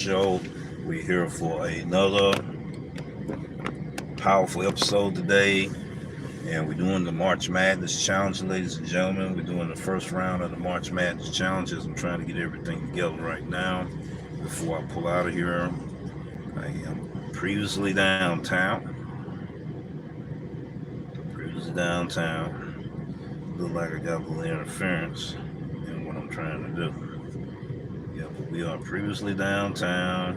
Show. We're here for another powerful episode today, and we're doing the March Madness Challenge, ladies and gentlemen. We're doing the first round of the March Madness Challenges. I'm trying to get everything together right now before I pull out of here. I am previously downtown. Previously downtown. Look like I got a little interference in what I'm trying to do. Yeah, but we are previously downtown,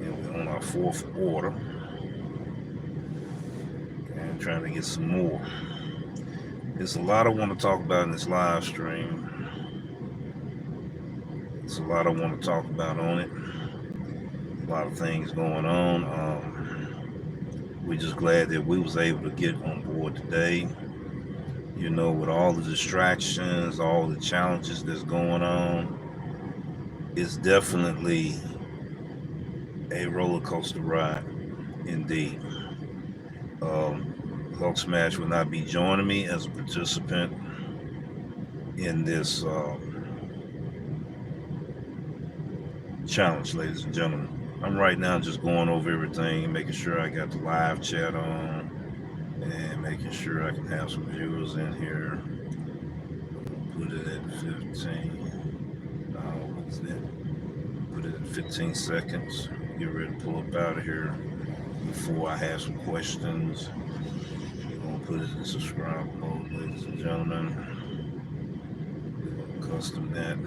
and we're on our fourth order. And trying to get some more. There's a lot I want to talk about in this live stream. There's a lot I want to talk about on it. A lot of things going on. We're just glad that we was able to get on board today. You know, with all the distractions, all the challenges that's going on, it's definitely a roller coaster ride, indeed. Hulk Smash will not be joining me as a participant in this challenge, ladies and gentlemen. I'm right now just going over everything and making sure I got the live chat on and making sure I can have some viewers in here. Put it at 15. What's that? Put it at 15 seconds. Get ready to pull up out of here before I have some questions. We're going to put it in subscribe mode, ladies and gentlemen. We're going to custom that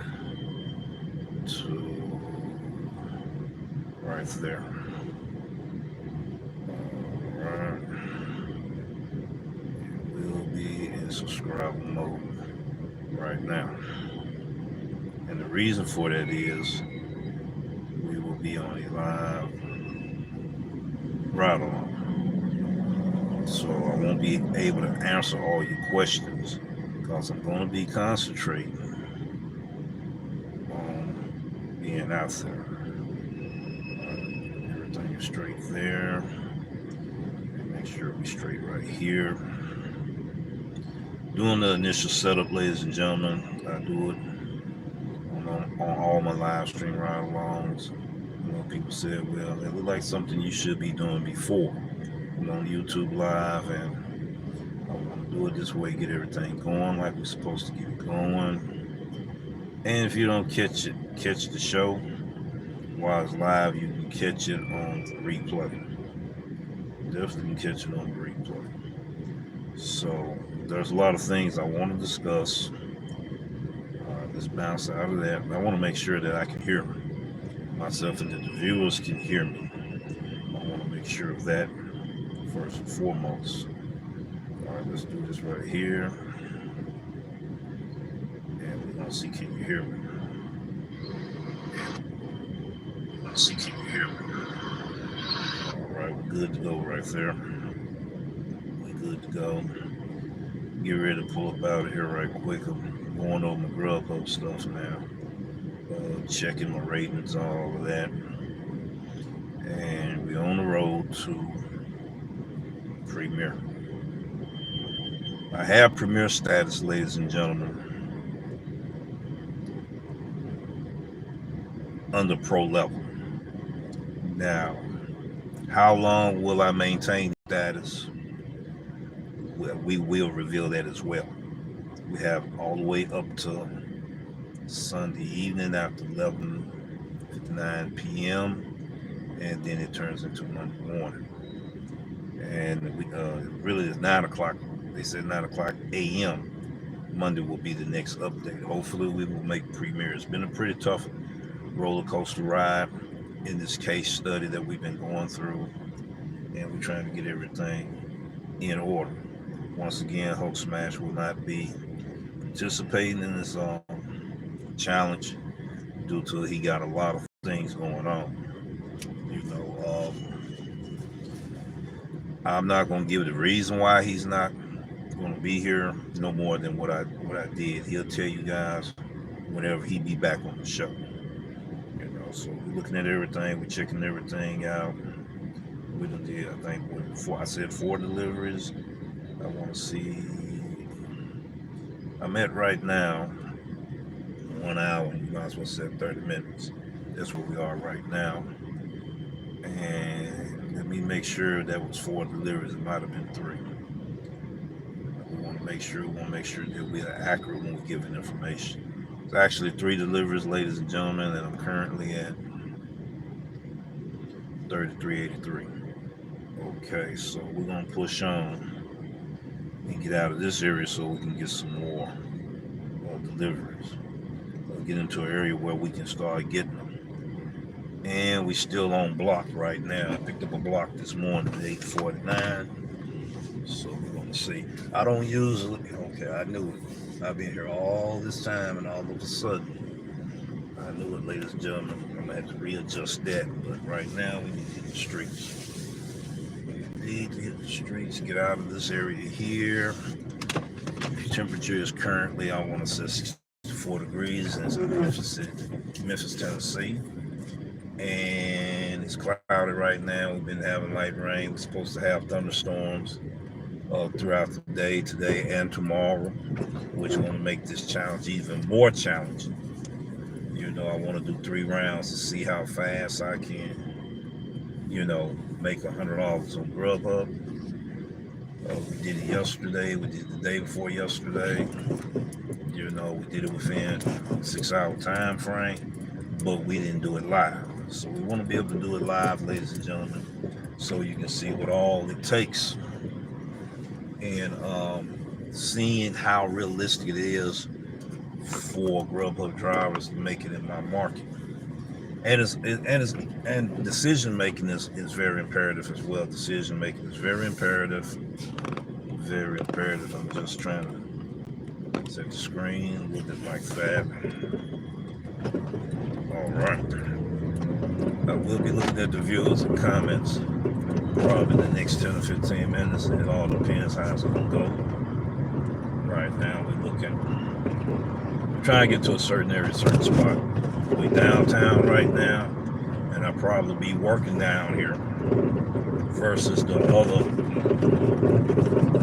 to right there. Alright. It will be in subscribe mode right now. And the reason for that is we will be on a live ride along. So I won't be able to answer all your questions because I'm going to be concentrating on being out there. Everything is straight there. Make sure we straight right here. Doing the initial setup, ladies and gentlemen. I do it on all my live stream ride-alongs. You know, people said, well, it looked like something you should be doing before. I'm on YouTube Live, and I want to do it this way, get everything going like we're supposed to get it going. And if you don't catch the show while it's live, you can catch it on the replay. Definitely can catch it on the replay. So there's a lot of things I want to discuss. Let's bounce out of that. I want to make sure that I can hear myself and that the viewers can hear me. I want to make sure of that first and foremost. All right, let's do this right here. And we're going to see, can you hear me? Let's see, can you hear me? All right, we're good to go right there. We're good to go. Get ready to pull up out of here right quick. I'm going over my Grubhub stuff now. Checking my ratings, all of that. And we're on the road to Premier. I have Premier status, ladies and gentlemen, under Pro level. Now, how long will I maintain status? Well, we will reveal that as well. We have all the way up to Sunday evening after 11:59 p.m. and then it turns into Monday morning. And we, really is 9 o'clock. They said 9 o'clock a.m. Monday will be the next update. Hopefully we will make Premiere. It's been a pretty tough roller coaster ride in this case study that we've been going through, and we're trying to get everything in order. Once again, Hulk Smash will not be participating in this challenge due to he got a lot of things going on. You know, I'm not going to give the reason why he's not going to be here no more than what I did. He'll tell you guys whenever he be back on the show. You know, so we're looking at everything, we're checking everything out. We done did, I think, I said 4 deliveries. I want to see. I'm at right now 1 hour. You might as well say 30 minutes. That's where we are right now. And let me make sure that was 4 deliveries. It might have been 3. We want to make sure that we are accurate when we're giving information. It's actually 3 deliveries, ladies and gentlemen, and I'm currently at 3383. Okay, so we're gonna push on and get out of this area so we can get some more deliveries. Get into an area where we can start getting them. And we still on block right now. I picked up a block this morning at 8:49. So we're gonna see. I don't usually. Okay, I knew it. I've been here all this time, and all of a sudden, I knew it, ladies and gentlemen. I'm gonna have to readjust that. But right now, we need to hit the streets. We need to hit the streets. Get out of this area here. The temperature is currently, I want to say, 64 degrees, and it's in Memphis, Tennessee. And it's cloudy right now. We've been having light rain. We're supposed to have thunderstorms throughout the day, today and tomorrow, which want to make this challenge even more challenging. I want to do 3 rounds to see how fast I can, make $100 on Grubhub. We did it yesterday. We did it the day before yesterday. We did it within a 6-hour time frame, but we didn't do it live. So we want to be able to do it live, ladies and gentlemen, so you can see what all it takes, and seeing how realistic it is for Grubhub drivers to make it in my market. And decision making is very imperative as well. Decision making is very imperative. Very imperative. I'm just trying to set the screen a little bit like that. All right. I will be looking at the views and comments probably in the next 10 or 15 minutes. It all depends how it's going to go. Right now, we're trying to get to a certain area, a certain spot. We're downtown right now, and I'll probably be working down here versus the other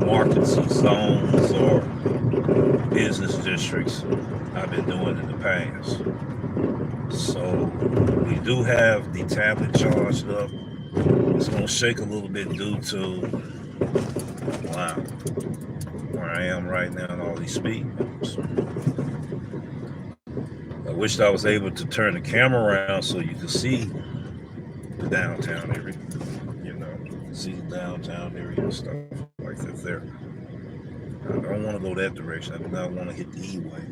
markets or zones or business districts I've been doing in the past. So we do have the tablet charged up. It's going to shake a little bit due to, wow, where I am right now and all these speed bumps. I wished I was able to turn the camera around so you could see the downtown area. See the downtown area and stuff like that there. I don't want to go that direction. I do not want to hit the E-way.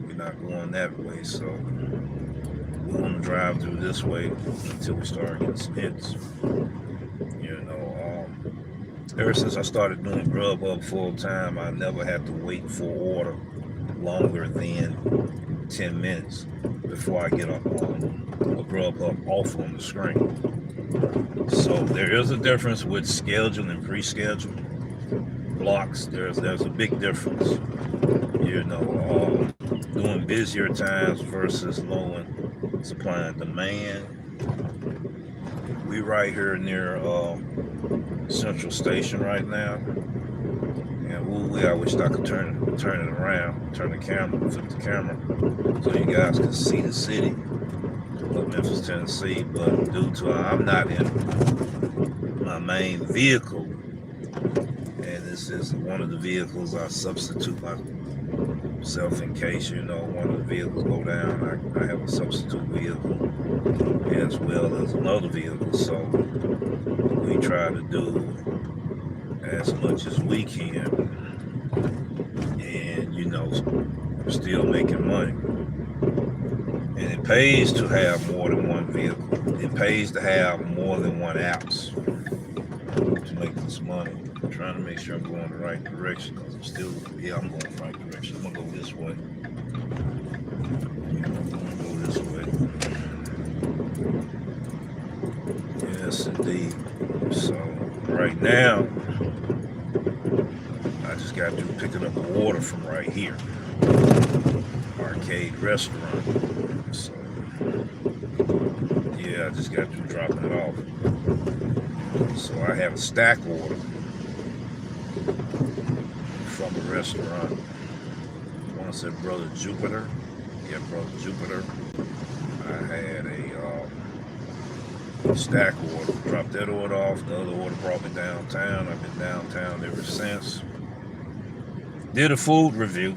We're not going that way, so we're going to drive through this way until we start getting some hits. Ever since I started doing Grubhub full time, I never had to wait for order longer than 10 minutes before I get a Grubhub off on the screen. So there is a difference with scheduled and pre-scheduled blocks. There's a big difference. Doing busier times versus low in supply and demand. We right here near Central Station right now, and I wish I could turn it around, turn the camera, flip the camera, so you guys can see the city of Memphis, Tennessee. But due to I'm not in my main vehicle, and this is one of the vehicles I substitute myself in case one of the vehicles go down. I have a substitute vehicle as well as another vehicle, so we try to do as much as we can, and still making money. And it pays to have more than one vehicle. It pays to have more than one apps to make this money. I'm trying to make sure I'm going the right direction, because I'm going the right direction. I'm gonna go this way. I'm gonna go this way. Yes, indeed. So right now, I just got through picking up an order from right here, arcade restaurant. So yeah, I just got through dropping it off. So I have a stack order from a restaurant. I want to say Brother Jupiter. Yeah, Brother Jupiter. had a stack order. Dropped that order off. The other order brought me downtown. I've been downtown ever since. Did a food review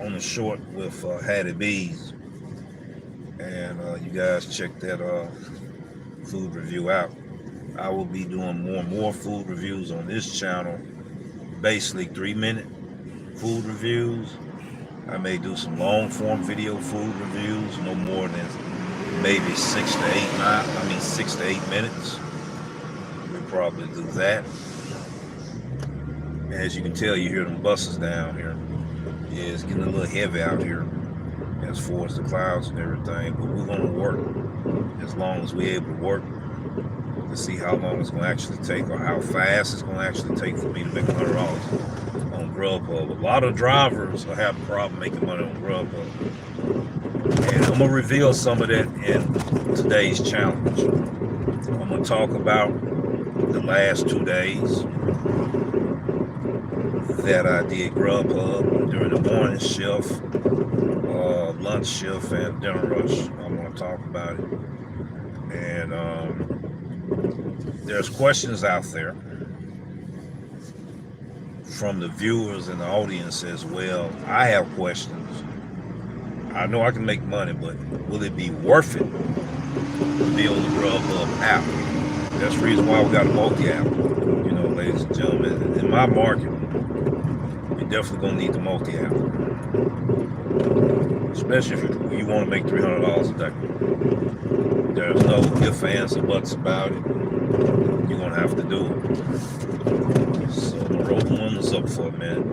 on the short with Hattie B's, and you guys check that food review out. I will be doing more and more food reviews on this channel, basically 3-minute food reviews. I may do some long form video food reviews, no more than maybe 6 to 8 minutes. We'll probably do that. As you can tell, you hear them buses down here. Yeah, it's getting a little heavy out here as far as the clouds and everything, but we're gonna work as long as we're able to work to see how long it's gonna actually take or how fast it's gonna actually take for me to make $100 on Grubhub. A lot of drivers are having a problem making money on Grubhub, and I'm gonna reveal some of that in today's challenge. I'm gonna talk about the last 2 days that I did Grubhub during the morning shift, lunch shift, and dinner rush. I'm gonna talk about it, and there's questions out there from the viewers and the audience as well. I have questions. I know I can make money, but will it be worth it to be on the Grubhub app? That's the reason why we got a multi-app. You know, ladies and gentlemen, in my market, you're definitely gonna need the multi-app, especially if you want to make $300 a day. There's no ifs, ands, or buts about it. You're gonna have to do it. So I'm gonna roll the windows up for a minute.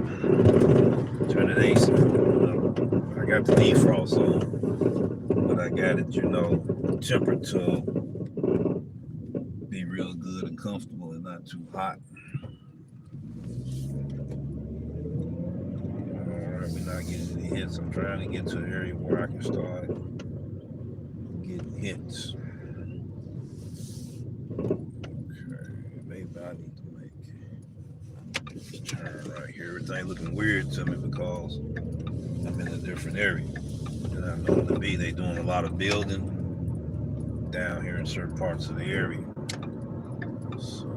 Turn it AC. I got the defrost on, but I got it, tempered to be real good and comfortable and not too hot. Alright, we're not getting any hits. I'm trying to get to an area where I can start getting hits. I need to make this turn right here. Everything looking weird to me because I'm in a different area than I normally be. They doing a lot of building down here in certain parts of the area. So,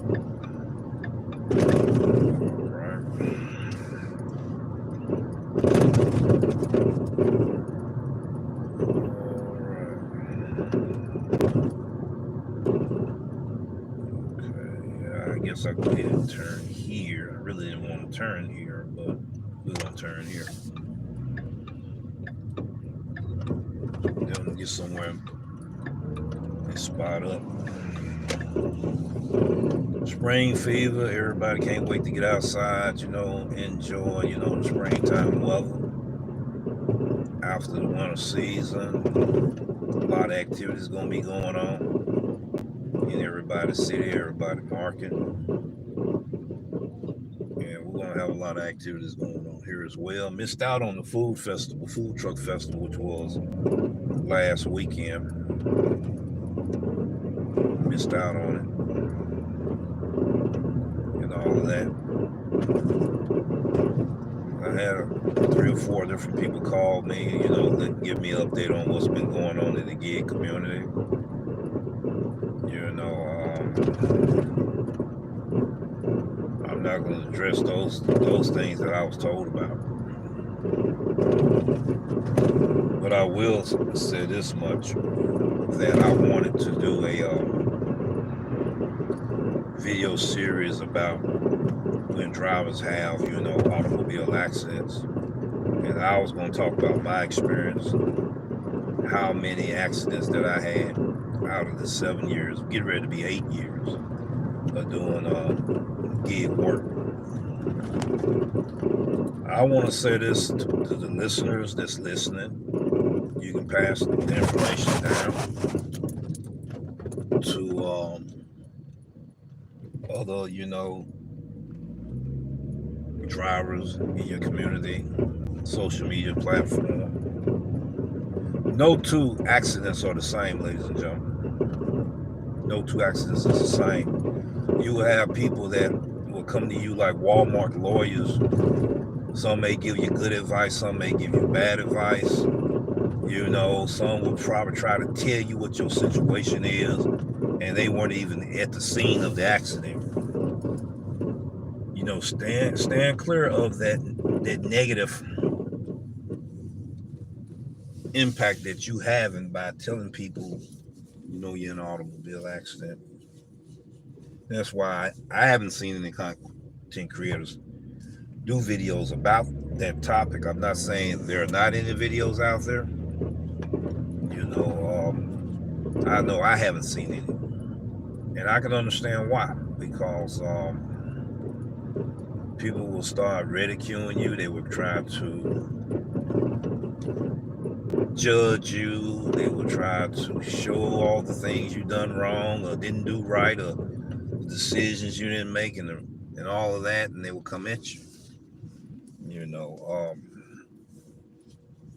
I guess I go ahead and turn here. I really didn't want to turn here, but we're gonna turn here. Then get somewhere and spot up. Spring fever. Everybody can't wait to get outside. Enjoy. The springtime weather. After the winter season, a lot of activities gonna be going on in everybody's city, everybody's market. And we're going to have a lot of activities going on here as well. Missed out on the food truck festival, which was last weekend. Missed out on it and all of that. I had 3 or 4 different people call me, that give me an update on what's been going on in the gig community. I'm not going to address those things that I was told about, but I will say this much, that I wanted to do a video series about when drivers have, automobile accidents, and I was going to talk about my experience, how many accidents that I had out of the 7 years, getting ready to be 8 years of doing gig work. I want to say this to the listeners that's listening. You can pass the information down to other, drivers in your community, social media platform. No 2 accidents are the same, ladies and gentlemen. No 2 accidents is the same. You will have people that will come to you like Walmart lawyers. Some may give you good advice, some may give you bad advice. You know, some will probably try to tell you what your situation is, and they weren't even at the scene of the accident. You know, stand clear of that negative impact that you having by telling people, you know, you're in an automobile accident. That's why I haven't seen any content creators do videos about that topic. I'm not saying there are not any videos out there. You know I haven't seen any, and I can understand why. Because people will start ridiculing you. They will try to judge you. They will try to show all the things you done wrong or didn't do right, or the decisions you didn't make, and all of that, and they will come at you. You know,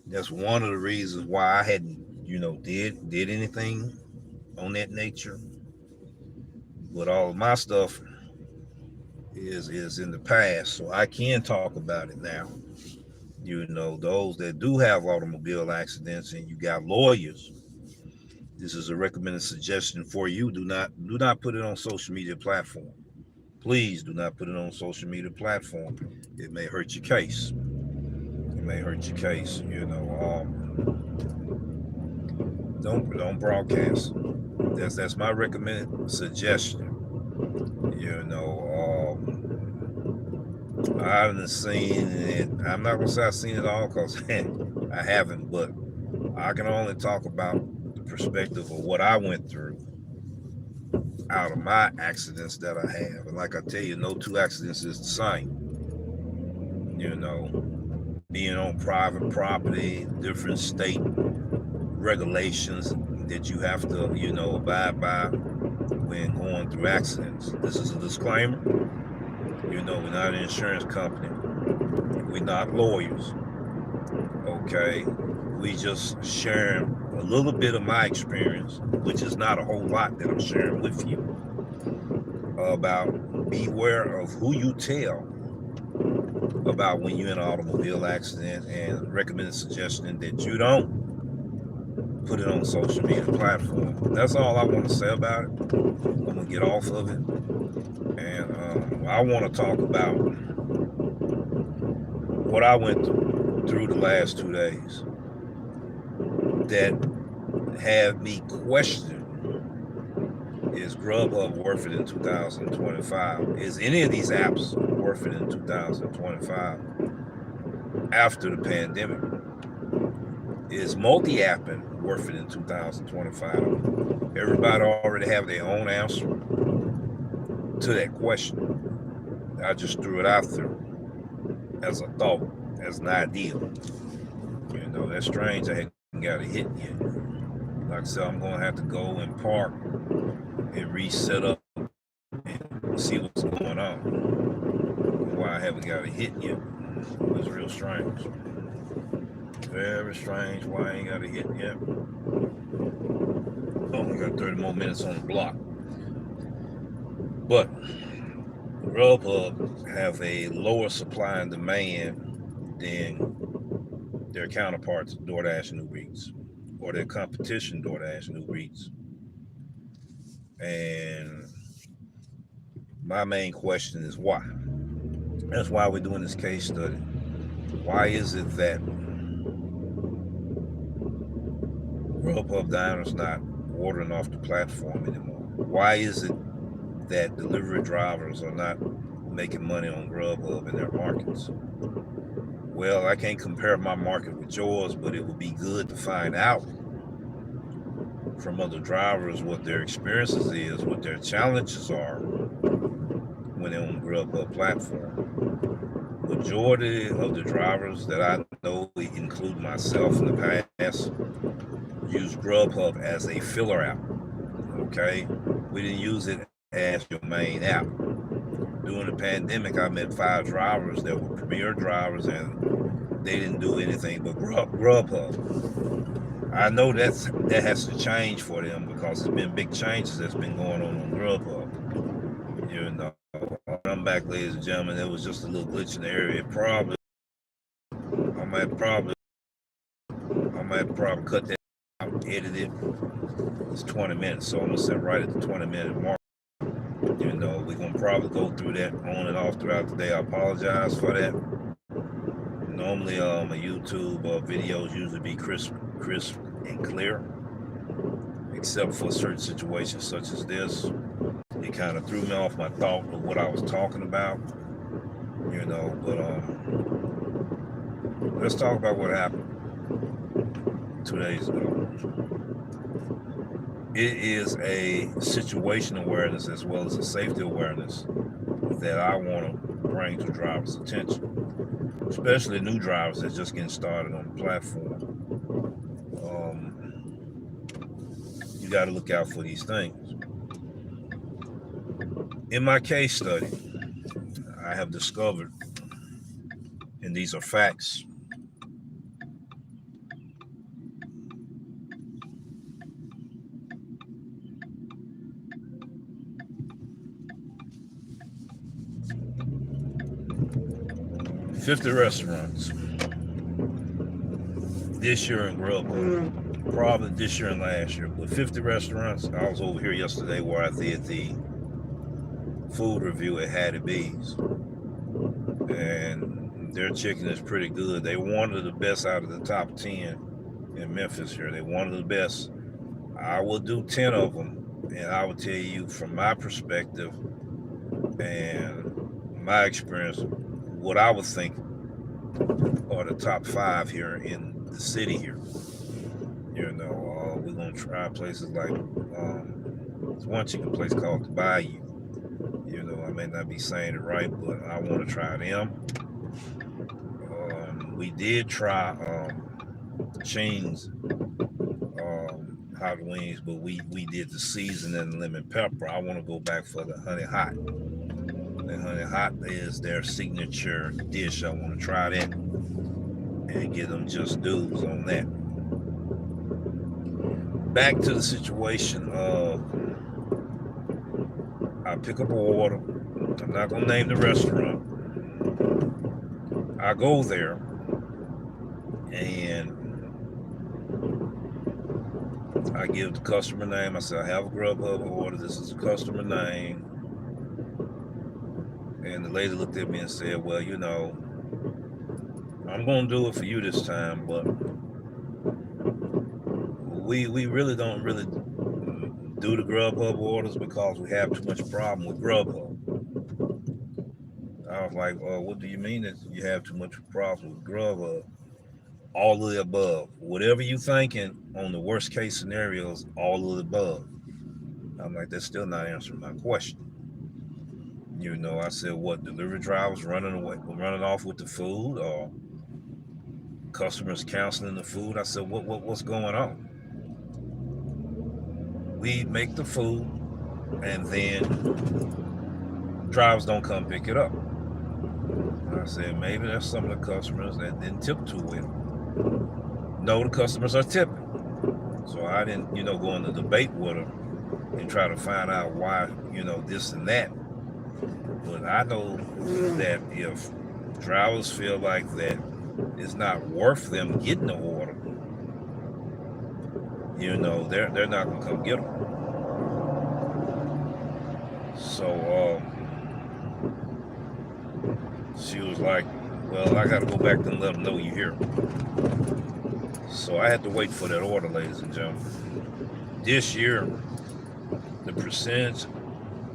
that's one of the reasons why I hadn't, you know, did anything on that nature. But all of my stuff is in the past, so I can talk about it now. You know, those that do have automobile accidents and you got lawyers, this is a recommended suggestion for you. Do not put it on social media platform. Please do not put it on social media platform. It may hurt your case. It may hurt your case. You know, don't broadcast. That's my recommended suggestion. You know, I haven't seen it. I'm not gonna say I've seen it all because I haven't, but I can only talk about the perspective of what I went through out of my accidents that I have. And like I tell you, no two accidents is the same. You know, being on private property, different state regulations that you have to, you know, abide by when going through accidents. This is a disclaimer. You know, we're not an insurance company. We're not lawyers. Okay. We just sharing a little bit of my experience, which is not a whole lot that I'm sharing with you, about beware of who you tell about when you're in an automobile accident, and recommended suggestion that you don't put it on social media platform. That's all I want to say about it. I'm gonna get off of it, and I want to talk about what I went through the last 2 days that had me question: is Grubhub worth it in 2025? Is any of these apps worth it in 2025 after the pandemic? Is multi-apping worth it in 2025? Everybody already have their own answer to that question. I just threw it out there as a thought, as an idea. You know, that's strange. I hadn't got a hit yet. Like I said, I'm going to have to go and park and reset up and see what's going on. Why I haven't got a hit yet. It's real strange. Very strange why I ain't got a hit yet. Only got 30 more minutes on the block. But Grubhub have a lower supply and demand than their counterparts, DoorDash and Uber Eats, or their competition, DoorDash and Uber Eats. And my main question is why? That's why we're doing this case study. Why is it that Grubhub diners not ordering off the platform anymore? Why is it that delivery drivers are not making money on Grubhub in their markets? Well, I can't compare my market with yours, but it would be good to find out from other drivers what their experiences is, what their challenges are when they're on the Grubhub platform. Majority of the drivers that I know, include myself in the past, use Grubhub as a filler app. Okay, we didn't use it as your main app. During the pandemic, I met 5 drivers that were premier drivers, and they didn't do anything but Grubhub. I know that has to change for them, because there's been big changes that's been going on Grubhub. You know, I'm back, ladies and gentlemen. There was just a little glitch in the area. I might I'm gonna have to probably cut that out, edit it. It's 20 minutes, so I'm gonna sit right at the 20-minute mark. You know, we're gonna probably go through that on and off throughout the day. I apologize for that. Normally, my YouTube videos usually be crisp and clear, except for certain situations such as this. It kind of threw me off my thought of what I was talking about, you know. But let's talk about what happened 2 days ago. It is a situation awareness as well as a safety awareness that I want to bring to drivers' attention, especially new drivers that's just getting started on the platform. You got to look out for these things. In my case study, I have discovered, and these are facts, $50 restaurants this year in Grubhub, probably this year and last year, but 50 restaurants. I was over here yesterday where I did the food review at Hattie B's, and their chicken is pretty good. They one of the best out of the top 10 in Memphis here. They one of the best. I will do 10 of them, and I will tell you from my perspective and my experience what I would think are the top 5 here in the city here. You know, we're gonna try places like there's one chicken place called the Bayou. You know, I may not be saying it right, but I want to try them. We did try Ching's hot wings, but we did the seasoning and lemon pepper. I want to go back for the honey hot. The honey hot is their signature dish. I want to try that and get them just dues on that. Back to the situation of I pick up an order. I'm not gonna name the restaurant. I go there and I give the customer name. I say I have a Grubhub order. This is the customer name. And the lady looked at me and said, well, you know, I'm going to do it for you this time, but we really don't really do the Grubhub orders because we have too much problem with Grubhub. I was like, what do you mean that you have too much problem with Grubhub? All of the above. Whatever you thinking on the worst case scenarios, all of the above. I'm like, that's still not answering my question. You know, I said, what, delivery drivers running off with the food, or customers canceling the food? I said, what's going on? We make the food and then drivers don't come pick it up. I said, maybe there's some of the customers that didn't tip too well. No, the customers are tipping. So I didn't, you know, go into debate with them and try to find out why, you know, this and that. But I know that if drivers feel like that it's not worth them getting the order, you know, they're not gonna come get them. So she was like, well, I gotta go back and let them know you're here. So I had to wait for that order, ladies and gentlemen. This year, the percentage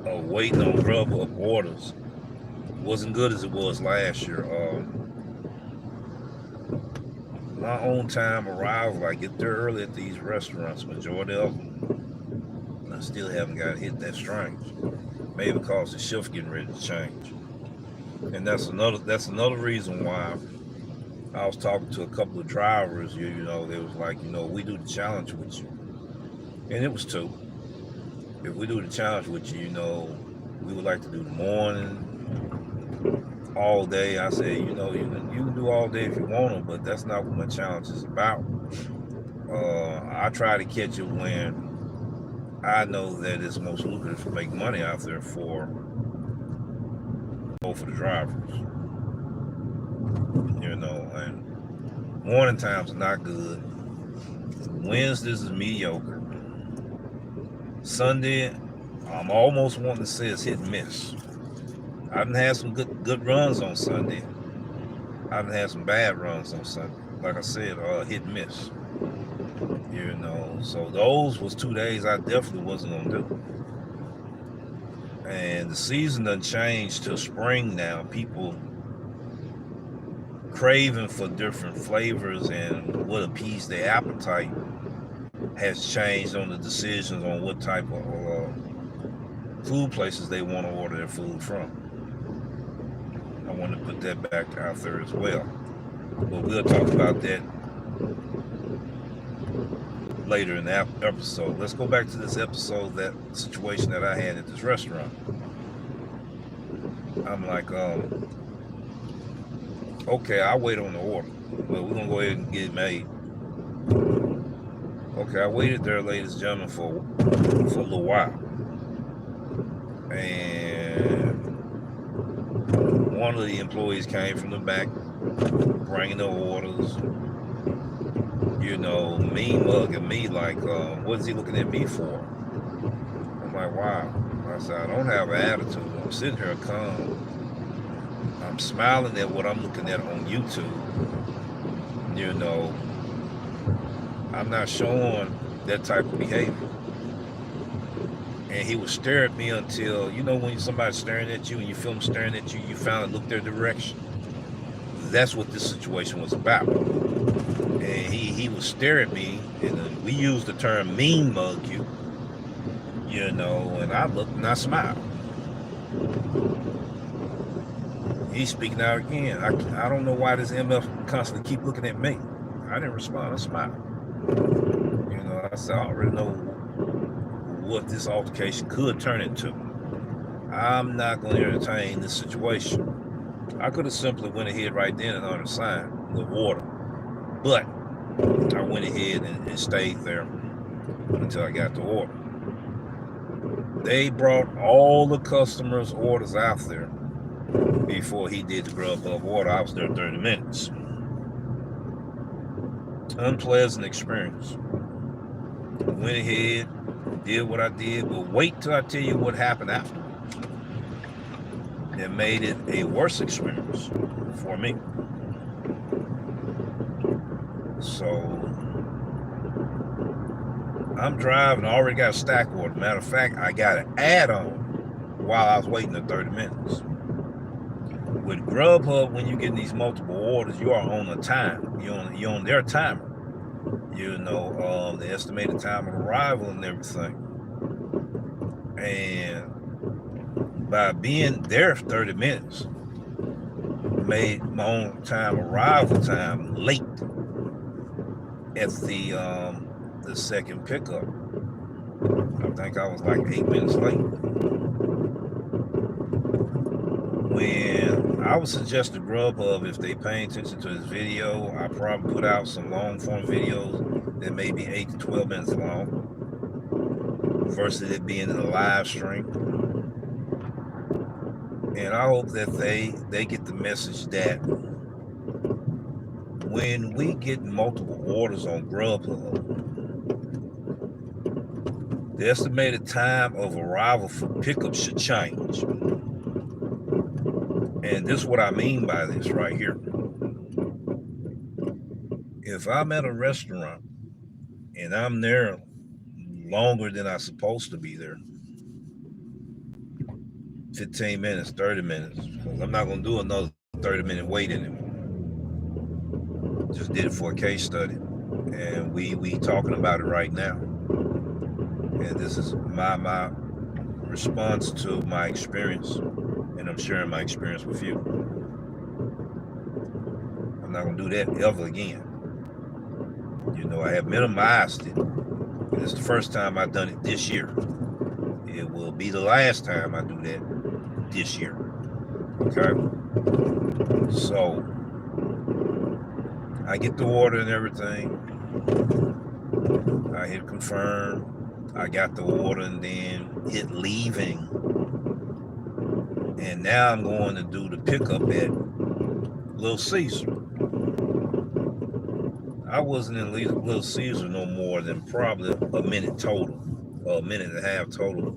of waiting on Grubhub orders wasn't good as it was last year. My own time arrival, I get there early at these restaurants, majority of them, I still haven't got hit. That's strange. Maybe because the shift getting ready to change. And that's another reason why I was talking to a couple of drivers, you know, they was like, you know, we do the challenge with you. And it was 2. If we do the challenge with you, you know, we would like to do the morning, all day. I said, you know, you can do all day if you want to, but that's not what my challenge is about. I try to catch it when I know that it's most lucrative to make money out there for both of the drivers. You know, and morning times are not good. Wednesdays is mediocre. Sunday, I'm almost wanting to say it's hit and miss. I done had some good runs on Sunday. I done had some bad runs on Sunday. Like I said, hit and miss. So those was 2 days I definitely wasn't gonna do. And the season done changed to spring now. People craving for different flavors and what appease their appetite has changed on the decisions on what type of food places they want to order their food from. I want to put that back out there as well. But we'll talk about that later in the episode. Let's go back to this episode, that situation that I had at this restaurant. I'm like, okay, I'll wait on the order, but we're going to go ahead and get it made. Okay, I waited there, ladies and gentlemen, for a little while. And one of the employees came from the back, bringing the orders, mean mugging me like, what is he looking at me for? I'm like, wow. I said, I don't have an attitude. I'm sitting here calm. I'm smiling at what I'm looking at on YouTube. I'm not showing that type of behavior. And he would stare at me until, when somebody's staring at you and you feel them staring at you, you finally look their direction. That's what this situation was about. And he would stare at me, and we use the term mean mug you, and I looked and I smiled. He's speaking out again. I don't know why this MF constantly keep looking at me. I didn't respond. I smiled. I said, I already know what this altercation could turn into. I'm not going to entertain this situation. I could have simply went ahead right then and undersigned the order, but I went ahead and stayed there until I got the order. They brought all the customers' orders out there before he did the Grubhub order. I was there 30 minutes. Unpleasant experience. Went ahead, did what I did, but wait till I tell you what happened afterwards. It made it a worse experience for me. So I'm driving, I already got a stack order. Matter of fact, I got an add-on while I was waiting the 30 minutes. With Grubhub, when you get these multiple orders, you are on a time. You're on their timer. The estimated time of arrival and everything. And by being there 30 minutes, made my own time arrival time late at the second pickup. I think I was like 8 minutes late. When I would suggest to Grubhub, if they pay attention to this video, I probably put out some long form videos that may be 8 to 12 minutes long versus it being in a live stream. And I hope that they get the message that when we get multiple orders on Grubhub, the estimated time of arrival for pickup should change. And this is what I mean by this right here. If I'm at a restaurant and I'm there longer than I'm supposed to be there, 15 minutes, 30 minutes, because I'm not going to do another 30-minute wait anymore. Just did it for a case study. And we talking about it right now. And this is my response to my experience. And I'm sharing my experience with you. I'm not going to do that ever again. I have minimized it. And it's the first time I've done it this year. It will be the last time I do that this year. Okay? So, I get the order and everything. I hit confirm. I got the order and then hit leaving. And now I'm going to do the pickup at Little Caesar. I wasn't in Little Caesar no more than probably a minute total, a minute and a half total.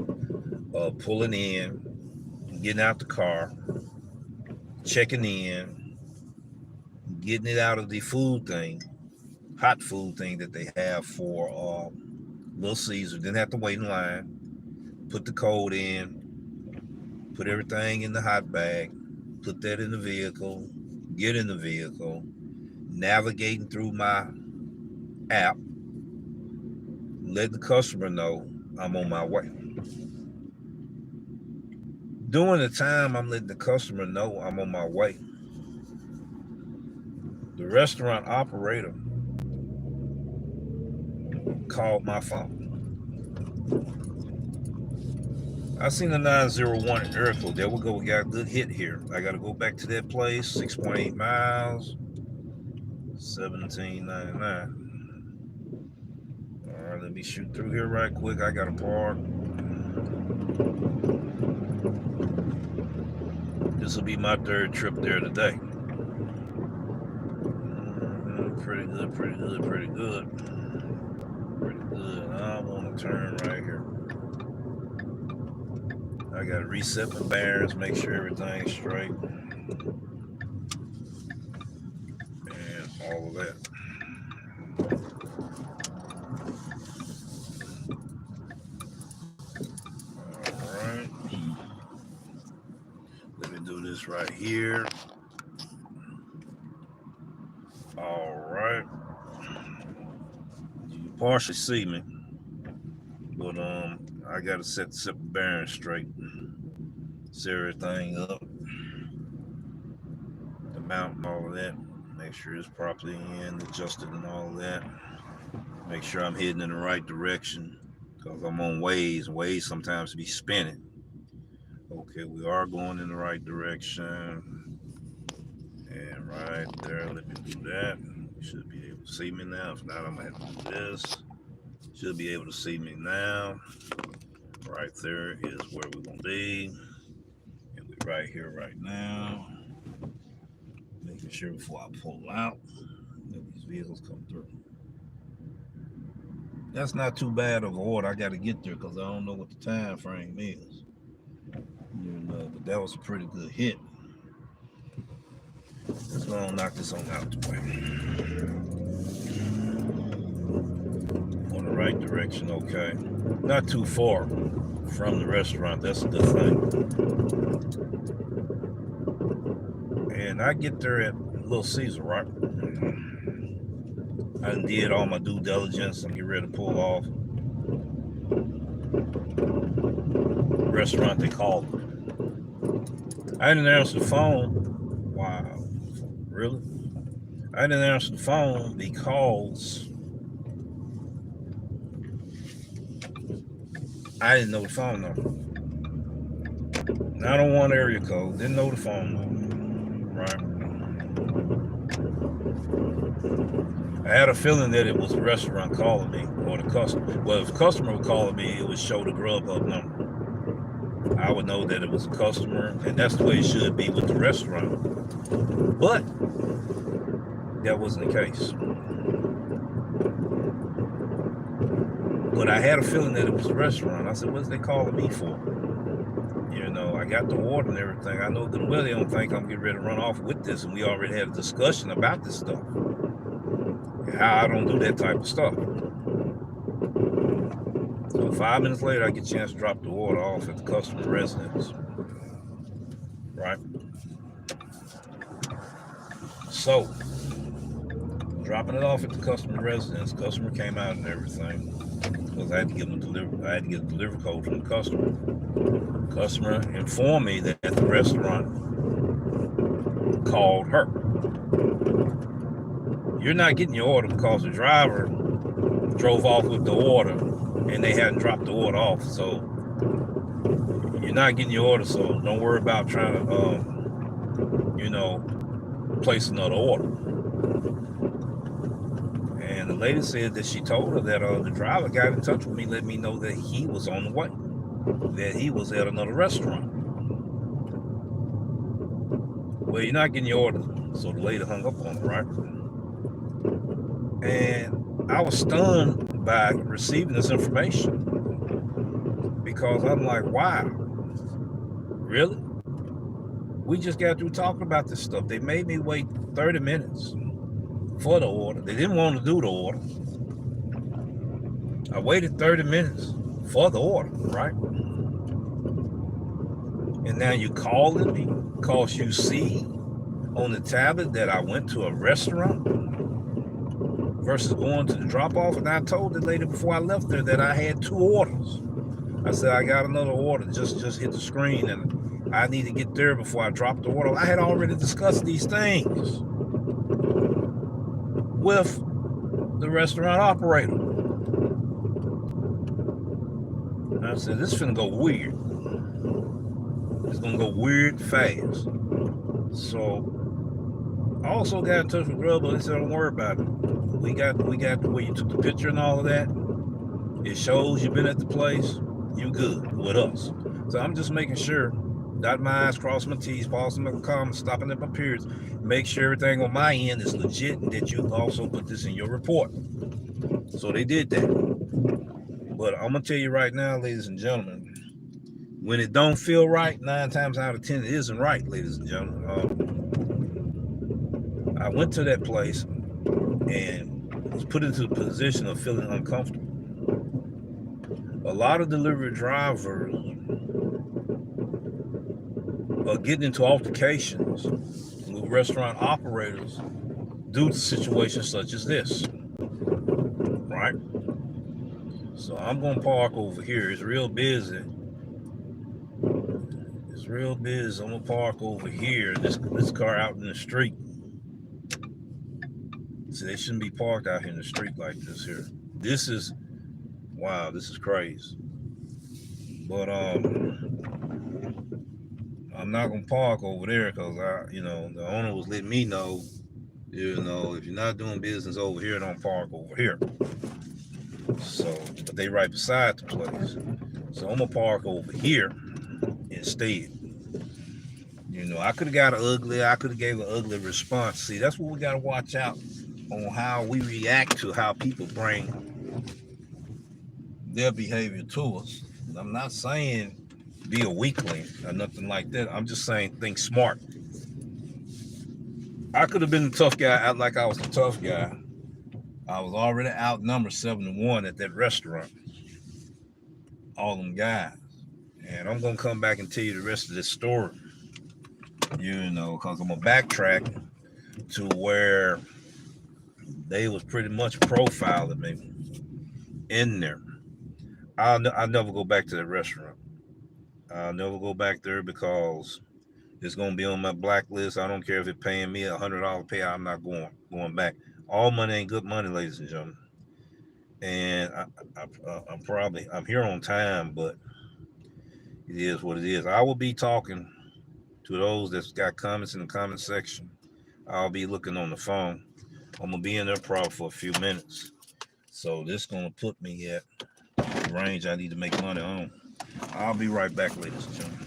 Pulling in, getting out the car, checking in, getting it out of the food thing, hot food thing that they have for Little Caesar. Didn't have to wait in line. Put the code in, put everything in the hot bag, put that in the vehicle, get in the vehicle, navigating through my app, letting the customer know I'm on my way. During the time I'm letting the customer know I'm on my way, the restaurant operator called my phone. I seen the 901 area code. There we go. We got a good hit here. I got to go back to that place. 6.8 miles. 17.99. All right, let me shoot through here right quick. I got to park. This will be my third trip there today. Pretty good, pretty good, pretty good. Pretty good. I want to turn right here. I got to reset my bearings, make sure everything's straight. And all of that. Alright. Let me do this right here. Alright. You can partially see me. But I gotta set the bearings straight. Set everything up. The mount and all of that. Make sure it's properly in, adjusted and all of that. Make sure I'm heading in the right direction. Because I'm on Waze. Waze sometimes be spinning. Okay, we are going in the right direction. And right there, let me do that. You should be able to see me now. If not, I'm going to have to do this. Should be able to see me now. Right there is where we're going to be. And we're right here right now. Making sure before I pull out that these vehicles come through. That's not too bad of an order. I got to get there because I don't know what the time frame is. But that was a pretty good hit. Let's go and knock this on out the way. On the right direction, okay. Not too far from the restaurant. That's a good thing. And I get there at Little Caesar, right? I did all my due diligence. I'm getting ready to pull off. Restaurant they called me. I didn't answer the phone. Wow. Really? I didn't answer the phone because I didn't know the phone number. 901 area code. Didn't know the phone number. Right? I had a feeling that it was the restaurant calling me or the customer. Well, if the customer was calling me, it would show the Grubhub number. I would know that it was a customer, and that's the way it should be with the restaurant. But that wasn't the case. But I had a feeling that it was the restaurant. I said, what's they calling me for? I got the order and everything. I know that they don't think I'm getting ready to run off with this, and we already had a discussion about this stuff. How I don't do that type of stuff. So 5 minutes later, I get a chance to drop the order off at the customer residence. Right? So, dropping it off at the customer residence, customer came out and everything. Because I had to get a delivery code from the customer. Customer informed me that the restaurant called her. You're not getting your order because the driver drove off with the order and they hadn't dropped the order off. So you're not getting your order, so don't worry about trying to place another order. And the lady said that she told her that the driver got in touch with me, let me know that he was on the way, that he was at another restaurant. Well, you're not getting your order, so the lady hung up on her, right? And I was stunned by receiving this information because I'm like, wow, really? We just got through talking about this stuff. They made me wait 30 minutes for the order. They didn't want to do the order. I waited 30 minutes for the order, right? And now you calling me because you see on the tablet that I went to a restaurant versus going to the drop off. And I told the lady before I left there that I had two orders. I said, I got another order. Just hit the screen and I need to get there before I drop the order. I had already discussed these things with the restaurant operator. And I said, this is finna go weird. It's gonna go weird fast. So I also got in touch with Grubhub. They said, don't worry about it. We got the way you took the picture and all of that. It shows you've been at the place. You good with us. So I'm just making sure, dot my I's, cross my T's, pause my comments, stopping at my periods, make sure everything on my end is legit and that you also put this in your report. So they did that. But I'm gonna tell you right now, ladies and gentlemen, when it don't feel right, 9 times out of 10 it isn't right, ladies and gentlemen. I went to that place and was put into the position of feeling uncomfortable. A lot of delivery drivers are getting into altercations with restaurant operators due to situations such as this, right? So I'm gonna park over here. It's real busy. It's real busy. I'm gonna park over here. This car out in the street. So they shouldn't be parked out here in the street like this here. This is wow. This is crazy. But I'm not gonna park over there because the owner was letting me know, if you're not doing business over here, don't park over here. So, but they right beside the place. So I'm gonna park over here instead. I could have got I could have gave an ugly response. See, that's what we gotta watch out on how we react to how people bring their behavior to us. I'm not saying be a weakling or nothing like that. I'm just saying think smart. I could have been the tough guy, out like I was the tough guy. I was already outnumbered 7-1 at that restaurant. All them guys. And I'm gonna come back and tell you the rest of this story. Because I'm gonna backtrack to where they was pretty much profiling me in there. I'll never go back to that restaurant. I'll never go back there because it's gonna be on my blacklist. I don't care if it's paying me $100 payout. I'm not going back. All money ain't good money, ladies and gentlemen. And I'm here on time, but it is what it is. I will be talking to those that's got comments in the comment section. I'll be looking on the phone. I'm gonna be in there probably for a few minutes. So this is gonna put me at the range I need to make money on. I'll be right back, ladies and gentlemen.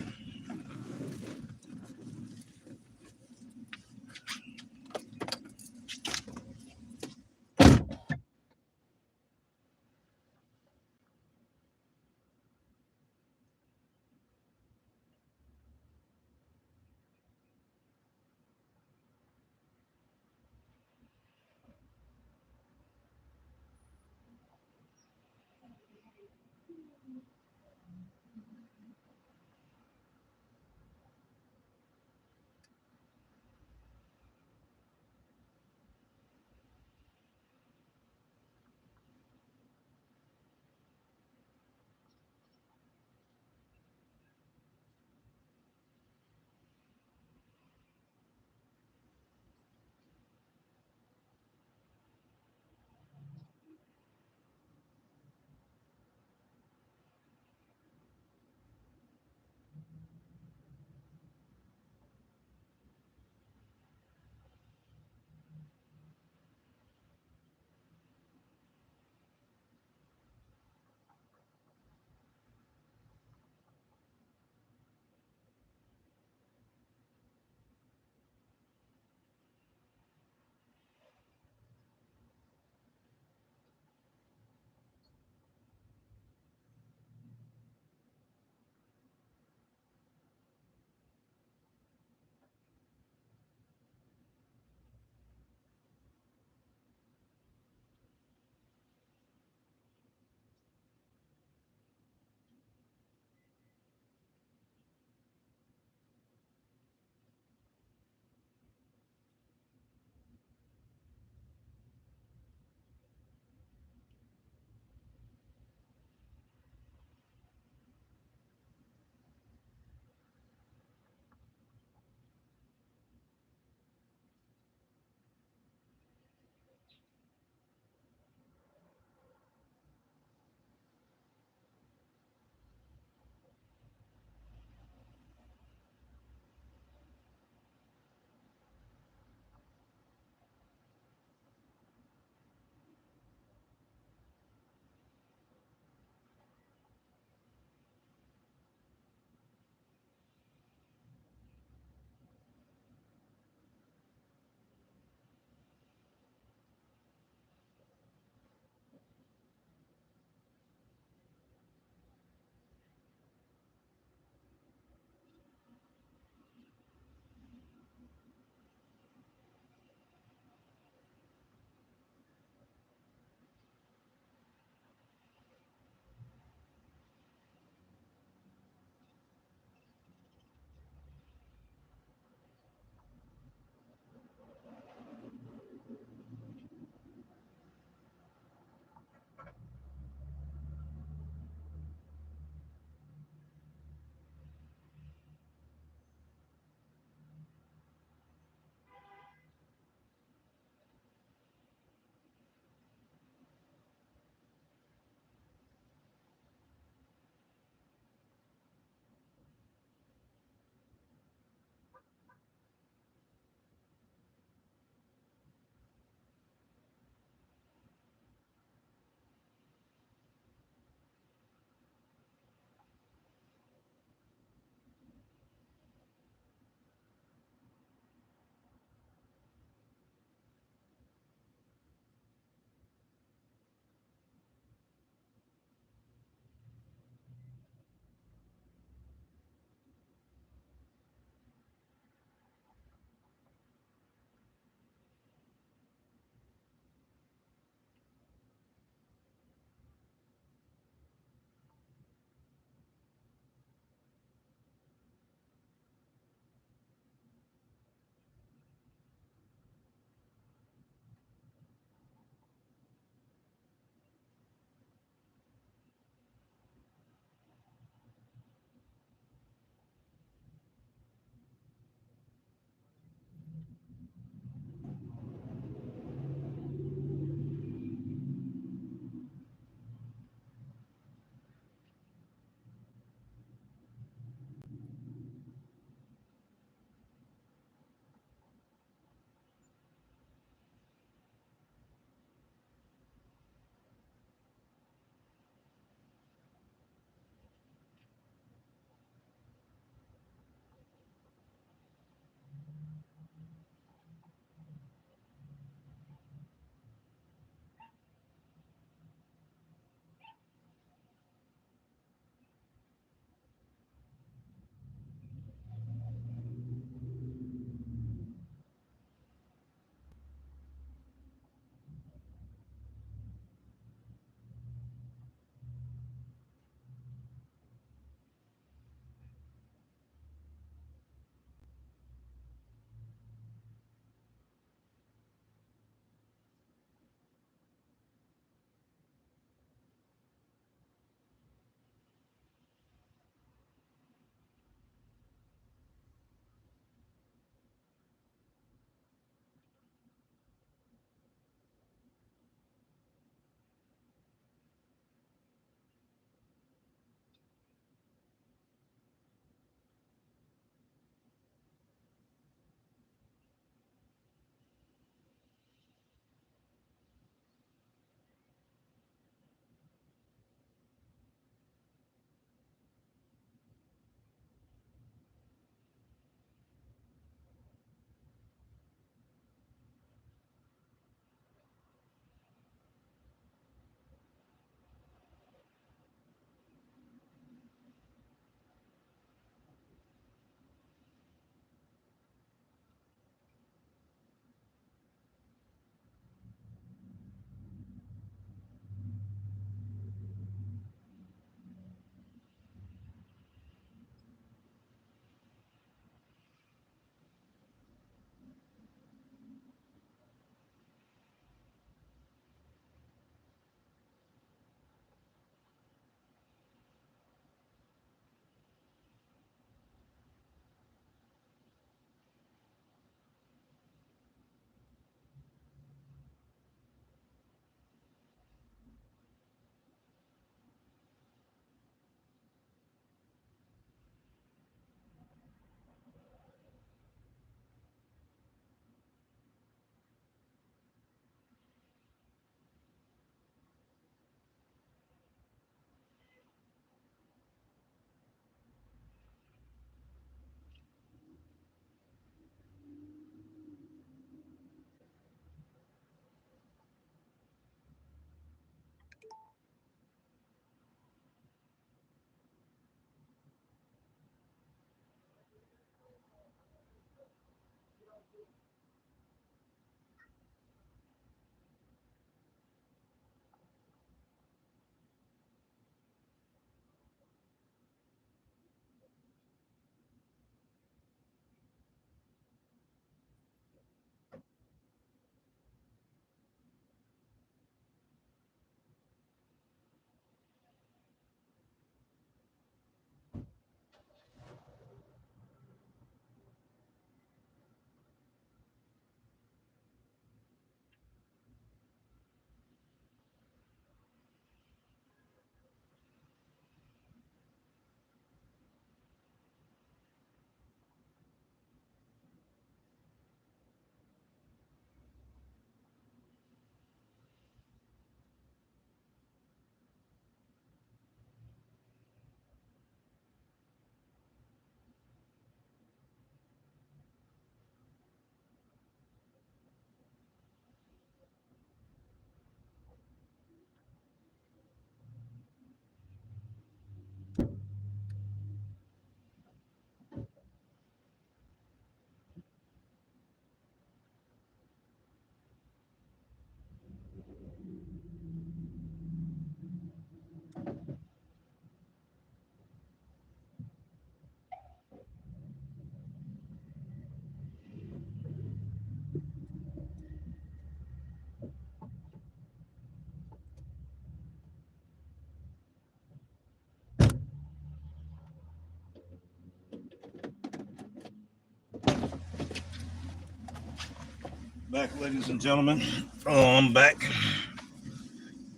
Back, ladies and gentlemen. I'm back,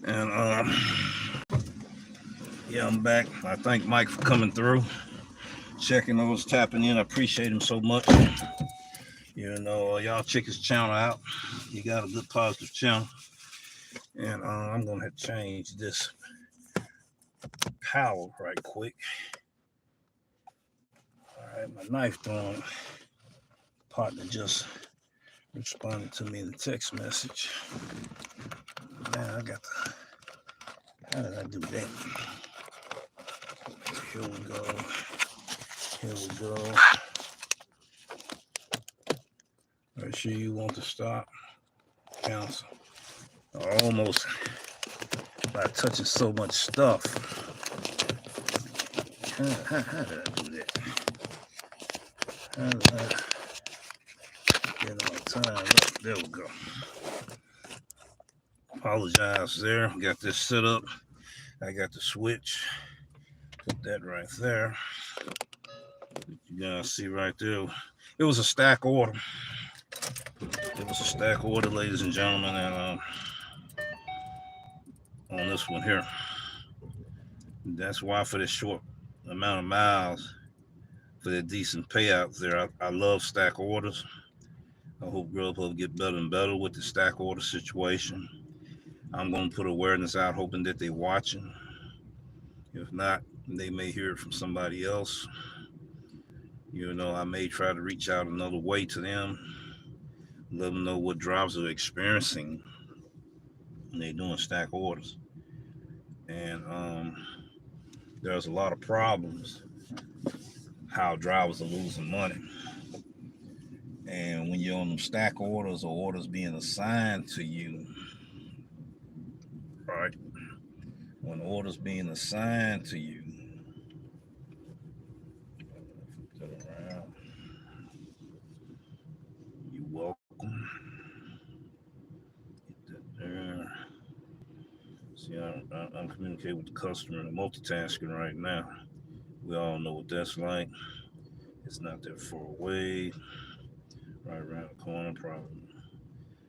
and yeah, I'm back. I thank Mike for coming through, checking those, tapping in. I appreciate him so much. You know, y'all check his channel out. He got a good positive channel, and I'm gonna have to change this power right quick. All right, my knife throwing partner just responded to me in the text message. Man, I got the. How did I do that? Here we go. Here we go. Make sure you want to stop. Cancel. Almost by touching so much stuff. How did I do that? How did I get my time up? There we go. Apologize there. Got this set up. I got the switch. Put that right there. You guys see right there. It was a stack order. It was a stack order, ladies and gentlemen, and on this one here. That's why for this short amount of miles, for the decent payouts there, I love stack orders. I hope Grubhub get better and better with the stack order situation. I'm going to put awareness out, hoping that they're watching. If not, they may hear it from somebody else. You know, I may try to reach out another way to them, let them know what drivers are experiencing when they're doing stack orders. And there's a lot of problems how drivers are losing money. And when you're on them stack orders or orders being assigned to you, right? When orders being assigned to you, you're welcome. Get that there. See, I'm communicating with the customer and multitasking right now. We all know what that's like. It's not that far away. Right around the corner, probably.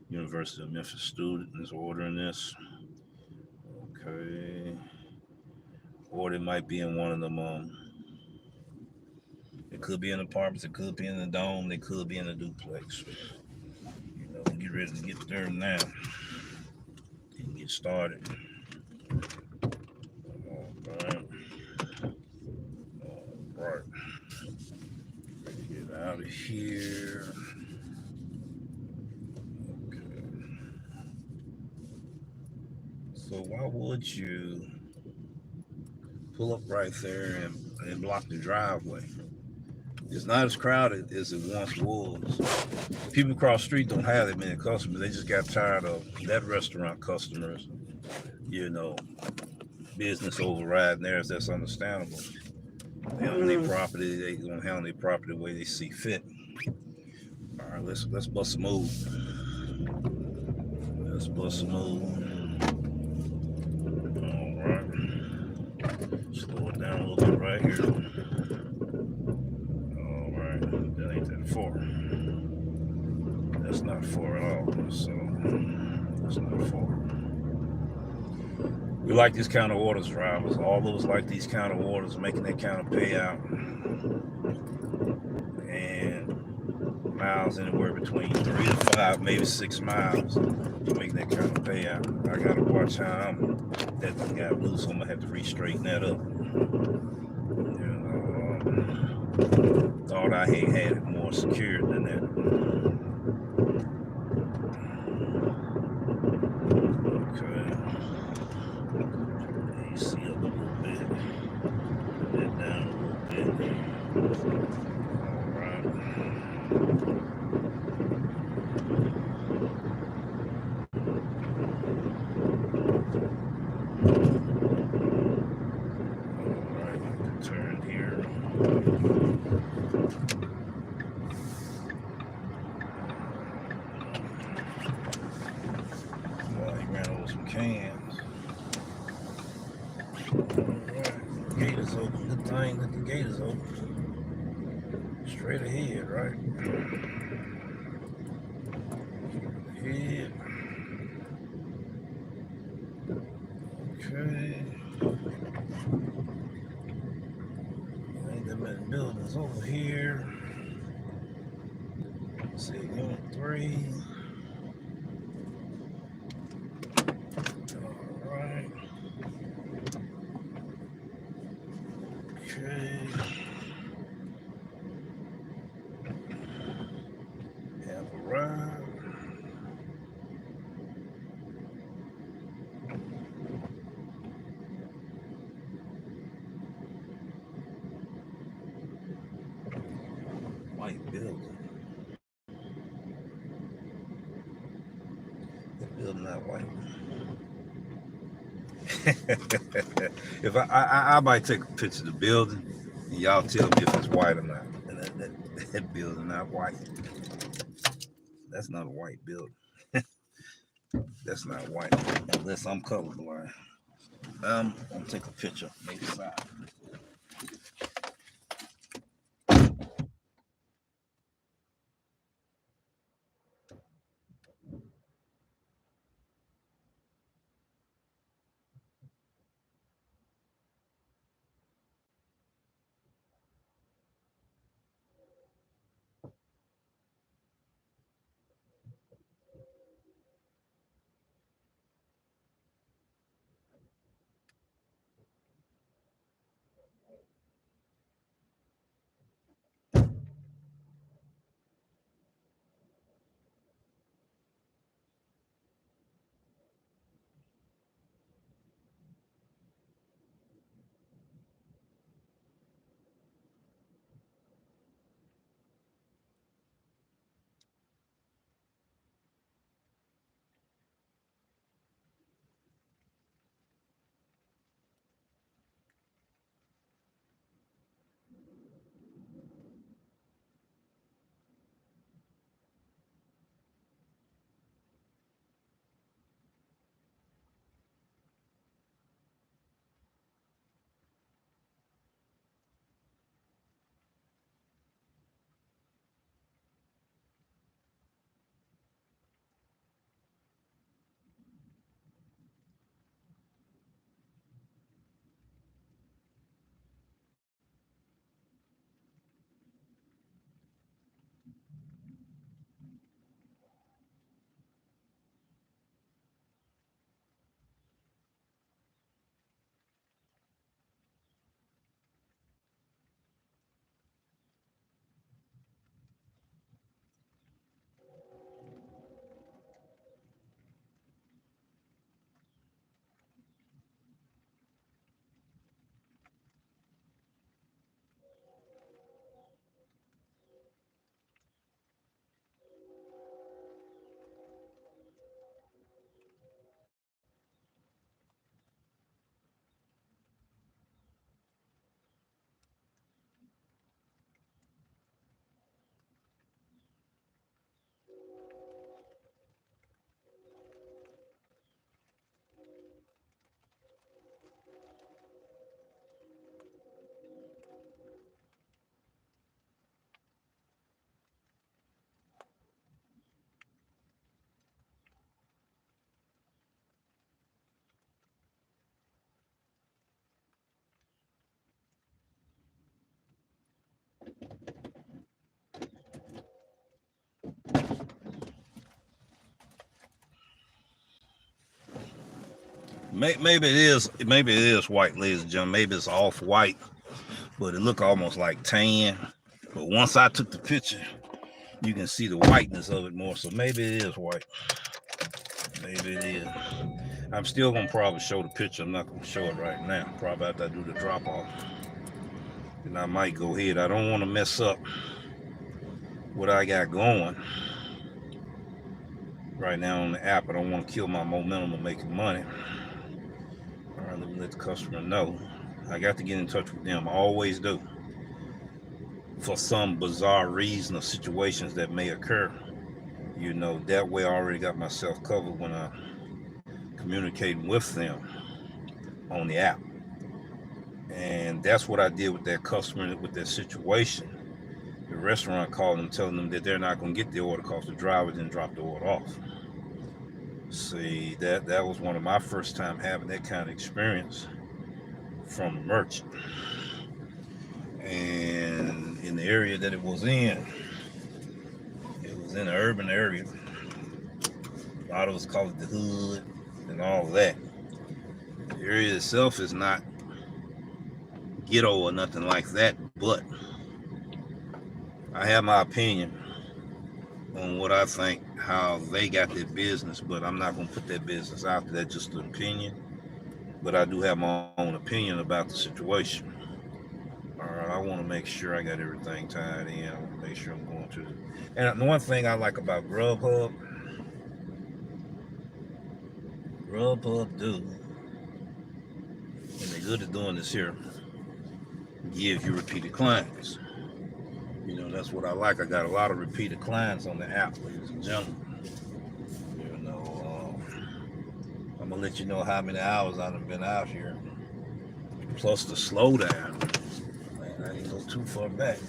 University of Memphis student is ordering this. Okay. Or it might be in one of them. It could be in apartments. It could be in the dome. It could be in a duplex. You know, get ready to get there now and get started. All right. All right. Get out of here. Okay. So why would you pull up right there and block the driveway? It's not as crowded as it once was. People across the street don't have that many customers. They just got tired of that restaurant customers, you know, business overriding theirs. That's understandable. They own their property. They gonna handle their property the way they see fit. All right, let's bust a move. Let's bust a move. All right. Slow it down a little bit right here. All right. That ain't that far. That's not far at all. So that's not far. We like these kind of orders, drivers. All of us like these kind of orders, making that kind of payout. And miles anywhere between 3 to 5, maybe 6 miles. You make that kind of payout. I gotta watch how that thing got loose. I'm gonna have to re-straighten that up. You know, thought I had it more secured than that. Okay. AC up a little bit. Put that down a little bit. All right. Turn here. Well, he ran over some cans. Alright, gate is open. Good thing that the gate is open. Straight ahead, right? ahead. Okay. Ain't that many buildings over here. Let's see, unit 3. All right. Okay. Have arrived. White building. That building not white. If I might take a picture of the building and y'all tell me if it's white or not. That building not white. That's not a white building. That's not white unless I'm colorblind. I'm gonna take a picture. Maybe side. Maybe it is. Maybe it is white, ladies and gentlemen. Maybe it's off white, but it look almost like tan. But once I took the picture, you can see the whiteness of it more. So maybe it is white. Maybe it is. I'm still gonna probably show the picture. I'm not gonna show it right now. Probably after I do the drop off. And I might go ahead. I don't want to mess up what I got going right now on the app. I don't want to kill my momentum of making money. All right, let me let the customer know. I got to get in touch with them. I always do. For some bizarre reason or situations that may occur. You know, that way I already got myself covered when I communicating with them on the app. And that's what I did with that customer with that situation. The restaurant called them telling them that they're not going to get the order because the driver didn't drop the order off. See, that was one of my first time having that kind of experience from a merchant. And in the area that it was in an urban area. A lot of us call it the hood and all of that. The area itself is not ghetto or nothing like that, but I have my opinion on what I think, how they got their business, but I'm not going to put that business out there. That's just an opinion. But I do have my own opinion about the situation. All right, I want to make sure I got everything tied in. I want to make sure I'm going to. And the one thing I like about Grubhub do, and they're good at doing this here, give you repeated clients. You know, that's what I like. I got a lot of repeated clients on the app, ladies and gentlemen. You know, I'm gonna let you know how many hours I've been out here, plus the slowdown. Man, I didn't go too far back.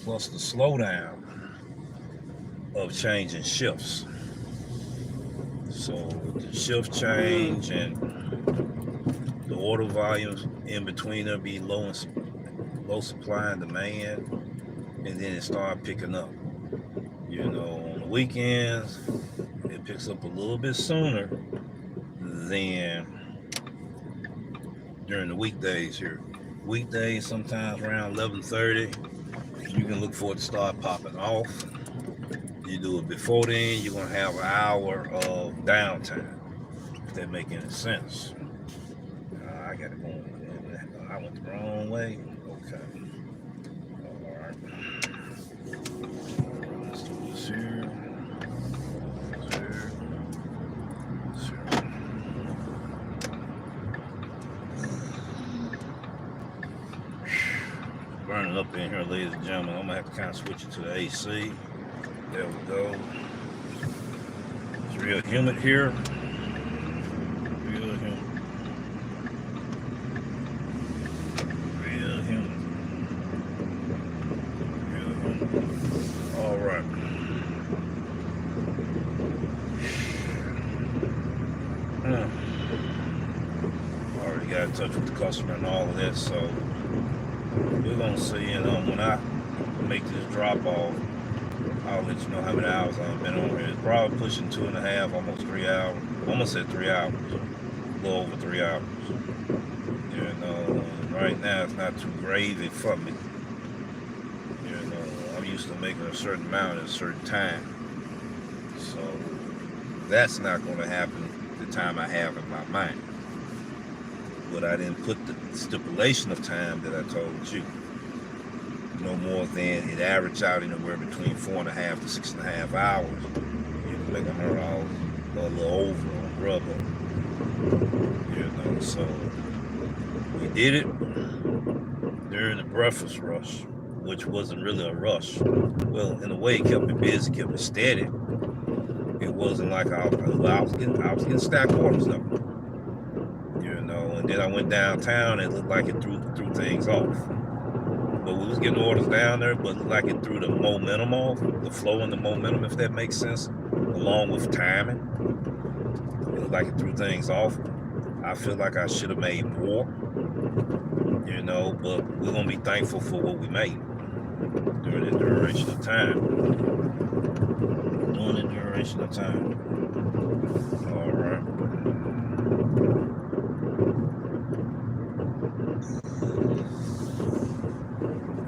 Plus the slowdown of changing shifts. So the shift change and the order volumes in between them be low supply and demand, and then it start picking up. You know, on the weekends it picks up a little bit sooner than during the weekdays here. Weekdays sometimes around 11:30, you can look for it to start popping off. You do it before then, you're gonna have an hour of downtime. If that make any sense. I gotta go. I went the wrong way. Okay. All right. Let's do this here. Burning up in here, ladies and gentlemen. I'm gonna have to kind of switch it to the AC. There we go. It's real humid here. Real humid. Real humid. Real humid. All right. Already got in touch with the customer and all of that, so we're gonna see. And when I make this drop off, I'll let you know how many hours I've been on here. It's probably pushing 2.5, almost 3 hours. Almost at 3 hours. A little over 3 hours. You know, right now it's not too gravy for me. You know, I'm used to making a certain amount at a certain time. So that's not going to happen the time I have in my mind. But I didn't put the stipulation of time that I told you. No more than it averaged out anywhere between 4.5 to 6.5 hours. You can make $100 or a little over on Grubhub. You know, so we did it during the breakfast rush, which wasn't really a rush. Well, in a way, it kept me busy, kept me steady. It wasn't like I was getting stacked orders though. You know, and then I went downtown and it looked like it threw things off. But we was getting orders down there, but like it threw the momentum off, the flow and the momentum, if that makes sense, along with timing. It looked like it threw things off. I feel like I should have made more, you know, but we're going to be thankful for what we made during the duration of time. During the duration of time. All right.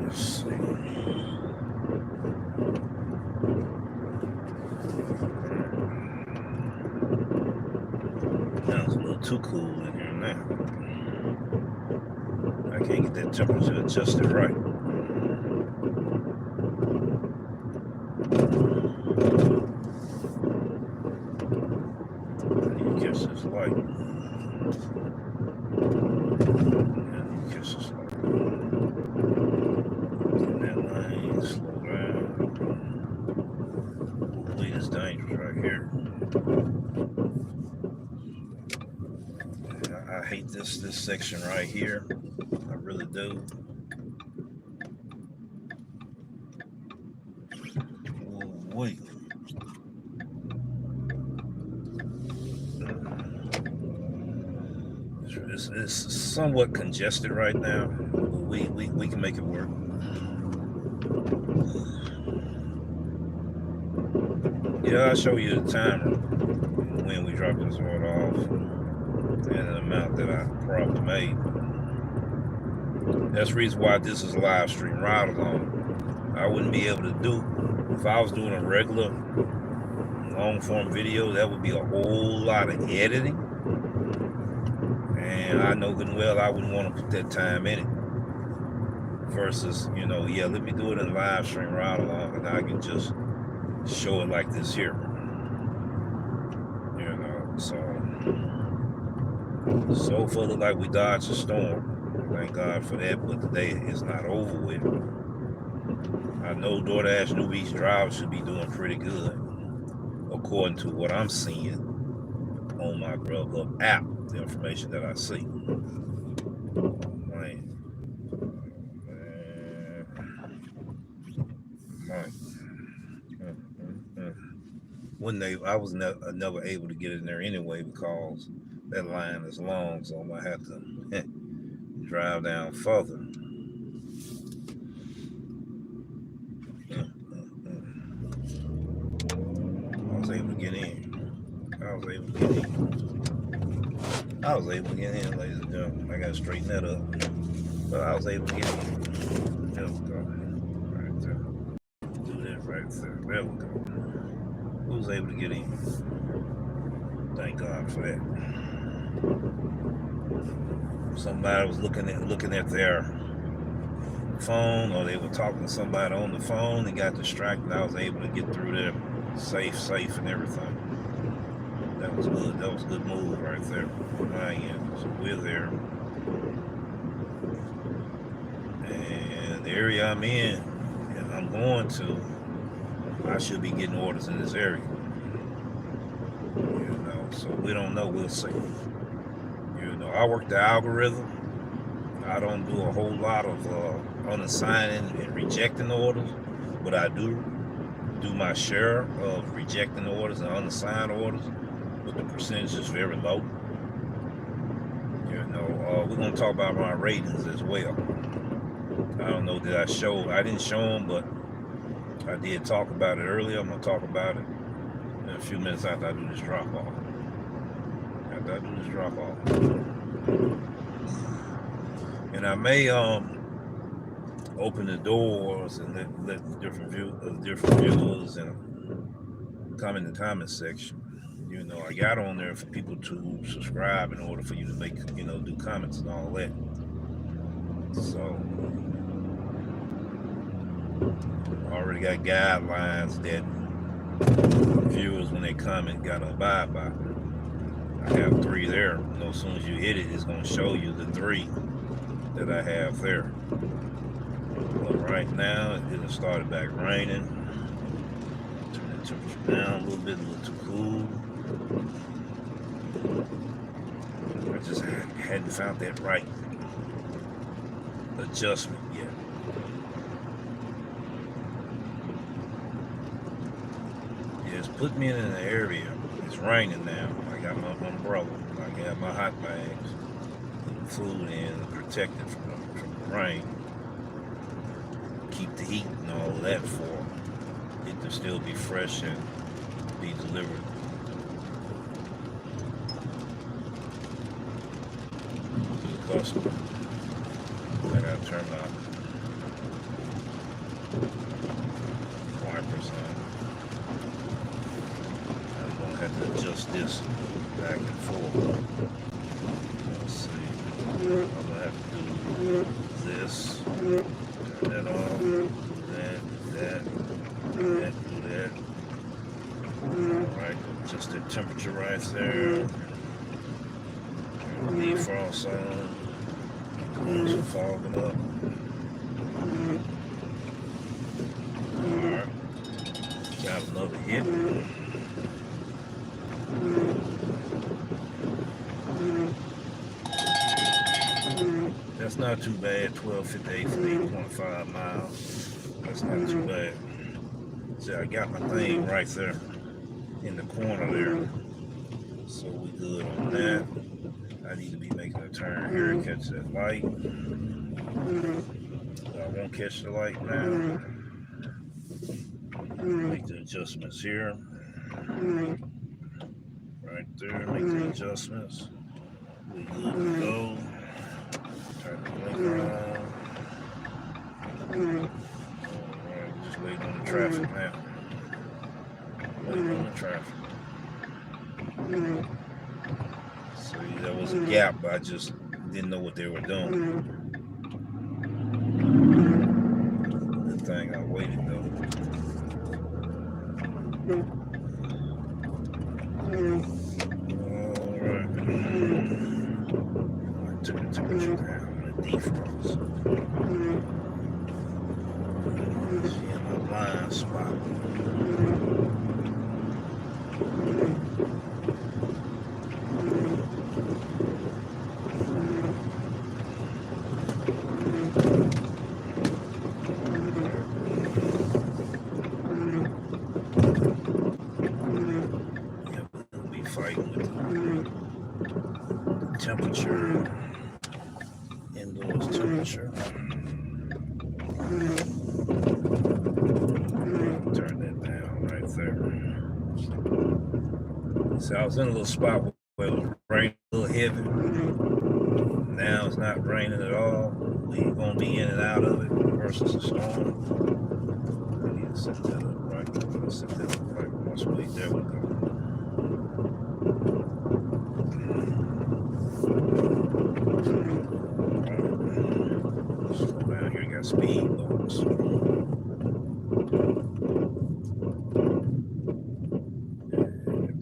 Let's see. Now it's a little too cool in here now. I can't get that temperature adjusted right. I need to catch this light. Get that lane, slow down. Holy, it's dangerous right here. I hate this section right here. I really do. Oh, wait. it's somewhat congested right now, but we can make it work. Yeah, I'll show you the timer when we drop this order off and the amount that I probably made. That's the reason why this is a live stream ride along. I wouldn't be able to do, if I was doing a regular long form video, that would be a whole lot of editing. And I know good and well I wouldn't want to put that time in it. Versus, you know, yeah, let me do it in live stream ride along and I can just show it like this here. You know, so far look like we dodged a storm. Thank God for that, but the day is not over with. I know DoorDash New Beach Drive should be doing pretty good, according to what I'm seeing on my Grubhub app, the information that I see. I was never able to get in there anyway because that line is long, so I might have to drive down further. I was able to get in. I was able to get in, ladies and gentlemen. I got to straighten that up. But I was able to get in. There we go. Right there. Do that right there. There we go. Who was able to get in? Thank God for that. Somebody was looking at their phone, or they were talking to somebody on the phone and got distracted. I was able to get through there safe and everything. That was good. That was a good move right there. So we're there. And the area I'm in and I'm going to, I should be getting orders in this area. You know, so we don't know, we'll see. You know, I work the algorithm. I don't do a whole lot of unassigning and rejecting orders, but I do my share of rejecting orders and unassigned orders, but the percentage is very low. You know, we're going to talk about my ratings as well. I don't know that I didn't show them, but I did talk about it earlier. I'm going to talk about it in a few minutes after I do this drop off. And I may open the doors and let different viewers and come in the comment section. You know, I got on there for people to subscribe in order for you to make, you know, do comments and all that. So I already got guidelines that viewers, when they comment, gotta abide by. I have 3 there. You know, as soon as you hit it, it's gonna show you the 3 that I have there. But right now, it didn't start back raining. Turn the temperature down a little bit, a little too cool. I just hadn't found that right adjustment yet. Yeah, it's put me in an area. It's raining now. I got my umbrella. I got my hot bags, food in, protected from the rain. Keep the heat and all of that for it to still be fresh and be delivered. To the customer. I gotta turn my wipers on. I'm gonna have to adjust this back and forth. Let's see. I'm gonna have to do this. Turn that off. Do that. Do that. Alright, just the temperature right there. Defrost on. Clouds are fogging up. Alright. Got another hit. That's not too bad. 1258 for 8.5 miles. That's not too bad. See, I got my thing right there in the corner there. So we good on that. I I need to be making a turn here, catch that light. I won't catch the light now. Make the adjustments here. Right there, make the adjustments. We good to go. Turn the blinker on. Alright, we're just waiting on the traffic now. Waiting on the traffic. See, there was a gap, but I just didn't know what they were doing. Good thing I waited though. Alright. I took the temperature down. The defrost. She in my blind spot. Temperature, indoors temperature. Turn that down right there. So I was in a little spot where it was raining a little heavy. Now it's not raining at all. We're gonna be in and out of it versus a storm. I need to set that up right. I'm gonna set that up right. Once we there we go. Slow down here, got speed bumps.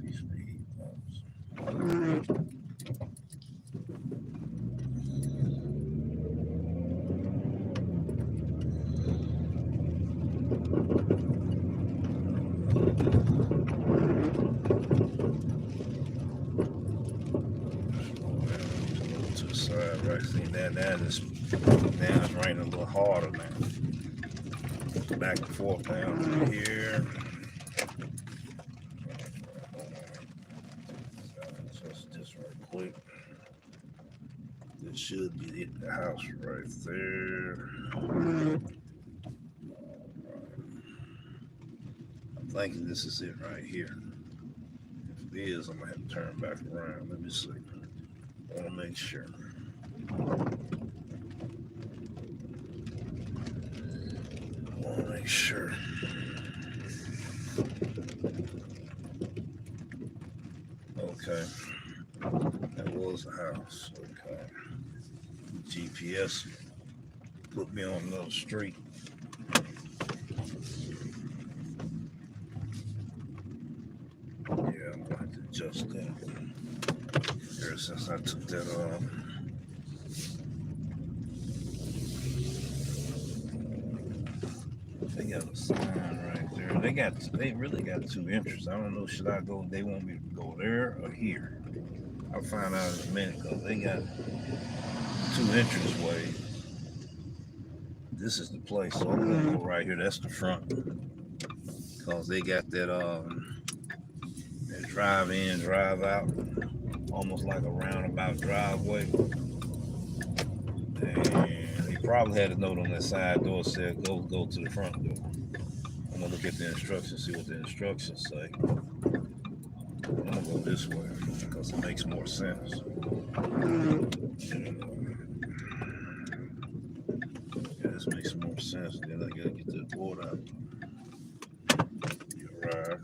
These speed bumps. To the side, right? See that is now it's raining a little harder now. Back and forth down through here. Adjust this right quick. This should be hitting the house right there. I'm thinking this is it right here. If it is, I'm gonna have to turn back around. Let me see. I want to make sure. Sure. Okay. That was the house. Okay. GPS put me on another street. Yeah, I'm going to have to adjust that. Here, since I took that off. They got a sign right there. They really got two entries. I don't know, should I go, they want me to go there or here? I'll find out in a minute because they got two entrance ways. This is the place, so I'm gonna go right here. That's the front. Because they got that drive in, drive out, almost like a roundabout driveway. And they probably had a note on that side door that said go to the front door. I'm gonna look at the instructions, see what the instructions say. I'm gonna go this way because it makes more sense. Yeah, this makes more sense. Then I gotta get the board out. You arrive.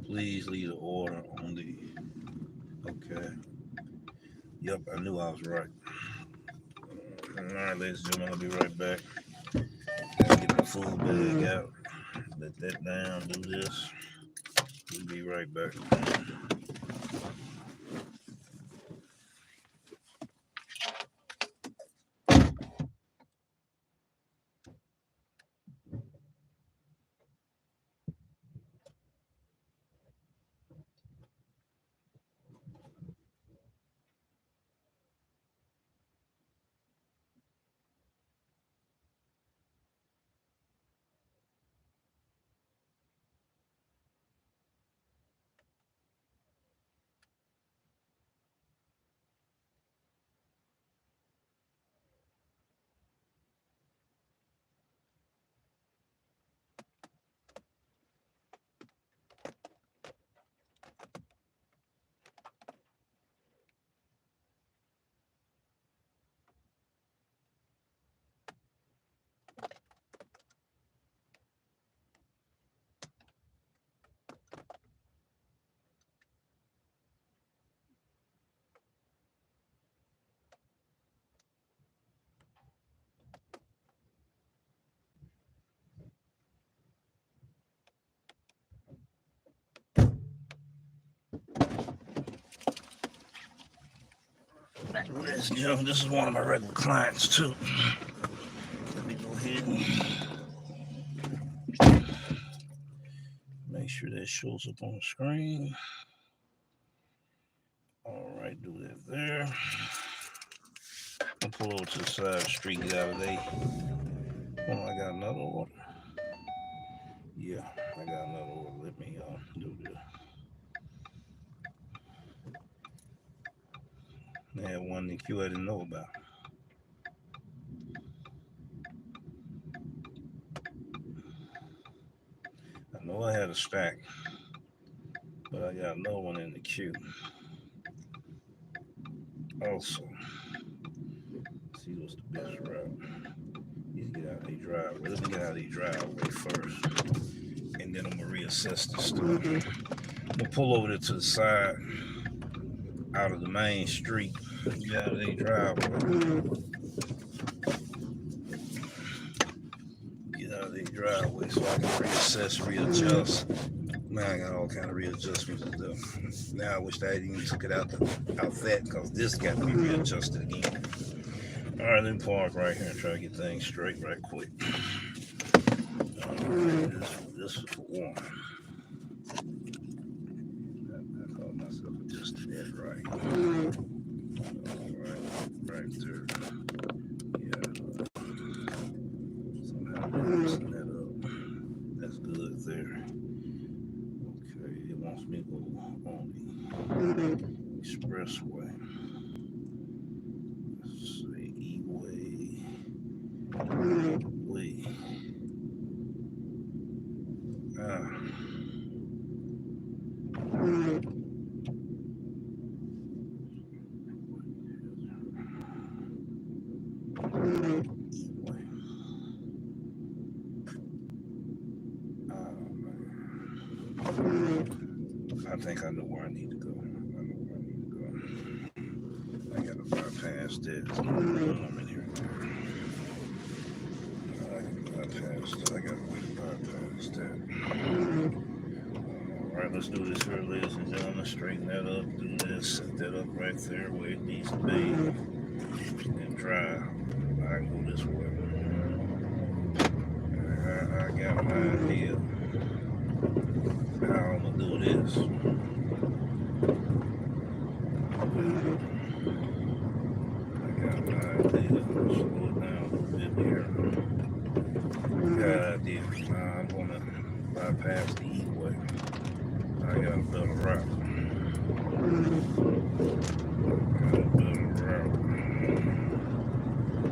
Please leave the order on the. Okay. Yep, I knew I was right. All right, ladies and gentlemen, I'll be right back. Get the food bag out. Let that down. Do this. We'll be right back. Ladies and gentlemen, this is one of my regular clients too. Let me go ahead and make sure that shows up on the screen. All right, do that there. I'll pull over to the side of the street, get out of there. Oh, I got another order. Yeah, I got another order. Let me do this. I had one in the queue I didn't know about. I know I had a stack, but I got another one in the queue. Also, see what's the best route. You get out of the driveway. Let me get out of the driveway first, and then I'm gonna reassess this stuff. I'm gonna pull over there to the side, out of the main street. Get out of the driveway. Get out of the driveway so I can reassess, readjust. Now I got all kind of readjustments and stuff. Now I wish I hadn't even took it out that because this got to be readjusted again. All right, let me park right here and try to get things straight right quick. This is for one. I called myself adjusted that right. All right there. Yeah. Somehow mixing that up. That's good there. Okay, it wants me to go on the expressway. Let's say E-way. Way. I think I know where I need to go. I gotta bypass this. I'm in here. I gotta bypass that. Alright, let's do this here, ladies and gentlemen. Straighten that up, do this, set that up right there where it needs to be. And drive. I can go this way. I got an idea how I'm gonna do this. Slow it down a little bit here. Got an idea. I'm gonna bypass the E-way. I got a better route.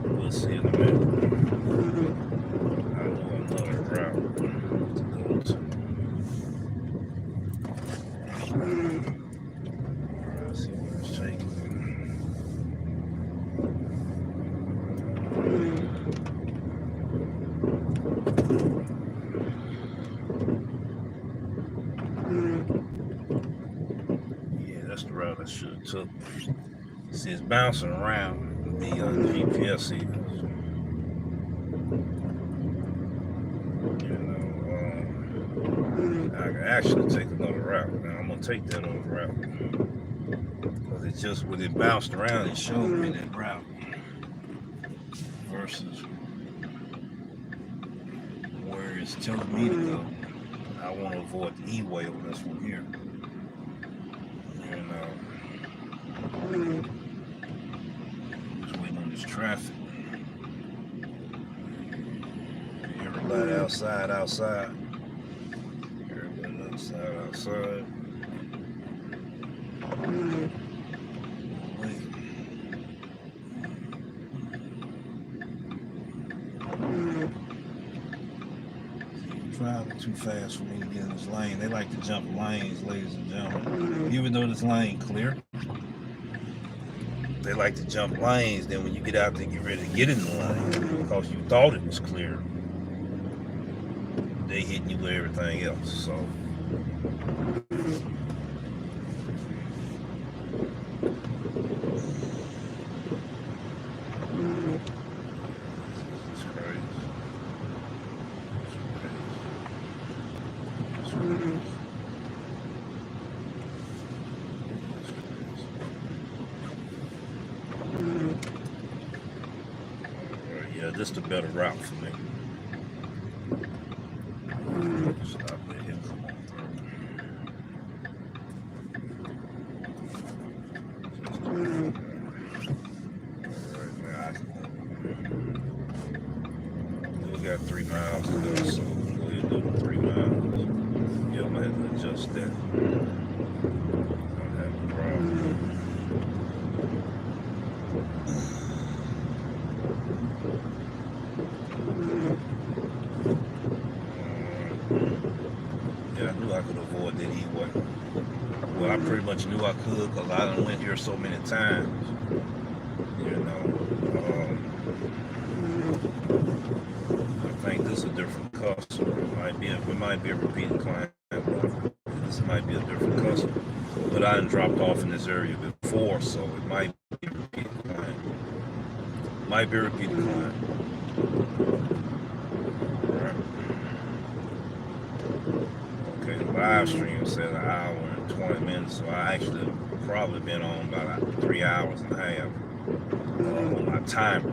We'll see in a minute. I know another route to go to. Alright, see where it's taking me. That's the route I should have took. See, it's bouncing around the GPS here. I can actually take another route. Now I'm gonna take that other route because it's just when it bounced around, it showed me that route versus where it's telling me to go. I want to avoid the E-way on this one here. Just waiting on this traffic. Everybody outside. Everybody outside. Wait. Driving too fast for me to get in this lane. They like to jump lanes, ladies and gentlemen. Even though this lane clear, they like to jump lanes. Then when you get out there, get ready to get in the lane because you thought it was clear, they hitting you with everything else. So Yeah, this is the better route for me. Stop there. Here, come on through. We got 3 miles to go, so go ahead and do the 3 miles. Yeah, I'm gonna have to adjust that. Don't have a problem. Yeah, I knew I could avoid that E-way. Well, I pretty much knew I could because I done went here so many times. You know, I think this is a different customer. It might be a repeating client. This might be a different customer. But I done dropped off in this area before, so it might be a repeating client. Might be a repeating client. Right. Okay, the live stream said an hour and 20 minutes, so I actually probably been on about 3 hours and a half on my timer.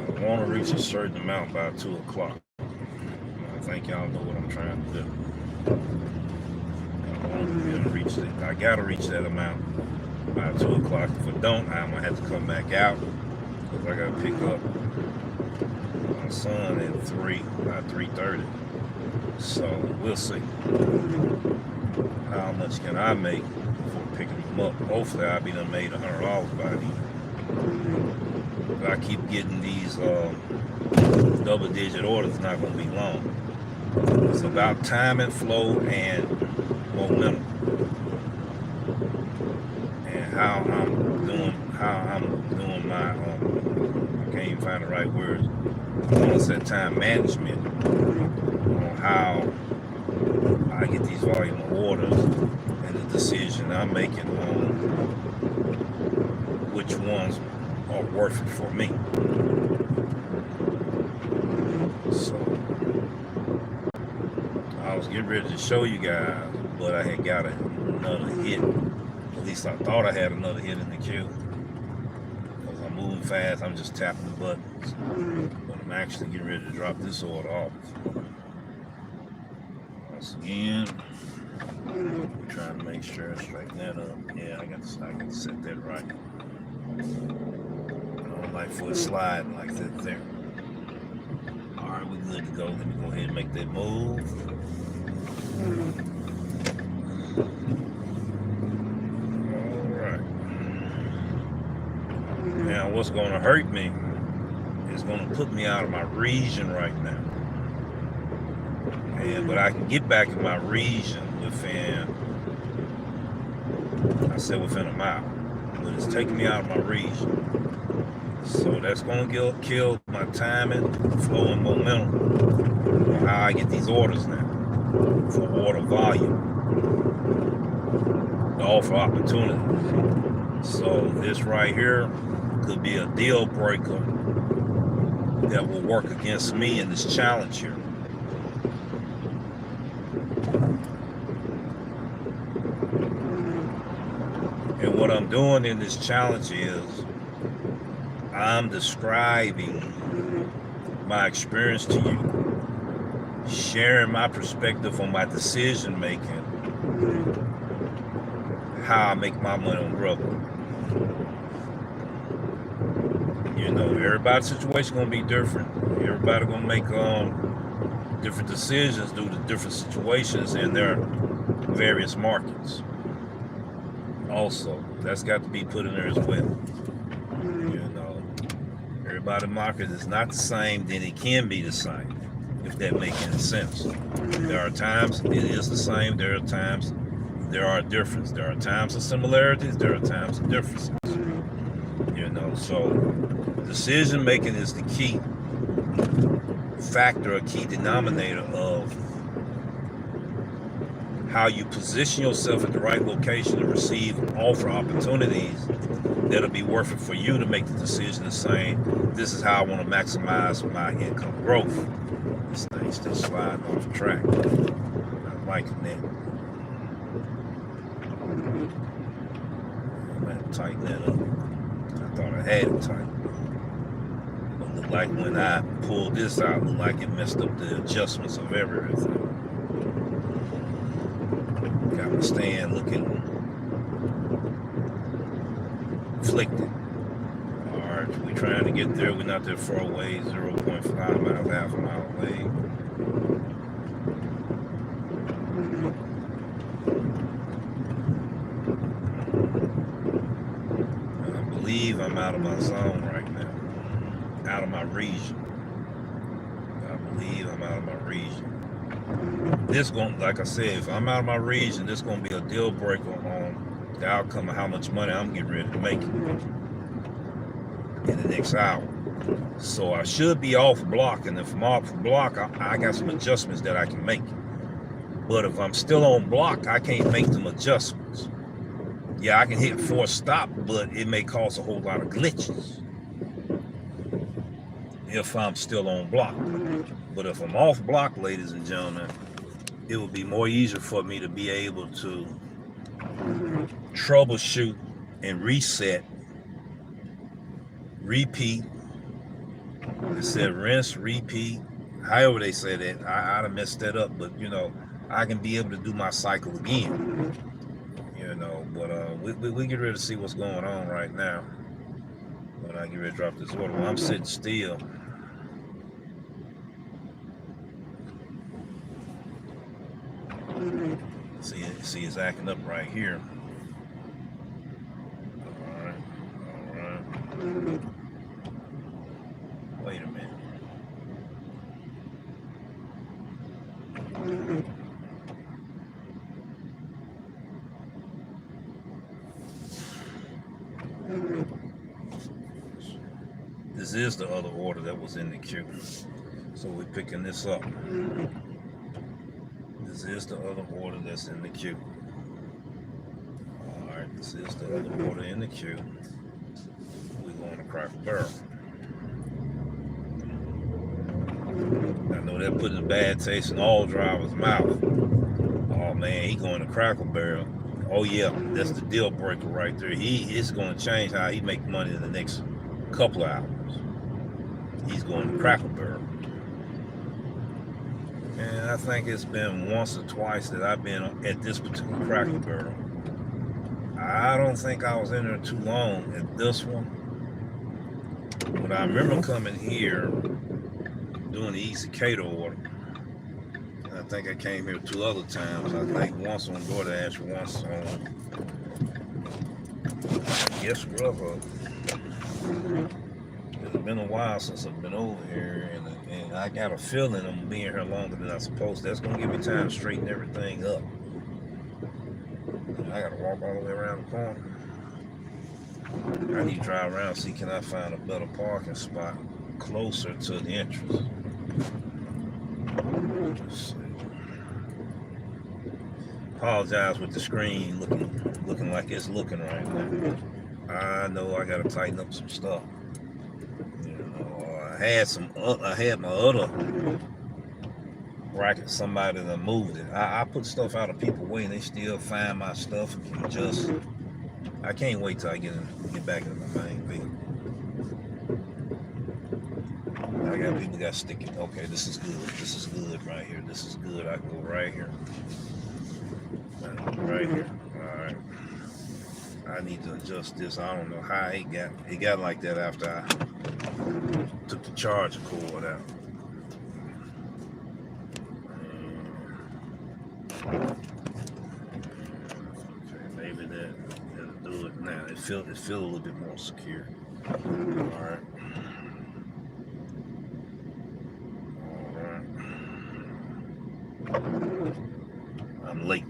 I want to reach a certain amount by 2 o'clock. I think y'all know what I'm trying to do. I want to reach it. I gotta reach that amount by 2 o'clock. If I don't, I'm gonna have to come back out because I gotta pick up my son at 3:30. So we'll see how much can I make before picking him up. Hopefully, I'll be done made $100 by then. But I keep getting these double-digit orders. It's not gonna be long. It's about time and flow and momentum, and how I'm doing my I can't even find the right words. I want to set time management on how I get these volume of orders and the decision I'm making on which ones are worth it for me. So I was getting ready to show you guys, but I had got another hit. At least I thought I had another hit in the queue. Because I'm moving fast, I'm just tapping the buttons. But I'm actually getting ready to drop this order off. Once again, I'm trying to make sure I straighten that up. Yeah, I got to set that right. I don't like for it sliding like that there. Alright, we're good to go. Let me go ahead and make that move. Alright. Now what's going to hurt me is going to put me out of my region right now. But I can get back in my region within a mile. But it's taking me out of my region. So that's going to kill my timing, flow, and momentum on how I get these orders now for order volume, the offer opportunity. So this right here could be a deal breaker that will work against me in this challenge here. And what I'm doing in this challenge is I'm describing my experience to you, sharing my perspective on my decision making, how I make my money on Grubhub. You know, everybody's situation gonna be different. Everybody gonna make different decisions due to different situations in their various markets. Also, that's got to be put in there as well. You know, everybody's market is not the same, then it can be the same, if that makes any sense. There are times it is the same, there are times there are differences. There are times of similarities, there are times of differences. You know, so decision making is the key factor, a key denominator of how you position yourself at the right location to receive offer opportunities that'll be worth it for you to make the decision of saying, this is how I want to maximize my income growth. This thing's still sliding off the track. I'm liking that. I'm going to tighten that up. I thought I had it tight. But it looked like when I pulled this out, it looked like it messed up the adjustments of everything. Got my stand looking conflicted. Alright, we're trying to get there. We're not that far away. 0.5 miles, half a mile away. I believe I'm out of my zone right now. Out of my region. I believe I'm out of my region. This going, like I said, if I'm out of my region, this going to be a deal breaker on the outcome of how much money I'm getting ready to make in the next hour. So I should be off block, and if I'm off block, I got some adjustments that I can make. But if I'm still on block, I can't make them adjustments. Yeah, I can hit force stop, but it may cause a whole lot of glitches if I'm still on block. But if I'm off block, ladies and gentlemen, it would be more easier for me to be able to troubleshoot and reset, repeat. It said rinse, repeat, however they say that. I'd have messed that up, but you know, I can be able to do my cycle again. You know, but we get ready to see what's going on right now. When I get ready to drop this order, when I'm sitting still. See, it's acting up right here. All right. Wait a minute. This is the other order that was in the queue. So we're picking this up. This is the other order that's in the queue. Alright, this is the other order in the queue. We're going to Cracker Barrel. I know they're putting a bad taste in all drivers' mouth. Oh man, he going to Cracker Barrel. Oh yeah, that's the deal breaker right there. It's going to change how he make money in the next couple of hours. He's going to Cracker Barrel. And I think it's been once or twice that I've been at this particular Cracker Barrel. I don't think I was in there too long at this one. But I remember coming here doing the Easy Cater order. And I think I came here 2 other times. I think once on DoorDash, once on, I guess, Grubhub. It's been a while since I've been over here, and I got a feeling I'm being here longer than I'm supposed to. That's going to give me time to straighten everything up. I got to walk all the way around the corner. I need to drive around, see can I find a better parking spot closer to the entrance. Let's see. Apologize with the screen looking like it's looking right now. I know I got to tighten up some stuff. I had my other bracket, somebody that moved it. I put stuff out of people's way and they still find my stuff and just, I can't wait till I get back into my main vehicle. I got people got sticky. Okay, this is good right here. This is good. I go right here. Right here. Alright. I need to adjust this. I don't know how it got like that after I took the charger cord out. Okay, maybe that'll do it now. It feel a little bit more secure. Alright. I'm late.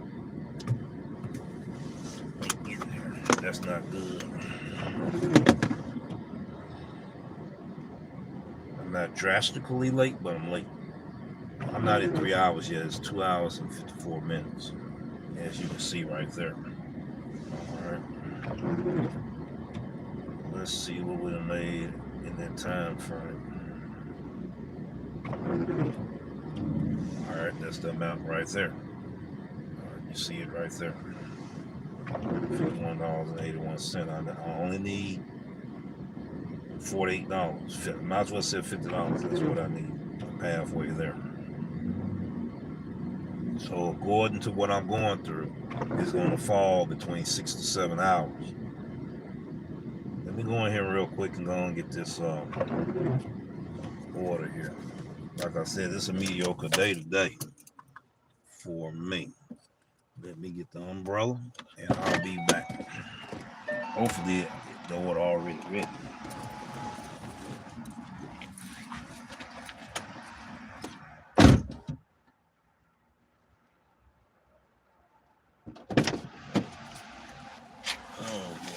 That's not good. I'm not drastically late, but I'm late. I'm not at 3 hours yet. It's 2 hours and 54 minutes, as you can see right there. All right. let's see what we have made in that time frame. All right, that's the amount right there. All right, you see it right there. $51.81. I only need $48. Might as well say $50. That's what I need. I'm halfway there. So according to what I'm going through, it's going to fall between 6 to 7 hours. Let me go in here real quick and go and get this order here. Like I said, this is a mediocre day today for me. Let me get the umbrella and I'll be back. Hopefully the order already ready. Oh boy.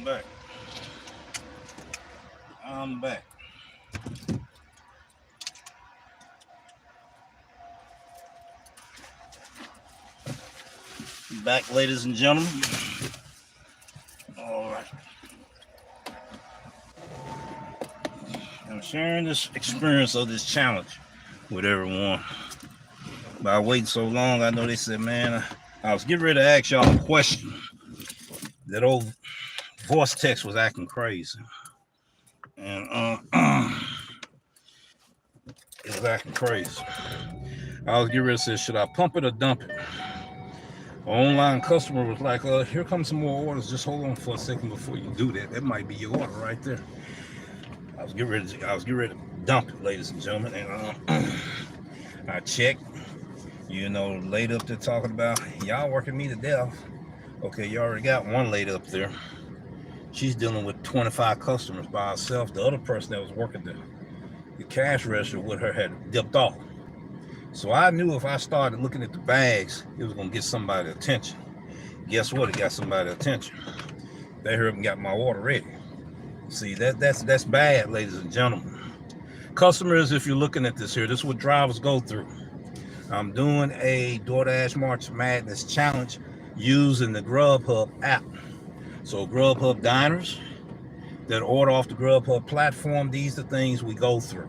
I'm back. I'm back. Back, ladies and gentlemen. All right. I'm sharing this experience of this challenge with everyone. By waiting so long, I know they said, man, I was getting ready to ask y'all a question. That old voice text was acting crazy. And it was acting crazy. I was getting ready to say, should I pump it or dump it? An online customer was like, here comes some more orders. Just hold on for a second before you do that. That might be your order right there. I was getting ready to dump it, ladies and gentlemen. And I checked, lady up there talking about, y'all working me to death. Okay, you already got one lady up there. She's dealing with 25 customers by herself. The other person that was working the cash register with her had dipped off. So I knew if I started looking at the bags, it was going to get somebody's attention. Guess what? It got somebody's attention. They heard and got my order ready. See, that's bad, ladies and gentlemen. Customers, if you're looking at this here, this is what drivers go through. I'm doing a DoorDash March Madness challenge using the Grubhub app. So Grubhub diners that order off the Grubhub platform, these are the things we go through.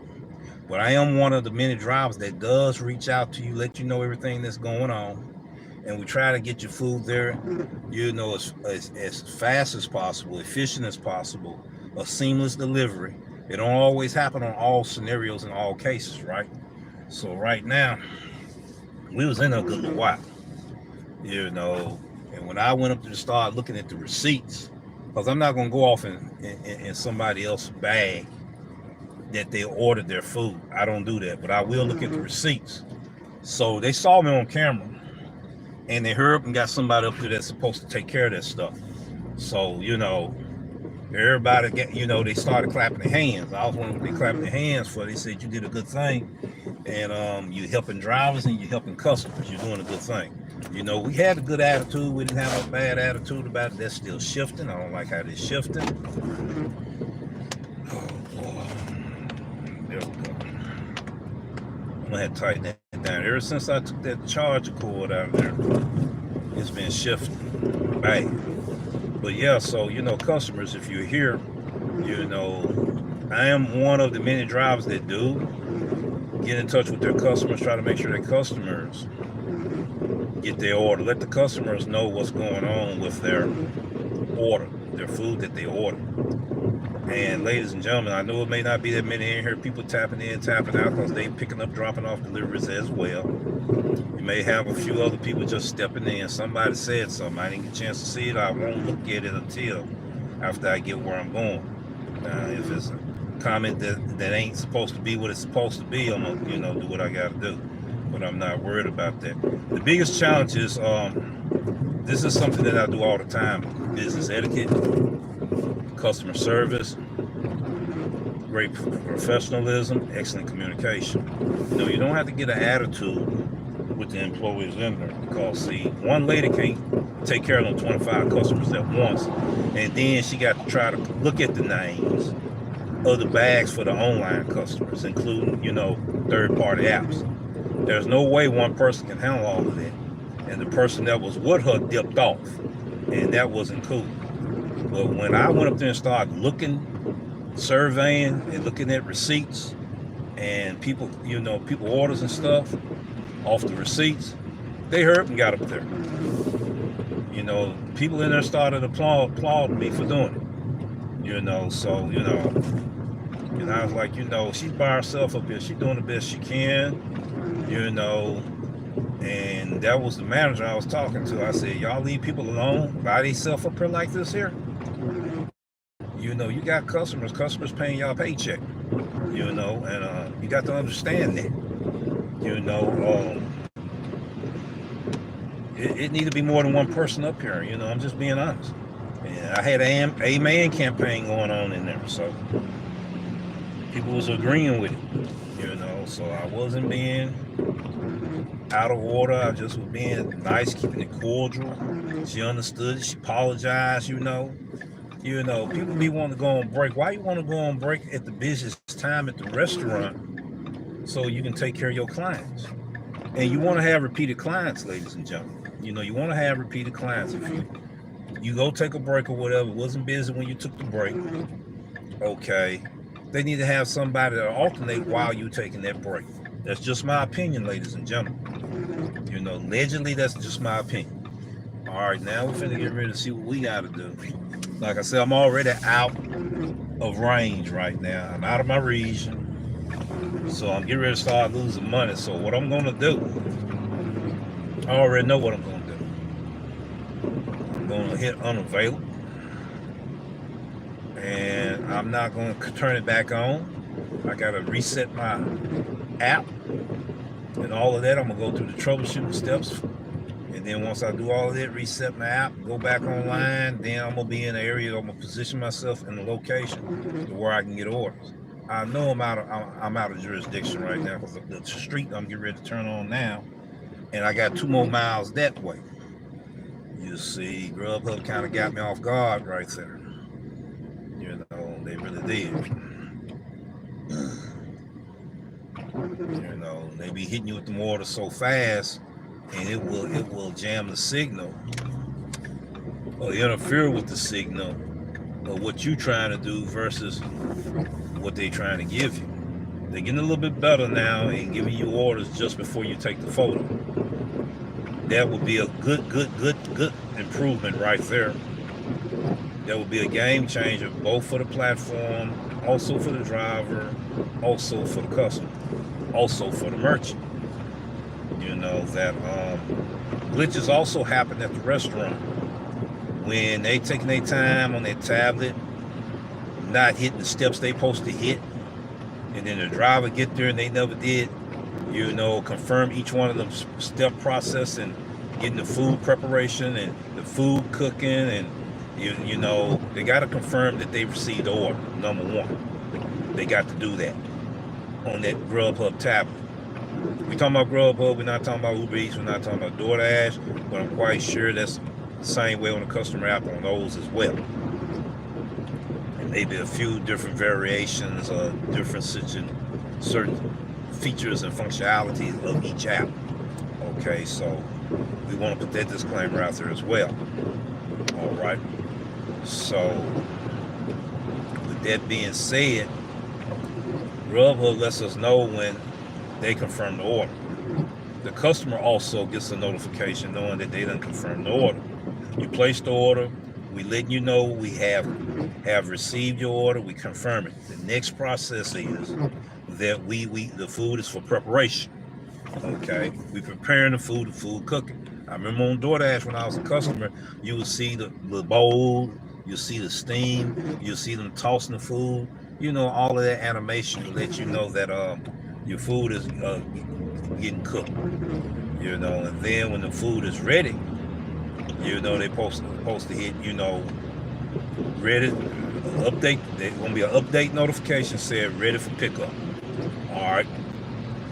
But I am one of the many drivers that does reach out to you, let you know everything that's going on. And we try to get your food there, as fast as possible, efficient as possible, a seamless delivery. It don't always happen on all scenarios in all cases, right? So right now, we was in a good while, and when I went up to start looking at the receipts, because I'm not going to go off in somebody else's bag that they ordered their food. I don't do that, but I will look at the receipts. So they saw me on camera, and they heard and got somebody up there that's supposed to take care of that stuff. So, everybody they started clapping their hands. I was wondering what they clapping their hands for. They said, you did a good thing. And you're helping drivers and you're helping customers. You're doing a good thing. We had a good attitude. We didn't have a bad attitude about it. That's still shifting. I don't like how it's shifting. Oh, boy. There we go. I'm going to have to tighten that down. Ever since I took that charger cord out of there, it's been shifting. Bad. But yeah, so, customers, if you're here, I am one of the many drivers that do get in touch with their customers, try to make sure their customers get their order. Let the customers know what's going on with their order, their food that they order. And ladies and gentlemen, I know it may not be that many in here, people tapping in, tapping out, because they picking up, dropping off deliveries as well. You may have a few other people just stepping in. Somebody said something. I didn't get a chance to see it. I won't look at it until after I get where I'm going. If it's a comment that ain't supposed to be what it's supposed to be, I'm gonna, do what I gotta do. But I'm not worried about that. The biggest challenge is, this is something that I do all the time. Business etiquette, customer service, great professionalism, excellent communication. You don't have to get an attitude with the employees in there, because see, one lady can't take care of them 25 customers at once, and then she got to try to look at the names of the bags for the online customers, including third-party apps. There's no way one person can handle all of that, and the person that was with her dipped off, and that wasn't cool. But when I went up there and started looking, surveying, and looking at receipts and people orders and stuff off the receipts, they heard and got up there. People in there started applauding me for doing it. So I was like, she's by herself up here. She's doing the best she can, and that was the manager I was talking to. I said, y'all leave people alone by themselves up here like this here. You got customers paying y'all paycheck, and you got to understand that. It need to be more than one person up here. I'm just being honest. And I had a Amen campaign going on in there, so people was agreeing with it. So I wasn't being out of order. I just was being nice, keeping it cordial. She understood it. She apologized, You know, people be wanting to go on break. Why you want to go on break at the busiest time at the restaurant so you can take care of your clients? And you want to have repeated clients, ladies and gentlemen. You know, you want to have repeated clients. If you go take a break or whatever, wasn't busy when you took the break, okay, they need to have somebody to alternate while you taking that break. That's just my opinion, ladies and gentlemen. You know, allegedly, that's just my opinion. All right, now we're finna get ready to see what we gotta do. Like I said, I'm already out of range right now. I'm out of my region. So I'm getting ready to start losing money. So what I'm gonna do, I already know what I'm gonna do. I'm gonna hit unavailable. And I'm not gonna turn it back on. I gotta reset my app and all of that. I'm gonna go through the troubleshooting steps. And then once I do all of that, reset my app, go back online, then I'm gonna be in the area. I'm gonna position myself in the location to where I can get orders. I know I'm out of jurisdiction right now because the street I'm getting ready to turn on now, and I got 2 more miles that way. You see, Grubhub kind of got me off guard right there. You know, they really did. You know, they be hitting you with the orders so fast, and it will jam the signal or interfere with the signal of what you're trying to do versus what they're trying to give you. They're getting a little bit better now and giving you orders just before you take the photo. That would be a good improvement right there. That would be a game changer, both for the platform, also for the driver, also for the customer, also for the merchant. You know, that glitches also happen at the restaurant when they taking their time on their tablet, not hitting the steps they supposed to hit, and then the driver get there and they never did, you know, confirm each one of them step process and getting the food preparation and the food cooking, and you know, they got to confirm that they received the order. Number one, they got to do that on that Grubhub tablet. We talking about Grubhub, we're not talking about Uber Eats, we're not talking about DoorDash, but I'm quite sure that's the same way on the customer app on those as well. And maybe a few different variations of different certain features and functionalities of each app. Okay, so we want to put that disclaimer out there as well. All right. So with that being said, Grubhub lets us know when they confirm the order. The customer also gets a notification knowing that they done confirmed the order. You place the order, we letting you know we have received your order, we confirm it. The next process is that the food is for preparation. Okay, we preparing the food cooking. I remember on DoorDash when I was a customer, you would see the bowl, you see the steam, you see them tossing the food. You know, all of that animation to let you know that your food is getting cooked. You know, and then when the food is ready, you know, they supposed to hit, you know, ready update. There's gonna be an update notification said ready for pickup. All right,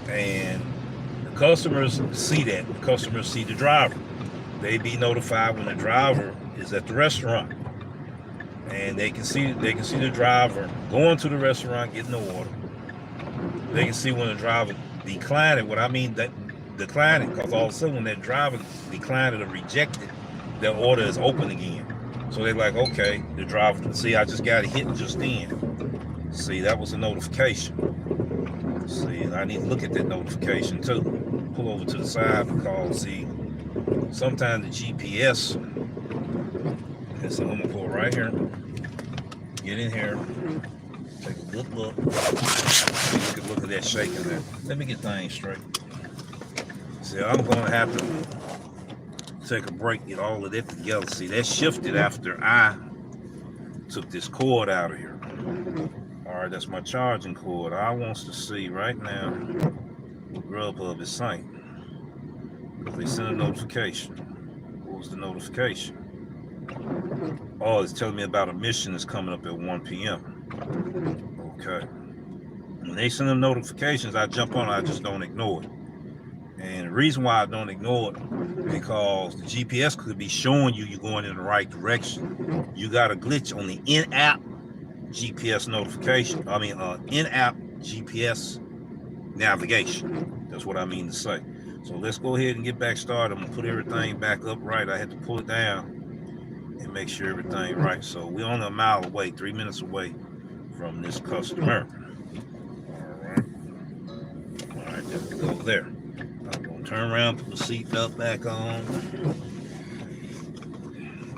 and the customers see that. The customers see the driver. They be notified when the driver is at the restaurant, and they can see the driver going to the restaurant getting the order. They can see when the driver declined. What I mean that declining, because all of a sudden when that driver declined or rejected, their order is open again. So they're like, okay, the driver, see, I just got it hit just then. See, that was a notification. See, I need to look at that notification too. Pull over to the side because, see, sometimes the GPS, and so I'm gonna pull right here, get in here, take a good look. You can look at that shaking there. Let me get things straight. See, I'm gonna have to take a break, get all of that together. See, that shifted after I took this cord out of here. All right, that's my charging cord. I wants to see right now what Grubhub is saying, because they sent a notification. What was the notification? Oh, it's telling me about a mission that's coming up at 1 p.m. Okay. When they send them notifications, I jump on it, I just don't ignore it. And the reason why I don't ignore it, because the GPS could be showing you're going in the right direction. You got a glitch on the in-app GPS notification. In-app GPS navigation. That's what I mean to say. So let's go ahead and get back started. I'm gonna put everything back up right. I had to pull it down and make sure everything right. So we're only a mile away, 3 minutes away from this customer. All right, there we go there. I'm gonna turn around, put the seatbelt back on.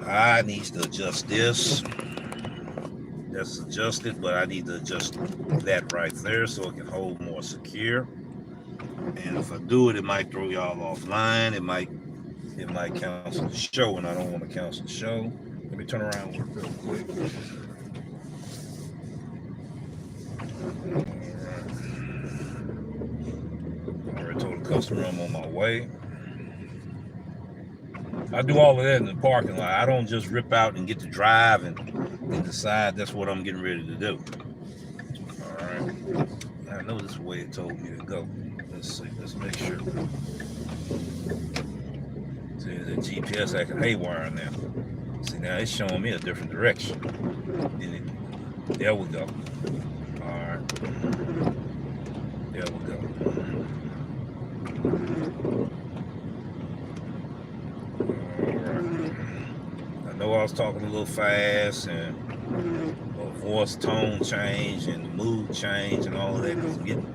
I need to adjust this. That's adjusted, but I need to adjust that right there so it can hold more secure. And if I do it, it might throw y'all offline. It might cancel the show, and I don't want to cancel the show. Let me turn around real quick. I already told the customer I'm on my way. I do all of that in the parking lot. I don't just rip out and get to drive and decide that's what I'm getting ready to do. All right. I know this is the way it told me to go. Let's see. Let's make sure. See, the GPS acting haywire now. See, now it's showing me a different direction. There we go. All right. There we go. I know I was talking a little fast and voice tone change and mood change and all of that because I'm getting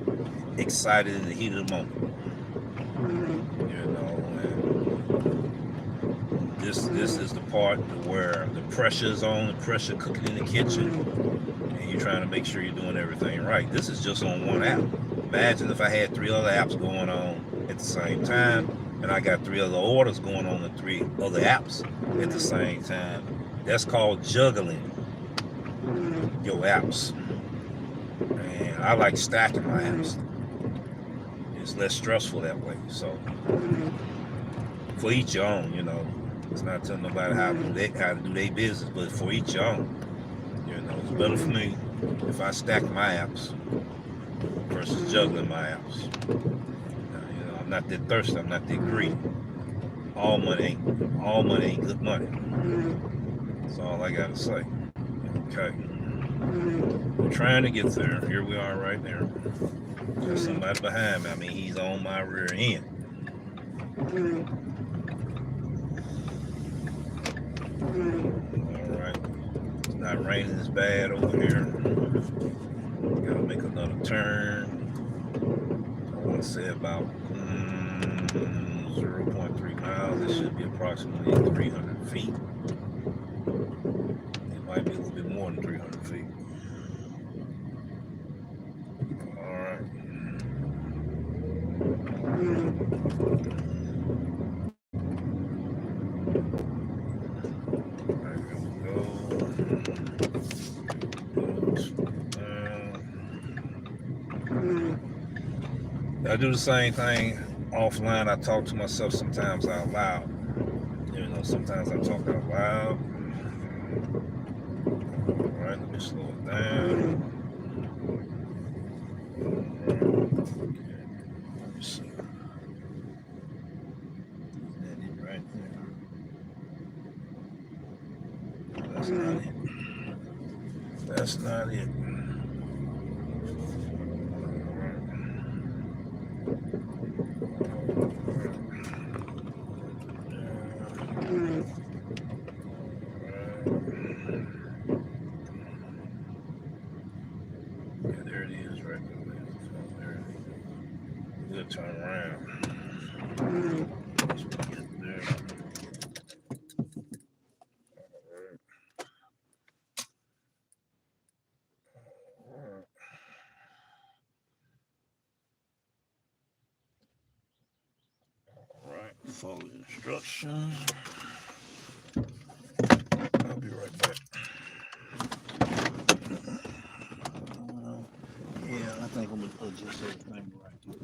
excited in the heat of the moment. You know, and this is the part where the pressure is on, the pressure cooking in the kitchen, and you're trying to make sure you're doing everything right. This is just on one app. Imagine if I had 3 other apps going on at the same time, and I got 3 other orders going on in 3 other apps at the same time. That's called juggling your apps. And I like stacking my apps. It's less stressful that way. So for each your own, you know. It's not telling nobody how to do their business, but for each your own. You know, it's better for me if I stack my apps versus juggling my apps. You know, I'm not that thirsty, I'm not that greedy. All money ain't good money. That's all I gotta say. Okay. We're trying to get there. Here we are right there. There's somebody behind me. I mean, he's on my rear end. All right. It's not raining as bad over here. Gotta make another turn. I want to say about 0.3 miles. It should be approximately 300 feet. It might be a little bit more than 300 feet. All right. I do the same thing offline. I talk to myself sometimes out loud. You know, sometimes I talk out loud. All right, let me slow it down. Let me see. That it right there. That's not it. That's not it. Yeah, there it is right there. We'll turn around. Once we get there. All right, follow the instructions. I'll be right back. Yeah, I think I'm gonna adjust everything right here.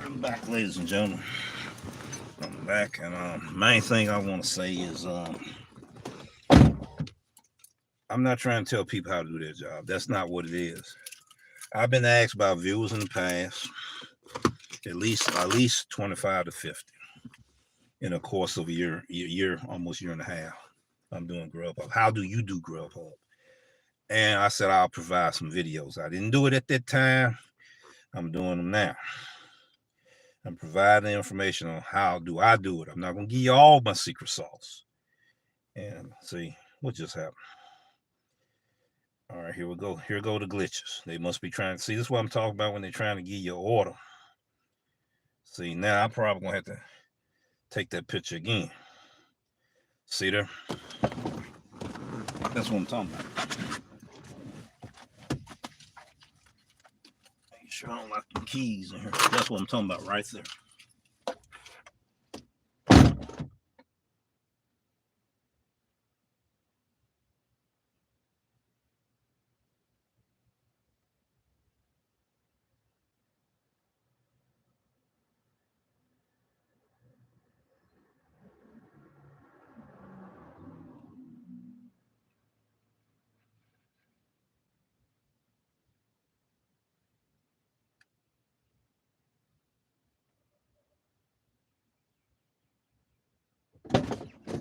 I'm back, ladies and gentlemen. I'm back, and main thing I want to say is I'm not trying to tell people how to do their job. That's not what it is. I've been asked by viewers in the past, at least 25 to 50, in a course of a year, almost year and a half. I'm doing Grubhub. How do you do Grubhub? And I said I'll provide some videos. I didn't do it at that time. I'm doing them now. I'm providing information on how do I do it. I'm not going to give you all my secret sauce. And see what just happened. All right, here we go. Here go the glitches. They must be trying to see. This is what I'm talking about when they're trying to give you an order. See, now I'm probably going to have to take that picture again. See there? That's what I'm talking about. Make sure I don't lock the keys in here. That's what I'm talking about right there.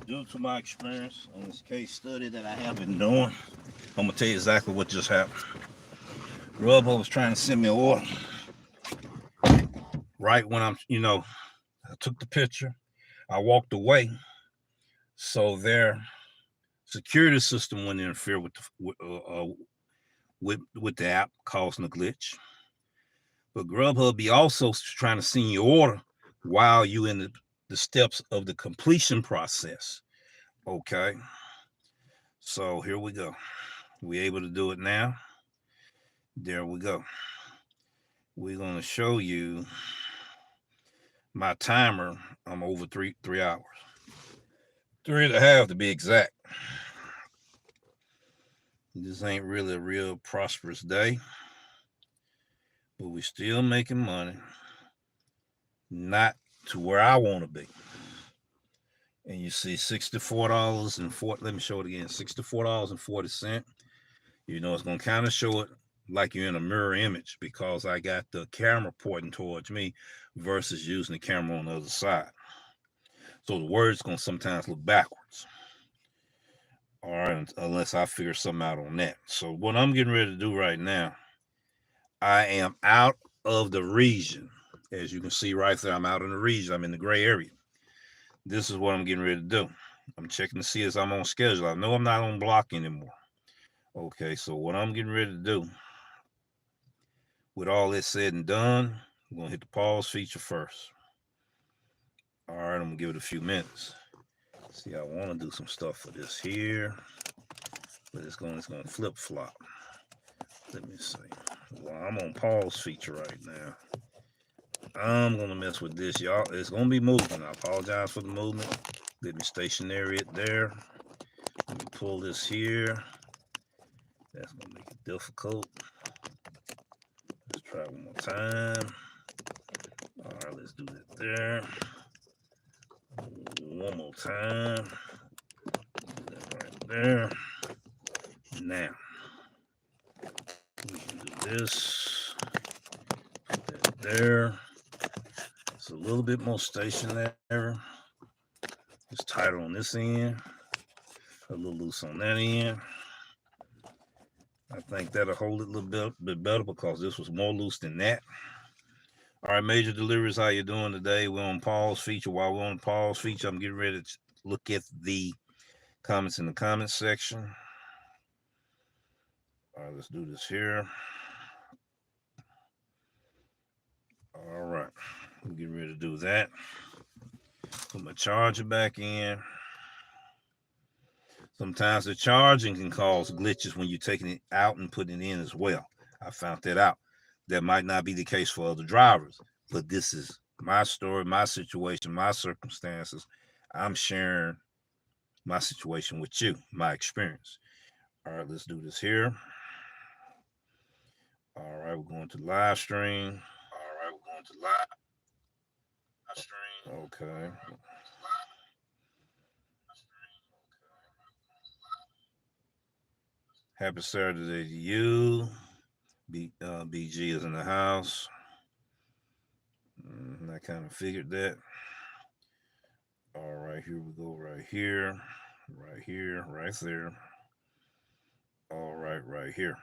Due to my experience on this case study that I have been doing, I'm going to tell you exactly what just happened. Grubhub was trying to send me an order. Right when I took the picture, I walked away. So their security system wouldn't interfere with the app, causing a glitch. But Grubhub be also trying to send you order while you in the steps of the completion process. Okay. So here we go. We able to do it now. There we go. We're gonna show you my timer. I'm over three hours. 3.5 to be exact. This ain't really a real prosperous day, but we still making money. Not to where I want to be. And you see $64.40. Let me show it again. $64.40. You know, it's gonna kind of show it like you're in a mirror image because I got the camera pointing towards me versus using the camera on the other side. So the word's gonna sometimes look backwards. All right, unless I figure something out on that. So what I'm getting ready to do right now, I am out of the region. As you can see right there, I'm out in the region. I'm in the gray area. This is what I'm getting ready to do. I'm checking to see as I'm on schedule. I know I'm not on block anymore. Okay, so what I'm getting ready to do, with all this said and done, I'm going to hit the pause feature first. All right, I'm going to give it a few minutes. See, I want to do some stuff for this here, but it's going to flip-flop. Let me see. Well, I'm on pause feature right now. I'm going to mess with this, y'all. It's going to be moving. I apologize for the movement. Let me stationary it there. Let me pull this here. That's going to make it difficult. Let's try one more time. All right, let's do that there. One more time. That right there. Now, we can do this. Put that there. It's a little bit more stationary. It's tighter on this end. A little loose on that end. I think that'll hold it a little bit better because this was more loose than that. All right, major deliveries, how you doing today? We're on pause feature. While we're on pause feature, I'm getting ready to look at the comments in the comments section. All right, let's do this here. All right, we're getting ready to do that. Put my charger back in. Sometimes the charging can cause glitches when you're taking it out and putting it in as well. I found that out. That might not be the case for other drivers, but this is my story, my situation, my circumstances. I'm sharing my situation with you, my experience. All right, let's do this here. All right, we're going to live stream. All right, we're going to live. Okay. Happy Saturday to you. BG is in the house. I kind of figured that. All right, here we go. Right here, right here, right there. All right here.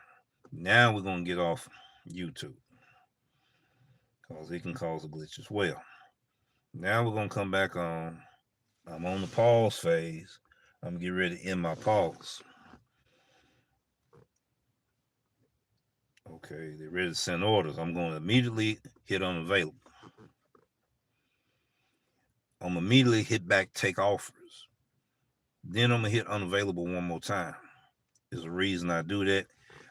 Now we're gonna get off YouTube because it can cause a glitch as well. Now we're gonna come back on. I'm on the pause phase. I'm gonna get ready to end my pause. Okay, they're ready to send orders. I'm going to immediately hit unavailable. I'm gonna immediately hit back take offers. Then I'm gonna hit unavailable one more time. There's a reason I do that.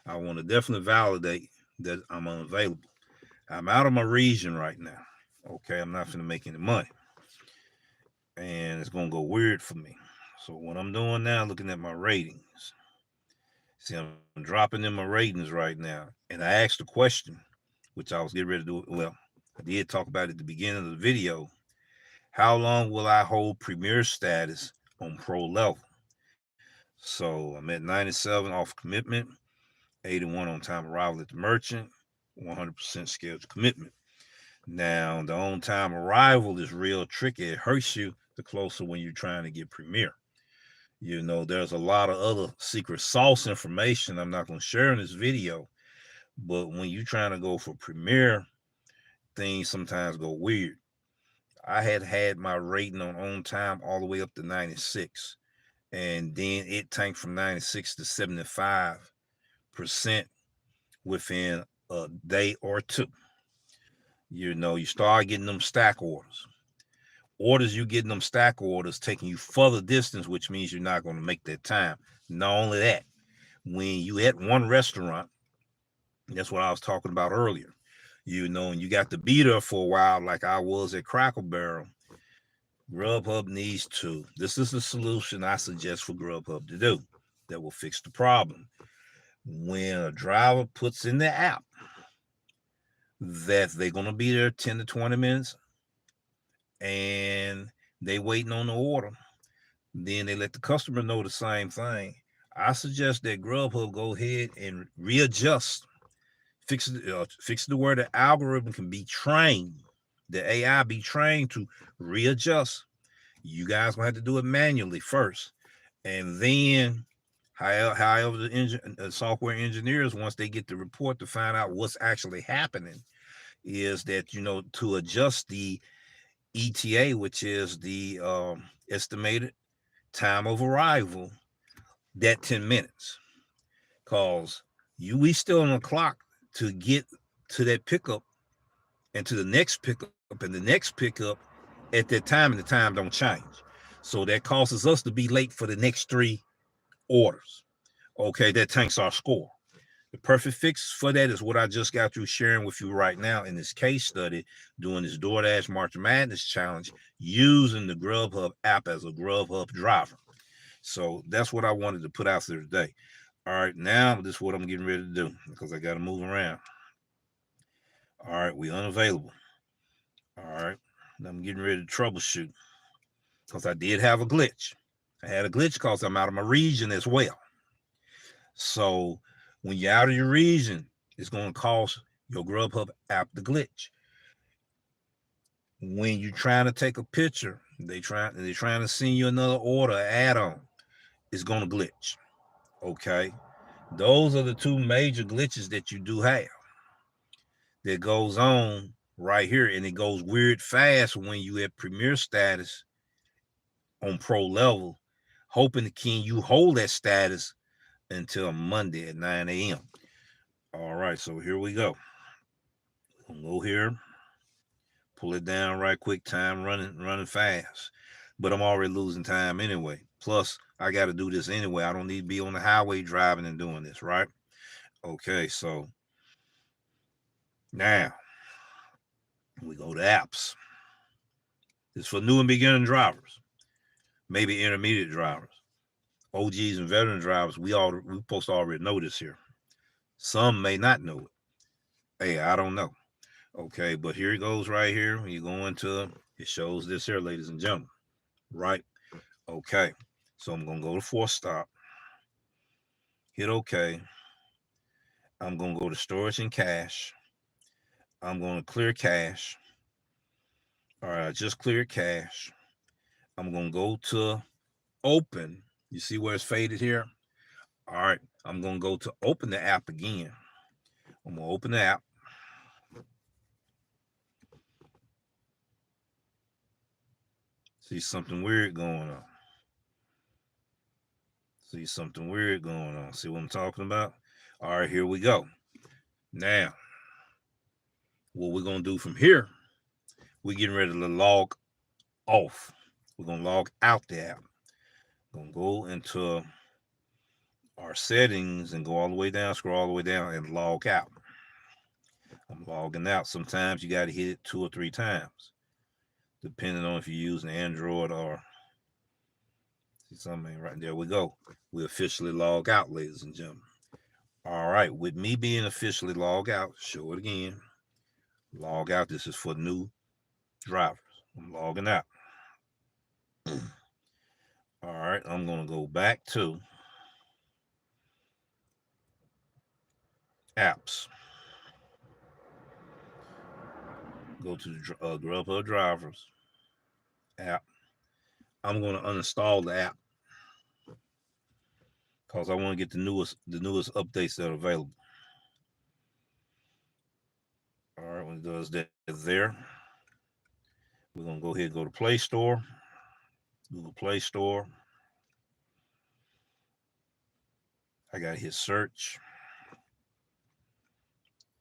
I want to definitely validate that I'm unavailable. I'm out of my region right now. Okay, I'm not gonna make any money. And it's gonna go weird for me. So what I'm doing now, looking at my ratings. See, I'm dropping in my ratings right now. And I asked a question, which I was getting ready to do. Well, I did talk about it at the beginning of the video. How long will I hold premier status on pro level? So I'm at 97 off commitment, 81 on time arrival at the merchant, 100% scheduled commitment. Now, the on time arrival is real tricky. It hurts you the closer when you're trying to get premier. There's a lot of other secret sauce information I'm not going to share in this video. But when you're trying to go for premier, things sometimes go weird. I had my rating on time all the way up to 96. And then it tanked from 96 to 75% within a day or two. You start getting them stack orders. You getting them stack orders taking you further distance, which means you're not going to make that time. Not only that, when you at one restaurant, that's what I was talking about earlier, and you got to be there for a while, like I was at Crackle Barrel. Grubhub needs to. This is the solution I suggest for Grubhub to do that will fix the problem. When a driver puts in the app that they're going to be there 10 to 20 minutes and they waiting on the order, then they let the customer know the same thing. I suggest that Grubhub go ahead and readjust, fix it where the algorithm can be trained, the AI be trained to readjust. You guys gonna have to do it manually first, and then however the software engineers, once they get the report to find out what's actually happening, is that to adjust the ETA, which is the estimated time of arrival, that 10 minutes, cause we still on the clock to get to that pickup and to the next pickup and the next pickup at that time, and the time don't change. So that causes us to be late for the next 3 orders. Okay, that tanks our score. The perfect fix for that is what I just got through sharing with you right now in this case study, doing this DoorDash March Madness challenge using the Grubhub app as a Grubhub driver. So that's what I wanted to put out there today. All right, now this is what I'm getting ready to do because I got to move around. All right, we unavailable. All right, I'm getting ready to troubleshoot because I did have a glitch. I had a glitch because I'm out of my region as well. So when you're out of your region, it's going to cause your Grubhub app to glitch. When you're trying to take a picture, they're trying to send you another order, add-on, it's going to glitch. Okay, those are the 2 major glitches that you do have. That goes on right here, and it goes weird fast when you at premier status on pro level, hoping can you hold that status until Monday at 9 a.m. All right, so here we go. I'm gonna go here, pull it down right quick. Time running fast, but I'm already losing time anyway. Plus, I got to do this anyway. I don't need to be on the highway driving and doing this, right? Okay, so now we go to apps. This is for new and beginning drivers, maybe intermediate drivers, OGs and veteran drivers. We supposed to already know this here. Some may not know it. Hey, I don't know. Okay, but here it goes right here. You go into It shows this here, ladies and gentlemen. Right? Okay. So I'm going to go to force stop. Hit OK. I'm going to go to storage and cache. I'm going to clear cache. All right, I just cleared cache. I'm going to go to open. You see where it's faded here? All right, I'm going to go to open the app again. I'm going to open the app. See something weird going on. See something weird going on. See what I'm talking about? All right, here we go. Now, what we're going to do from here, we're getting ready to log off. We're going to log out the app. We're going to go into our settings and go all the way down, scroll all the way down and log out. I'm logging out. Sometimes you got to hit it 2 or 3 times, depending on if you're using Android or something. Right there we go. We officially log out, ladies and gentlemen. All right, with me being officially logged out, show it again. Log out. This is for new drivers. I'm logging out. All right, I'm going to go back to apps. Go to Grubhub drivers app. I'm going to uninstall the app because I want to get the newest updates that are available. All right, when it does that there, we're going to go ahead and go to Play Store, Google Play Store. I got to hit search.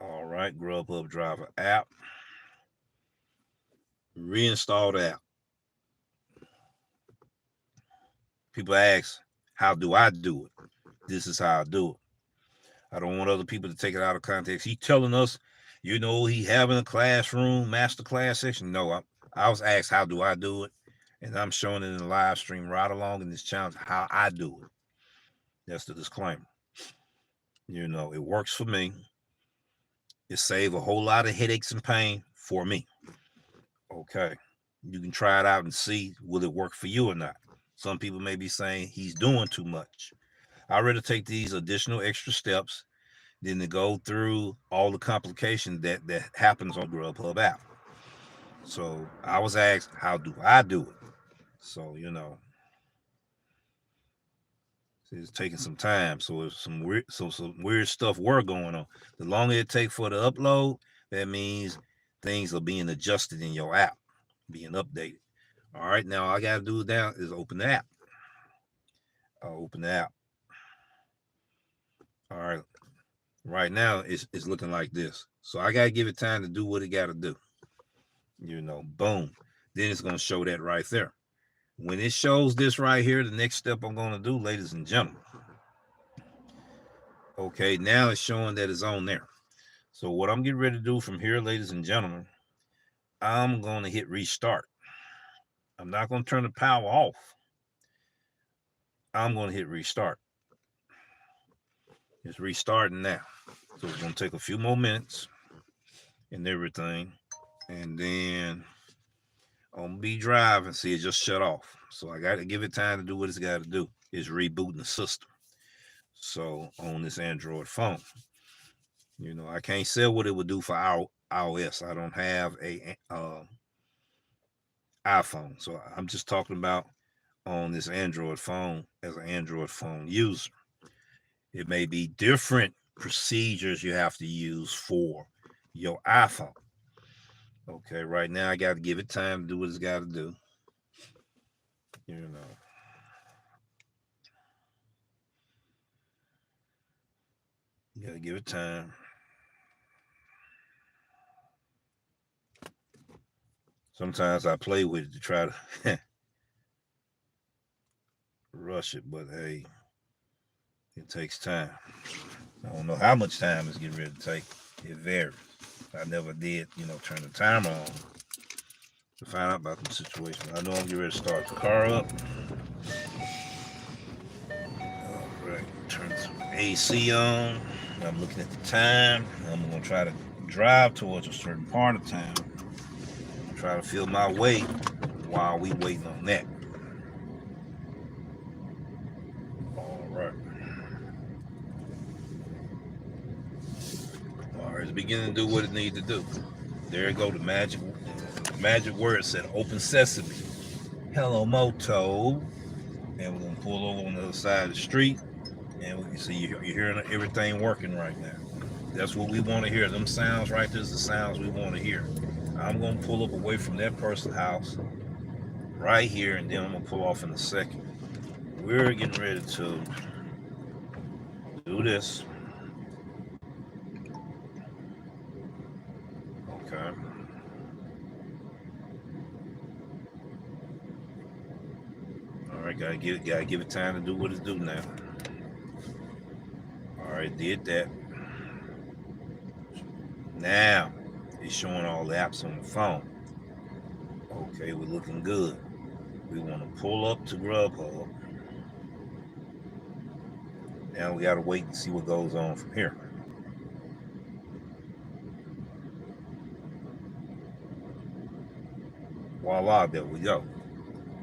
All right, Grubhub driver app. Reinstall the app. People ask, how do I do it? This is how I do it. I don't want other people to take it out of context. He's telling us, he having a classroom, master class section. No, I was asked, how do I do it? And I'm showing it in the live stream right along in this challenge, how I do it. That's the disclaimer. It works for me. It saves a whole lot of headaches and pain for me. Okay. You can try it out and see, will it work for you or not? Some people may be saying he's doing too much. I'd rather take these additional extra steps than to go through all the complications that happens on Grubhub app. So I was asked, how do I do it? So, it's taking some time. So if some weird stuff were going on. The longer it takes for the upload, that means things are being adjusted in your app, being updated. All right, now all I got to do now is open the app. I'll open the app. All right. Right now, it's looking like this. So I got to give it time to do what it got to do. Boom. Then it's going to show that right there. When it shows this right here, the next step I'm going to do, ladies and gentlemen. Okay, now it's showing that it's on there. So what I'm getting ready to do from here, ladies and gentlemen, I'm going to hit restart. I'm not going to turn the power off. I'm going to hit restart. It's restarting now. So it's going to take a few more minutes and everything. And then I'm be driving. See, it just shut off. So I got to give it time to do what it's got to do. It's rebooting the system. So on this Android phone, I can't say what it would do for our iOS. I don't have a iPhone. So I'm just talking about on this Android phone as an Android phone user. It may be different procedures you have to use for your iPhone. Okay, right now I got to give it time to do what it's got to do. You got to give it time. Sometimes I play with it to try to rush it, but hey, it takes time. I don't know how much time it's getting ready to take. It varies. I never did, turn the timer on to find out about the situation. I know I'm getting ready to start the car up. All right, turn some AC on. I'm looking at the time. I'm going to try to drive towards a certain part of town. try to feel my way while we waiting on that. All right. All right, it's beginning to do what it needs to do. There you go. The magic word said open sesame. Hello, Moto. And we're going to pull over on the other side of the street. And we can see you're hearing everything working right now. That's what we want to hear. Them sounds right there is the sounds we want to hear. I'm going to pull up away from that person's house right here, and then I'm going to pull off in a second. We're getting ready to do this. Okay. All right, gotta give it time to do what it's do now. All right, did that. Now it's showing all the apps on the phone. Okay, we're looking good. We want to pull up to Grubhub. Now we gotta wait and see what goes on from here. Voila, there we go.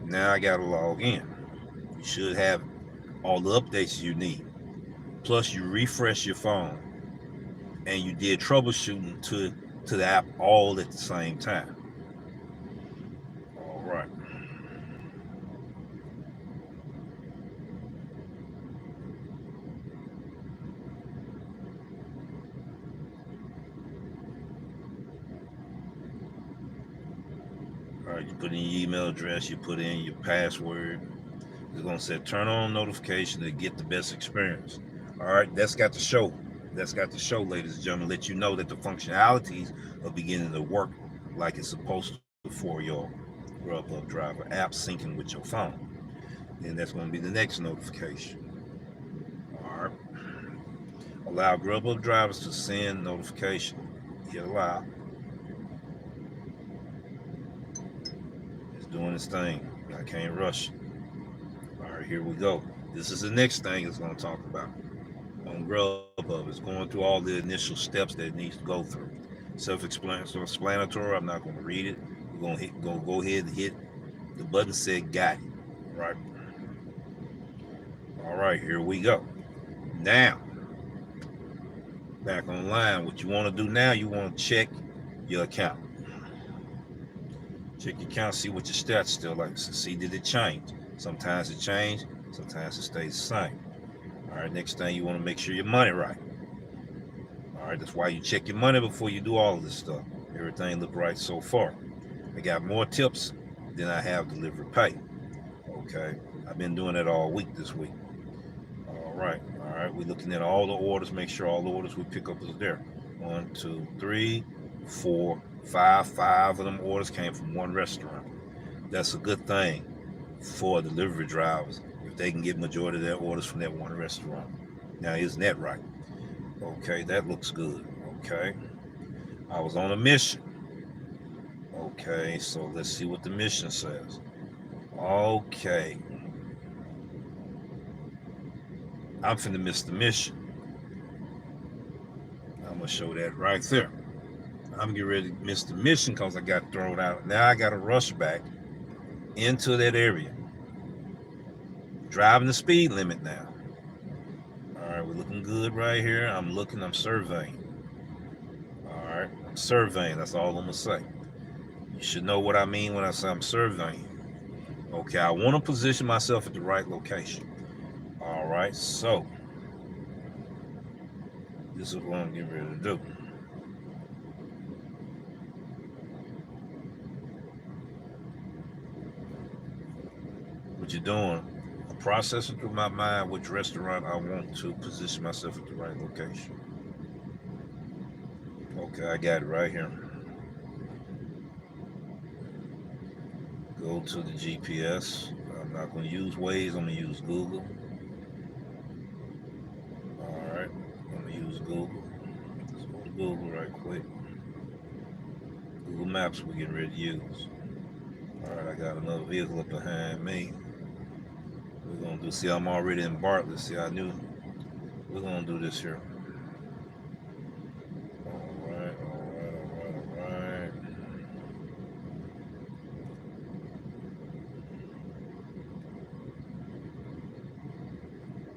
Now I gotta log in. You should have all the updates you need. Plus you refresh your phone and you did troubleshooting to the app all at the same time. All right. All right, you put in your email address, you put in your password. It's gonna say turn on notification to get the best experience. All right, that's got to show. That's got to show, ladies and gentlemen, let you know that the functionalities are beginning to work like it's supposed to for your Grubhub driver app syncing with your phone. And that's going to be the next notification. All right. Allow Grubhub drivers to send notification. Hit allow. It's doing its thing. I can't rush it. All right, here we go. This is the next thing it's going to talk about on Grubhub. It's going through all the initial steps that it needs to go through. Self-explanatory. I'm not going to read it. We're going to go ahead and hit the button said got it. Right. All right, here we go. Now, back online, what you want to do now, you want to check your account. Check your account, see what your stats still like. See, did it change? Sometimes it changed, sometimes it stays the same. All right, next thing you want to make sure your money right. All right, that's why you check your money before you do all of this stuff. Everything look right so far. I got more tips than I have delivery pay. Okay, I've been doing that all week this week. All right, we're looking at all the orders, make sure all the orders we pick up is there. 1, 2, 3, 4, 5. 5 of them orders came from one restaurant. That's a good thing for delivery drivers if they can get majority of their orders from that one restaurant. Now, isn't that right? Okay, that looks good. Okay, I was on a mission. Okay, so let's see what the mission says. Okay, I'm finna miss the mission. I'm gonna show that right there. I'm getting ready to miss the mission because I got thrown out. Now I gotta rush back into that area. Driving the speed limit now. All right, we're looking good right here. I'm surveying. All right, I'm surveying. That's all I'm gonna say. You should know what I mean when I say I'm surveying. Okay, I want to position myself at the right location. All right, so this is what I'm getting ready to do. What you're doing, I'm processing through my mind which restaurant I want to position myself at the right location. Okay, I got it right here. Go to the GPS. I'm not going to use Waze, I'm going to use Google. All right, I'm going to use Google. Let's go to Google right quick. Google Maps we're getting ready to use. All right, I got another vehicle up behind me. We're going to do, see, I'm already in Embark. Let's see, I knew. We're going to do this here. All right.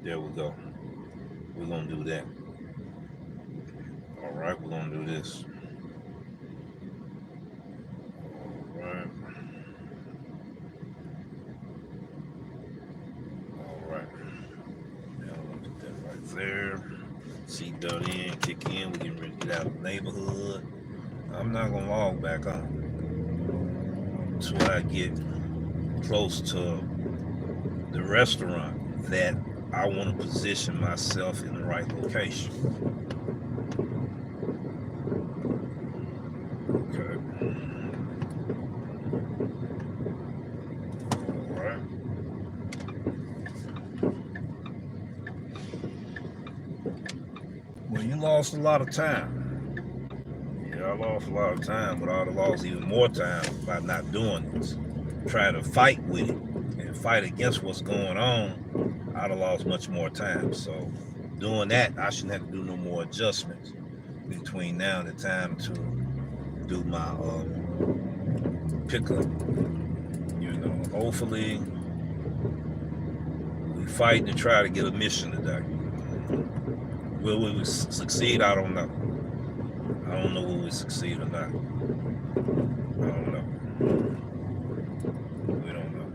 There we go. We're gonna do that. All right, we're gonna do this. All right. All right. Now I'm gonna put that right there. Seatbelt in, kick in. We're getting ready to get out of the neighborhood. I'm not gonna log back on until I get close to the restaurant that I want to position myself in the right location. Okay. All right. Well, you lost a lot of time. Yeah, I lost a lot of time, but I would have lost even more time by not doing this. Trying to fight with it and fight against what's going on, I'd have lost much more time. So doing that, I shouldn't have to do no more adjustments between now and the time to do my pickup. You know, hopefully we fight to try to get a mission today. Will we succeed? I don't know. I don't know will we succeed or not. I don't know. We don't know.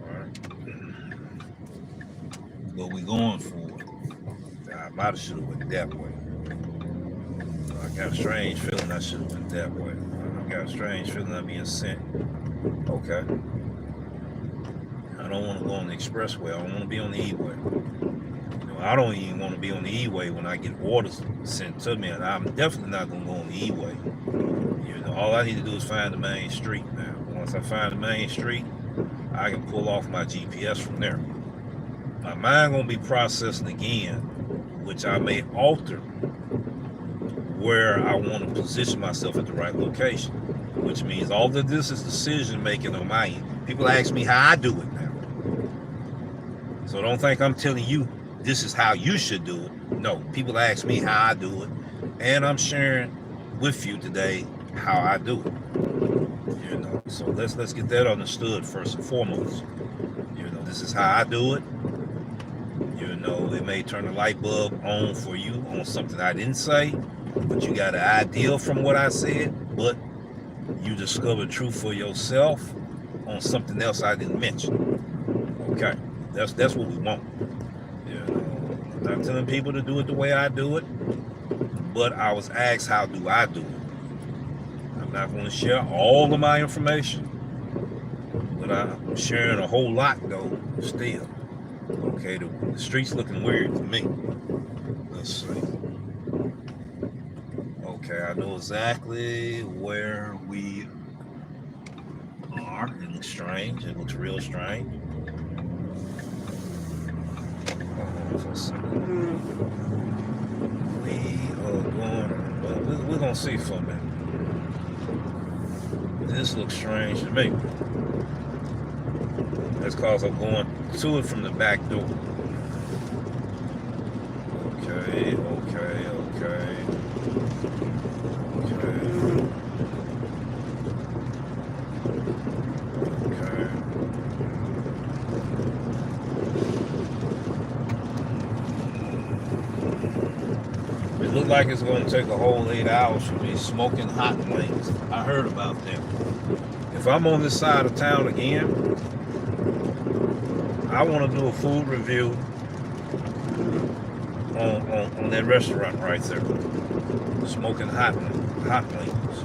All right. What we going for? I might have should have went that way. I got a strange feeling I should have went that way. I got a strange feeling I'm being sent. Okay. I don't want to go on the expressway. I don't want to be on the E-way. I don't even want to be on the E-way when I get orders sent to me, and I'm definitely not going to go on the E-way. You know, all I need to do is find the main street now. Once I find the main street, I can pull off my GPS from there. My mind going to be processing again, which I may alter where I want to position myself at the right location, which means all of this is decision making on my end. People ask me how I do it now. So don't think I'm telling you this is how you should do it. No, people ask me how I do it, and I'm sharing with you today how I do it. You know, so let's get that understood first and foremost. You know, this is how I do it. You know, it may turn a light bulb on for you on something I didn't say, but you got an idea from what I said, but you discovered truth for yourself on something else I didn't mention. Okay, that's what we want. I'm not telling people to do it the way I do it, but I was asked how do I do it. I'm not going to share all of my information, but I'm sharing a whole lot though still. Okay, the street's looking weird to me. Let's see. Okay, I know exactly where we are. It looks strange. It looks real strange. We're gonna see for a minute. This looks strange to me. That's because I'm going to it from the back door. Okay. It looked like it's going to take a whole 8 hours for me smoking hot wings. I heard about them. If I'm on this side of town again, I want to do a food review on that restaurant right there. Smoking hot wings.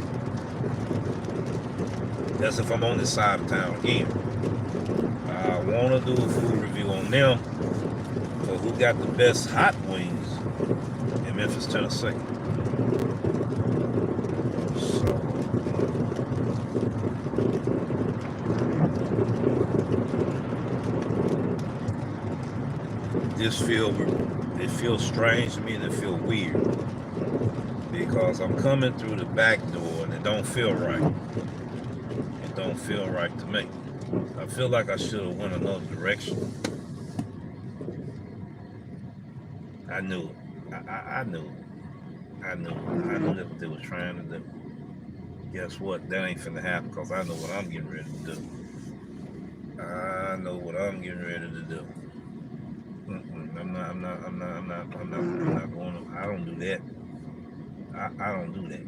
That's if I'm on this side of town again. I want to do a food review on them for who got the best hot wings in Memphis, Tennessee. So it feels strange to me and it feels weird because I'm coming through the back door and it don't feel right. It don't feel right to me. I feel like I should have went another direction. I knew it. I knew that's what they were trying to do. Guess what? That ain't finna happen because I know what I'm getting ready to do. I know what I'm getting ready to do. I'm not going to, I don't do that. I don't do that.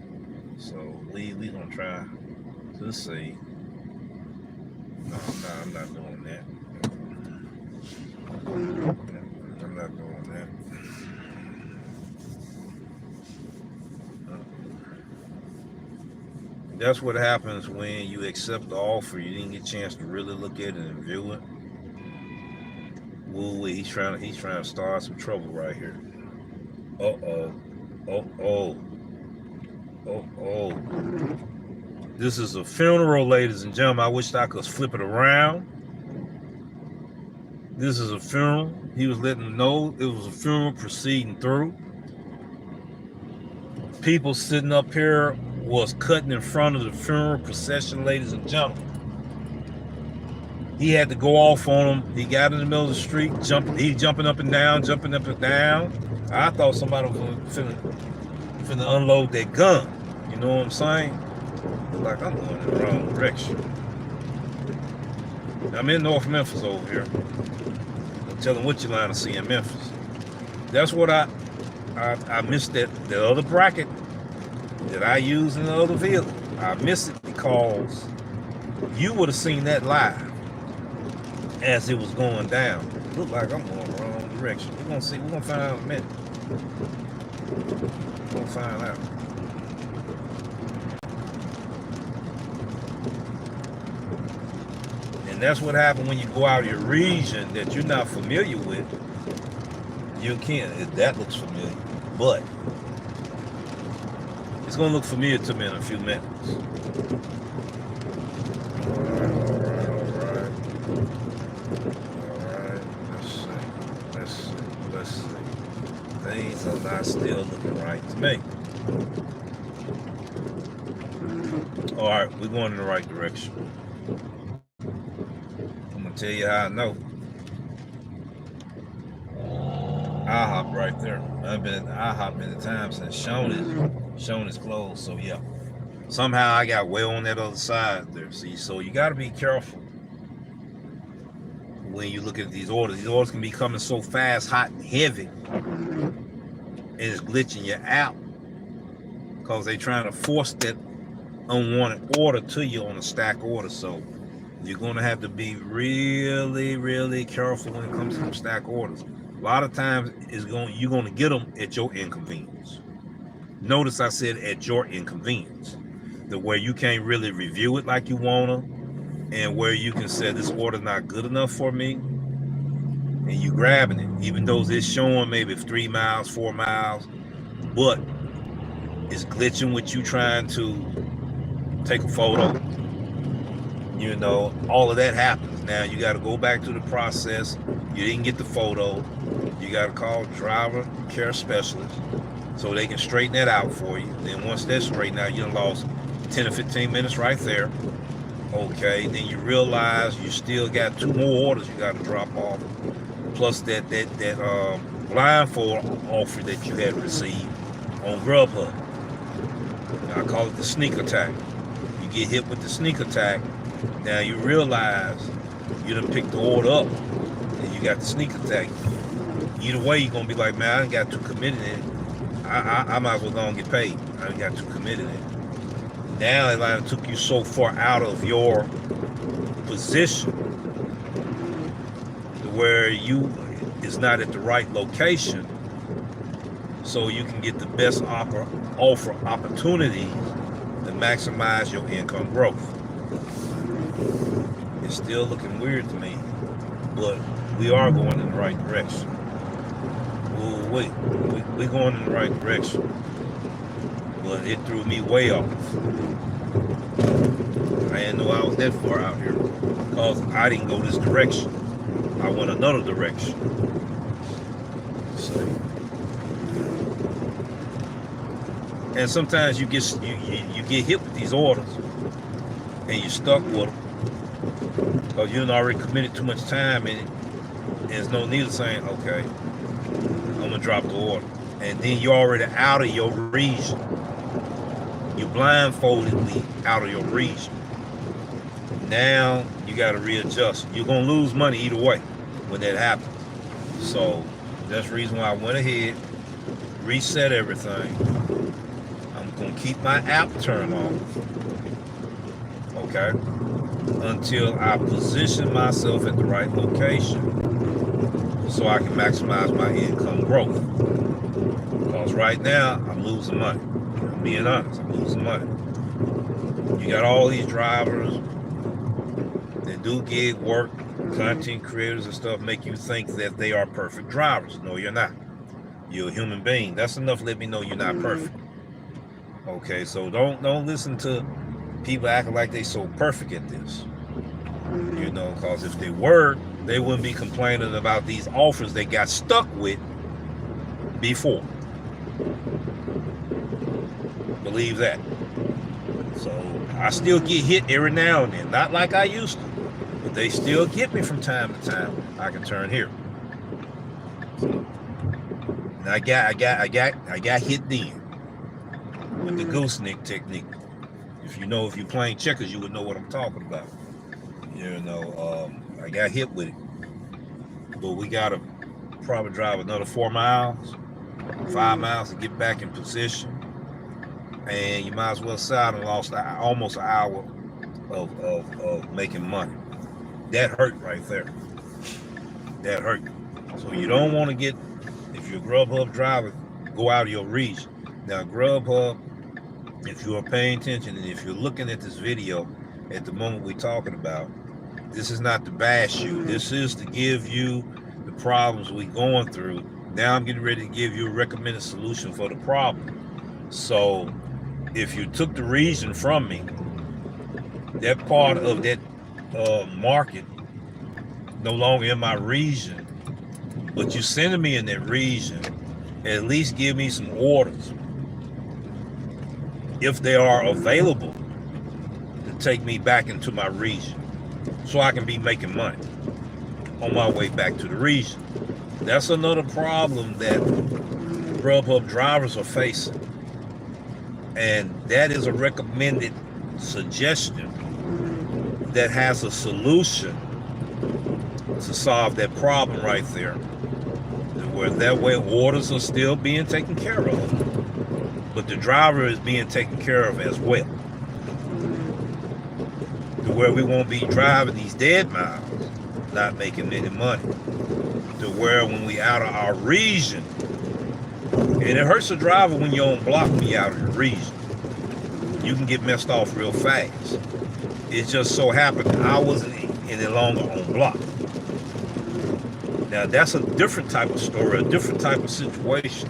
So we gonna try to see. No, I'm not doing that. I'm not doing that. That's what happens when you accept the offer. You didn't get a chance to really look at it and view it. Woo, he's trying to start some trouble right here. Uh-oh. Oh. This is a funeral, ladies and gentlemen. I wish I could flip it around. This is a funeral. He was letting them know it was a funeral proceeding through. People sitting up here was cutting in front of the funeral procession, ladies and gentlemen. He had to go off on him. He got in the middle of the street, jumping up and down. I thought somebody was finna unload that gun. You know what I'm saying? Like I'm going in the wrong direction. I'm in North Memphis over here. Tell them what you line to see in Memphis. That's what I missed the other bracket that I used in the other vehicle. I missed it because you would have seen that live as it was going down. Look like I'm going the wrong direction. We're gonna see. We're gonna find out in a minute. We're gonna find out. And that's what happens when you go out of your region that you're not familiar with. You can't. That looks familiar, but it's gonna look familiar to me in a few minutes. All right. Let's see. Things are not still looking right to me. All right, we're going in the right direction. I'm gonna tell you how I know. IHOP right there. I've been at IHOP many times and shown is closed. So yeah, somehow I got way on that other side there. See, so you got to be careful when you look at these orders. These orders can be coming so fast, hot and heavy, and it's glitching you out because they're trying to force that unwanted order to you on a stack order. So you're going to have to be really, really careful when it comes to stack orders. A lot of times you're going to get them at your inconvenience. Notice I said at your inconvenience, where you can't really review it like you want to, and where you can say this order not good enough for me, and you grabbing it, even though it's showing maybe 3 miles, 4 miles, but it's glitching with you trying to take a photo. You know, all of that happens. Now you got to go back to the process. You didn't get the photo. You got to call driver care specialist so they can straighten that out for you. Then once that's straightened out, you done lost 10 or 15 minutes right there. Okay, then you realize you still got 2 more orders you got to drop off, plus that blindfold offer that you had received on Grubhub. I call it the sneak attack. You get hit with the sneak attack. Now you realize you done picked the order up and you got the sneak attack. Either way, you're going to be like, man, I ain't got too committed in it. I might as well go and get paid. I ain't got too committed in it. Now it took you so far out of your position to where you is not at the right location, so you can get the best offer opportunities to maximize your income growth. It's still looking weird to me, but we are going in the right direction. We're going in the right direction, but it threw me way off. I didn't know I was that far out here because I didn't go this direction. I went another direction. See? And sometimes you get hit with these orders and you're stuck with them because you done already committed too much time in it. And there's no need of saying, okay, I'm gonna drop the order. And then you're already out of your region. You blindfoldedly out of your region. Now you got to readjust. You're going to lose money either way when that happens. So that's the reason why I went ahead, reset everything. I'm going to keep my app turned on, okay, until I position myself at the right location so I can maximize my income growth. Because right now, I'm losing money. I'm being honest, I'm losing money. You got all these drivers that do gig work, content creators and stuff, make you think that they are perfect drivers. No, you're not. You're a human being. That's enough to let me know you're not perfect. Okay, so don't listen to people acting like they so perfect at this. You know, because if they were, they wouldn't be complaining about these offers they got stuck with before. Believe that. So I still get hit every now and then, not like I used to, but they still get me from time to time. I can turn here. And I got hit then with the gooseneck technique. If you're playing checkers, you would know what I'm talking about. You know, I got hit with it, but we gotta probably drive another 4 miles, 5 miles to get back in position. And you might as well say I lost almost an hour of making money. That hurt right there. That hurt. So you don't want to get, if you're a Grubhub driver, go out of your region. Now Grubhub, if you are paying attention and if you're looking at this video at the moment we're talking about, this is not to bash you. This is to give you the problems we're going through. Now I'm getting ready to give you a recommended solution for the problem. So if you took the region from me, that part of that market no longer in my region, but you sending me in that region, at least give me some orders, if they are available, to take me back into my region so I can be making money on my way back to the region. That's another problem that Grubhub drivers are facing. And that is a recommended suggestion that has a solution to solve that problem right there. Where that way orders are still being taken care of, but the driver is being taken care of as well. To where we won't be driving these dead miles, not making any money. To where when we out of our region, and it hurts the driver when you're on block when you're out of the region. You can get messed off real fast. It just so happened I wasn't any longer on block. Now that's a different type of story, a different type of situation,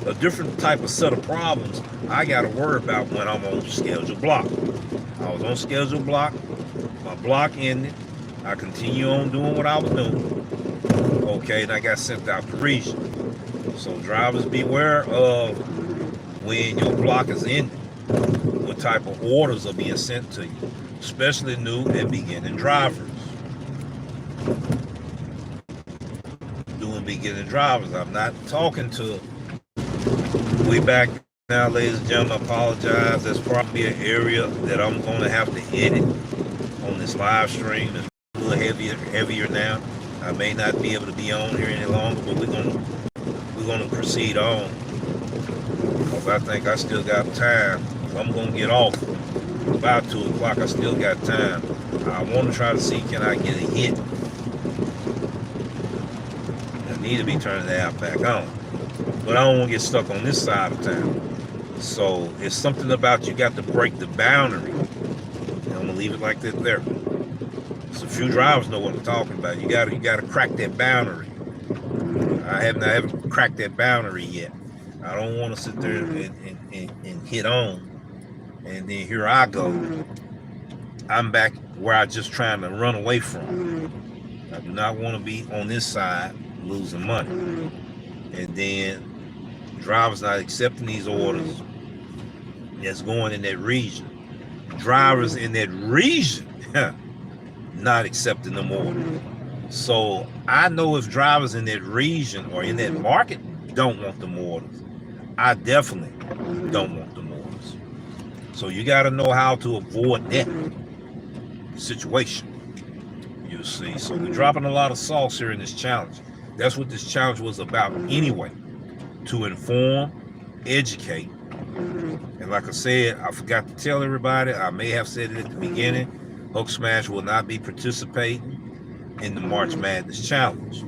a different type of set of problems I got to worry about when I'm on scheduled block. I was on scheduled block, my block ended, I continue on doing what I was doing, okay, and I got sent out the region. So drivers beware of when your block is ended, what type of orders are being sent to you, especially new and beginning drivers. Beginning drivers. I'm not talking to way back now, ladies and gentlemen. I apologize. That's probably an area that I'm going to have to edit on this live stream. It's a little heavier now. I may not be able to be on here any longer, but we're going to proceed on because I think I still got time. I'm going to get off about 2 o'clock. I still got time. I want to try to see, can I get a hit? Need to be turning the app back on, but I don't want to get stuck on this side of town. So it's something about you got to break the boundary. I'm gonna leave it like that there. So a few drivers know what I'm talking about. You got to crack that boundary. I haven't cracked that boundary yet. I don't want to sit there and hit on, and then here I go. I'm back where I just trying to run away from. I do not want to be on this side losing money. And then drivers not accepting these orders that's going in that region. Drivers in that region not accepting them orders. So I know if drivers in that region or in that market don't want them orders, I definitely don't want them orders. So you got to know how to avoid that. situation. You see, so we're dropping a lot of sauce here in this challenge. That's what this challenge was about anyway, to inform, educate, and like I said, I forgot to tell everybody, I may have said it at the beginning, Hulk Smash will not be participating in the March Madness challenge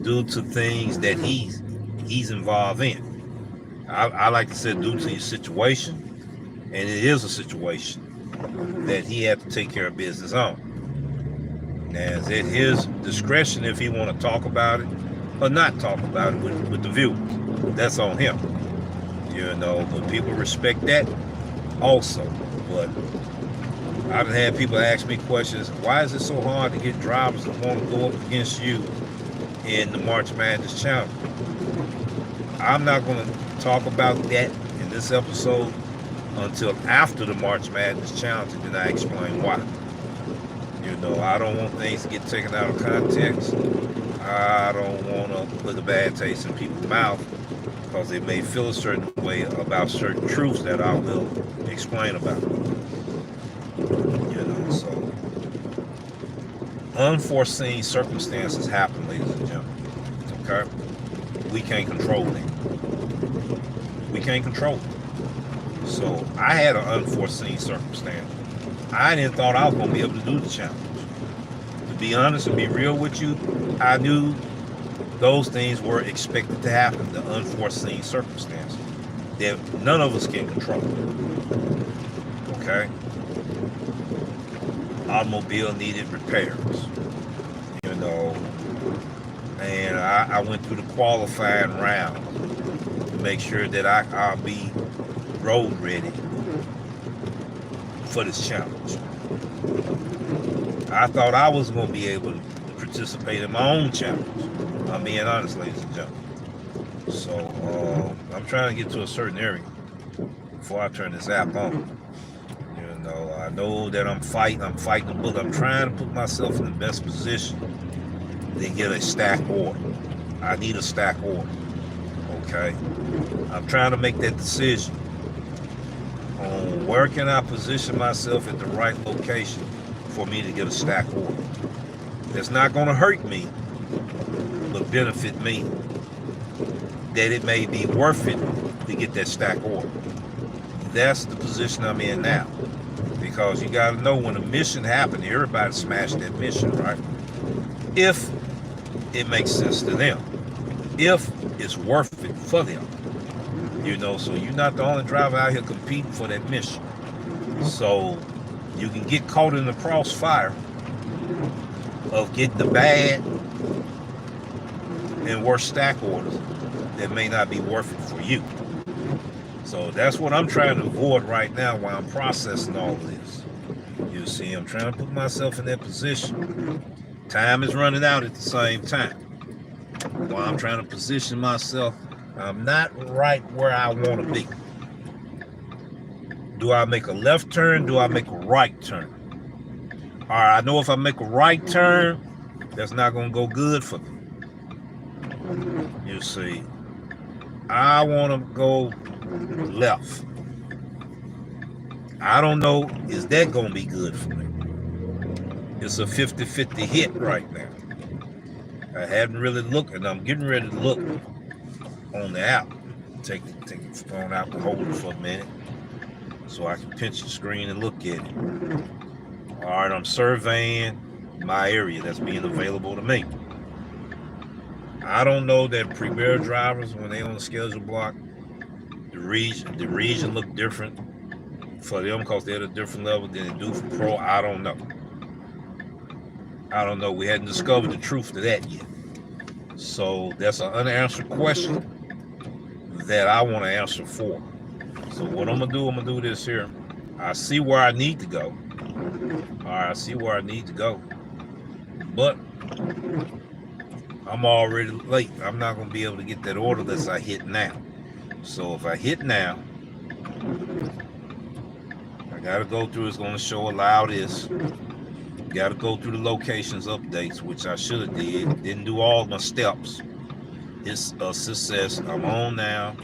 due to things that he's involved in. I like to say due to his situation, and it is a situation that he had to take care of business on. Now, it's at his discretion if he want to talk about it or not talk about it with the viewers. That's on him. You know, but people respect that also. But I've had people ask me questions, why is it so hard to get drivers that want to go up against you in the March Madness Challenge? I'm not going to talk about that in this episode until after the March Madness Challenge, and then I explain why. You know, I don't want things to get taken out of context. I don't want to put a bad taste in people's mouth because they may feel a certain way about certain truths that I will explain about. You know, so unforeseen circumstances happen, ladies and gentlemen. Okay? We can't control them. We can't control it. So I had an unforeseen circumstance. I didn't thought I was going to be able to do the challenge. To be honest and be real with you, I knew those things were expected to happen, the unforeseen circumstances that none of us can control. Okay? Automobile needed repairs, you know, and I went through the qualifying round to make sure that I'll be road ready for this challenge. I thought I was going to be able to participate in my own challenge. I'm being honest, ladies and gentlemen. So I'm trying to get to a certain area before I turn this app on. You know, I know that I'm fighting the book. I'm trying to put myself in the best position to get a stack order. I need a stack order. Okay? I'm trying to make that decision on where can I position myself at the right location for me to get a stack order. That's not going to hurt me, but benefit me. That it may be worth it to get that stack order. That's the position I'm in now. Because you got to know when a mission happens, everybody smash that mission, right? If it makes sense to them. If it's worth it for them. You know, so you're not the only driver out here competing for that mission. So you can get caught in the crossfire of getting the bad and worse stack orders that may not be worth it for you. So that's what I'm trying to avoid right now while I'm processing all of this. You see, I'm trying to put myself in that position. Time is running out at the same time. While I'm trying to position myself, I'm not right where I want to be. Do I make a left turn? Do I make a right turn? All right, I know if I make a right turn, that's not going to go good for me. You see, I want to go left. I don't know, is that going to be good for me? It's a 50-50 hit right now. I hadn't really looked, and I'm getting ready to look on the app. Take the phone out and hold it for a minute so I can pinch the screen and look at it. All right, I'm surveying my area that's being available to me. I don't know that premier drivers, when they on the schedule block, the region look different for them because they're at a different level than they do for pro. I don't know. We hadn't discovered the truth to that yet. So that's an unanswered question that I want to answer for. So what I'm gonna do this here. I see where I need to go. All right, I see where I need to go. But I'm already late. I'm not gonna be able to get that order unless I hit now. So if I hit now, I gotta go through, it's gonna show allow this. Gotta go through the locations updates, which I should have did. Didn't do all my steps. It's a success. I'm on now.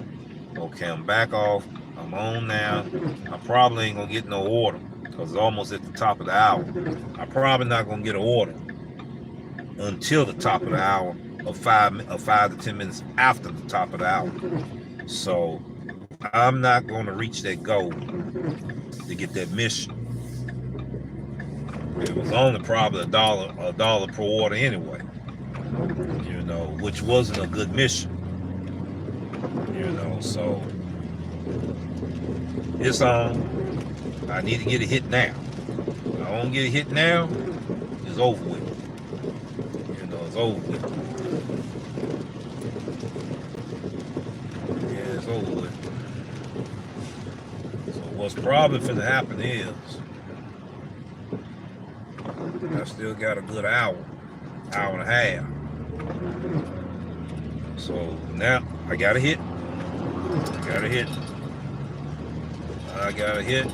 Okay, I'm back off. I'm on now. I probably ain't gonna get no order because it's almost at the top of the hour. I'm probably not gonna get an order until the top of the hour, or 5 to 10 minutes after the top of the hour. So I'm not gonna reach that goal to get that mission. It was only probably a dollar per order anyway, which wasn't a good mission, so it's on. I need to get a hit now. If I don't get a hit now, it's over with. It's over with. Yeah, it's over with. So what's probably finna happen is I still got a good hour and a half. So now I got a hit. I got a hit.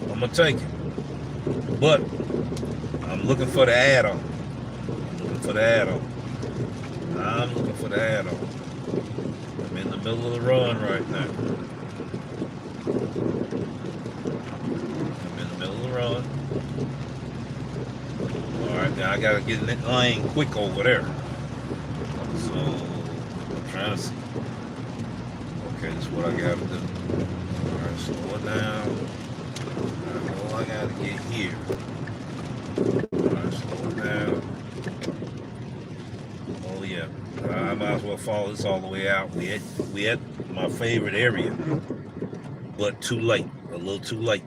I'm gonna take it. But I'm looking for the add-on. I'm looking for the add-on. I'm in the middle of the run right now. Alright, now I gotta get in the lane quick over there. So I'm trying to see. Okay, this is what I gotta do. Alright, slow it down. I know I gotta get here. Alright, slow it down. Oh yeah. I might as well follow this all the way out. We at my favorite area. But too late. A little too late.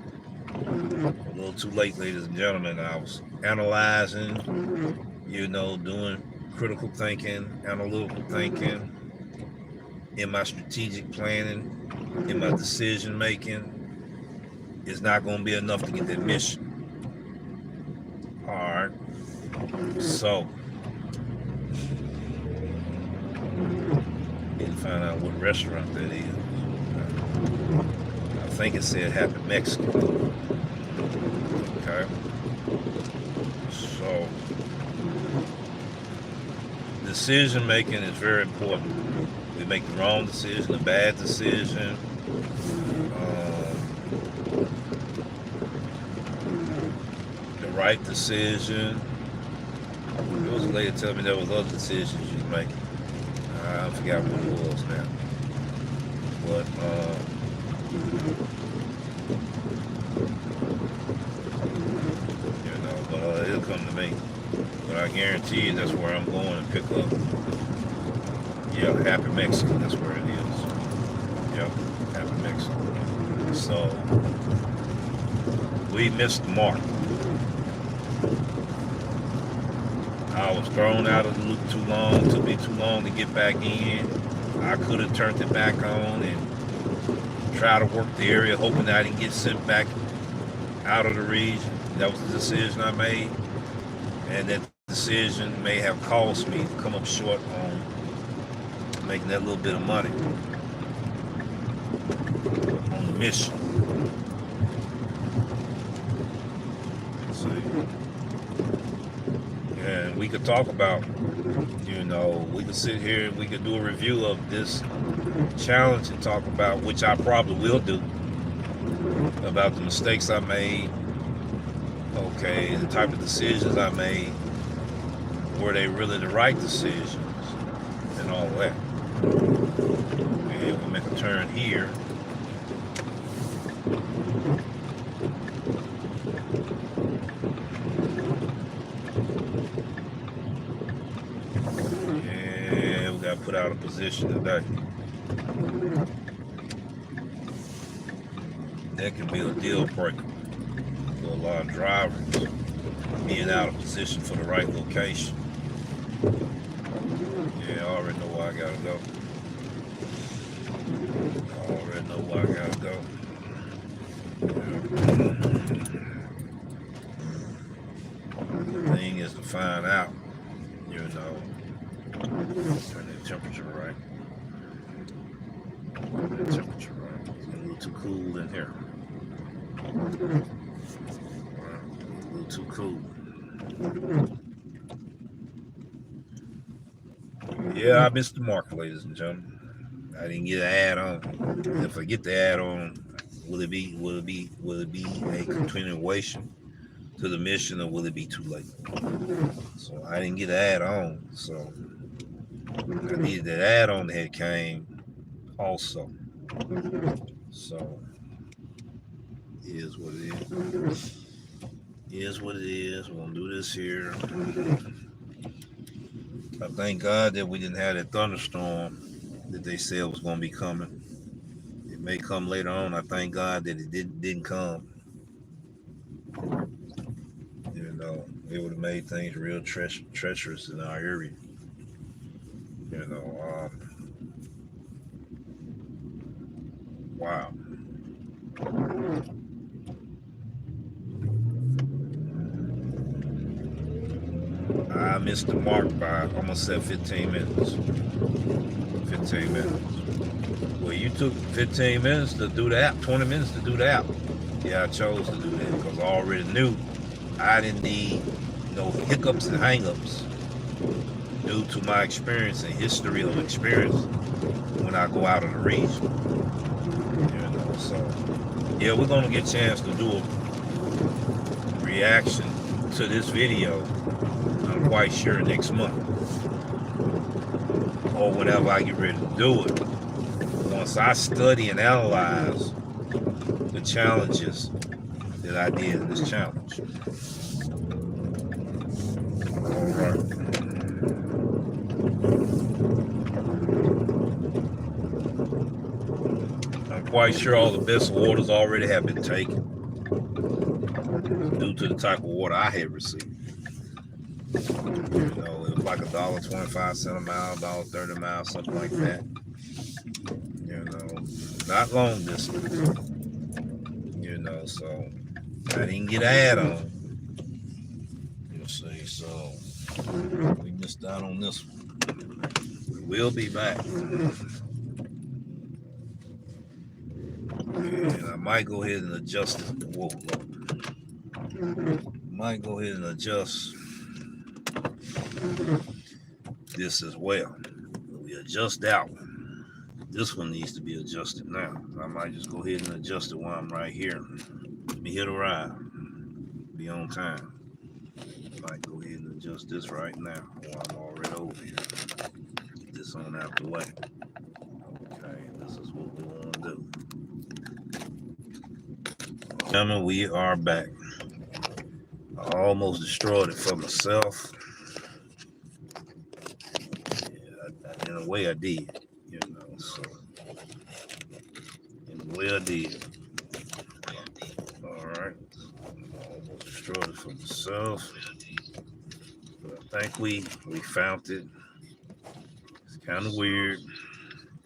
Ladies and gentlemen. I was analyzing, doing critical thinking, analytical thinking, in my strategic planning, in my decision making. It's not going to be enough to get that mission. All right. So, need to find out what restaurant that is. I think it said Happy Mexican. Okay. So, decision making is very important. We make the wrong decision, a bad decision. The right decision. There was a lady telling me there was other decisions you could make. I forgot what it was now. But it'll come to me. But I guarantee you that's where I'm going to pick up. Yeah, Happy Mexican, that's where it is. Yep, Happy Mexican. So we missed the mark. I was thrown out of the loop too long. It took me too long to get back in. I could have turned it back on and try to work the area, hoping that I didn't get sent back out of the region. That was the decision I made, and that decision may have caused me to come up short on making that little bit of money on the mission. See, and we could talk about, we could sit here and we could do a review of this challenge and talk about, which I probably will do, about the mistakes I made, okay, the type of decisions I made, were they really the right decisions, and all that. And we'll make a turn here. Yeah, we got put out of position today. That can be a deal breaker for a lot of drivers, being out of position for the right location. Yeah, I already know where I gotta go. The thing is to find out, turn the temperature right. It's getting a little too cool in here. A little too cool. Yeah, I missed the mark, ladies and gentlemen. I didn't get an add-on. If I get the add-on, Will it be a continuation to the mission, or will it be too late? So I didn't get an add-on. So I needed that add-on that came also. So it is what it is. It is what it is. We're gonna do this here. I thank God that we didn't have that thunderstorm that they said was gonna be coming. It may come later on. I thank God that it didn't come. You know, it would have made things real treacherous in our area. You know, wow. I missed the mark by almost said 15 minutes. 15 minutes. Well, you took 15 minutes to do the app, 20 minutes to do the app. Yeah, I chose to do that because I already knew I didn't need no hiccups and hangups due to my experience and history of experience when I go out of the region. You know, so yeah, we're gonna get a chance to do a reaction to this video. I'm quite sure next month or whenever I get ready to do it. Once I study and analyze the challenges that I did in this challenge. All right. I'm quite sure all the best waters already have been taken due to the type of water I had received. You know, it was like $1.25 a mile, $1.30 a mile, something like that. You know, not long distance. You know, so I didn't get an add-on. You see, so we missed out on this one. We will be back. And I might go ahead and adjust it. Whoa. Might go ahead and adjust this as well. We adjust that one. This one needs to be adjusted now. I might just go ahead and adjust it while I'm right here. Let me hit a ride. Be on time. I might go ahead and adjust this right now while I'm already over here. Get this on out the way. Okay, this is what we want to do. Gentlemen, we are back. I almost destroyed it for myself. Yeah, in a way I did, you know, so in a way I did. All right. I almost destroyed it for myself. But I think we found it. It's kind of weird.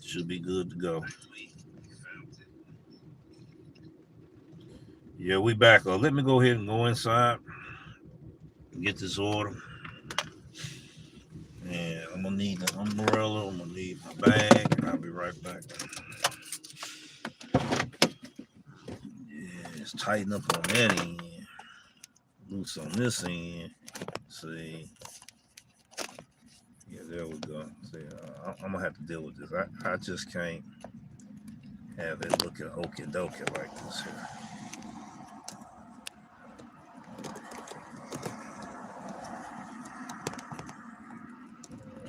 Should be good to go. Yeah, we back. Let me go ahead and go inside and get this order. And I'm gonna need the umbrella. I'm gonna need my bag. I'll be right back. Yeah, it's tighten up on that end. Loose on this end. See. Yeah, there we go. See, I'm gonna have to deal with this. I just can't have it looking okie dokie like this here.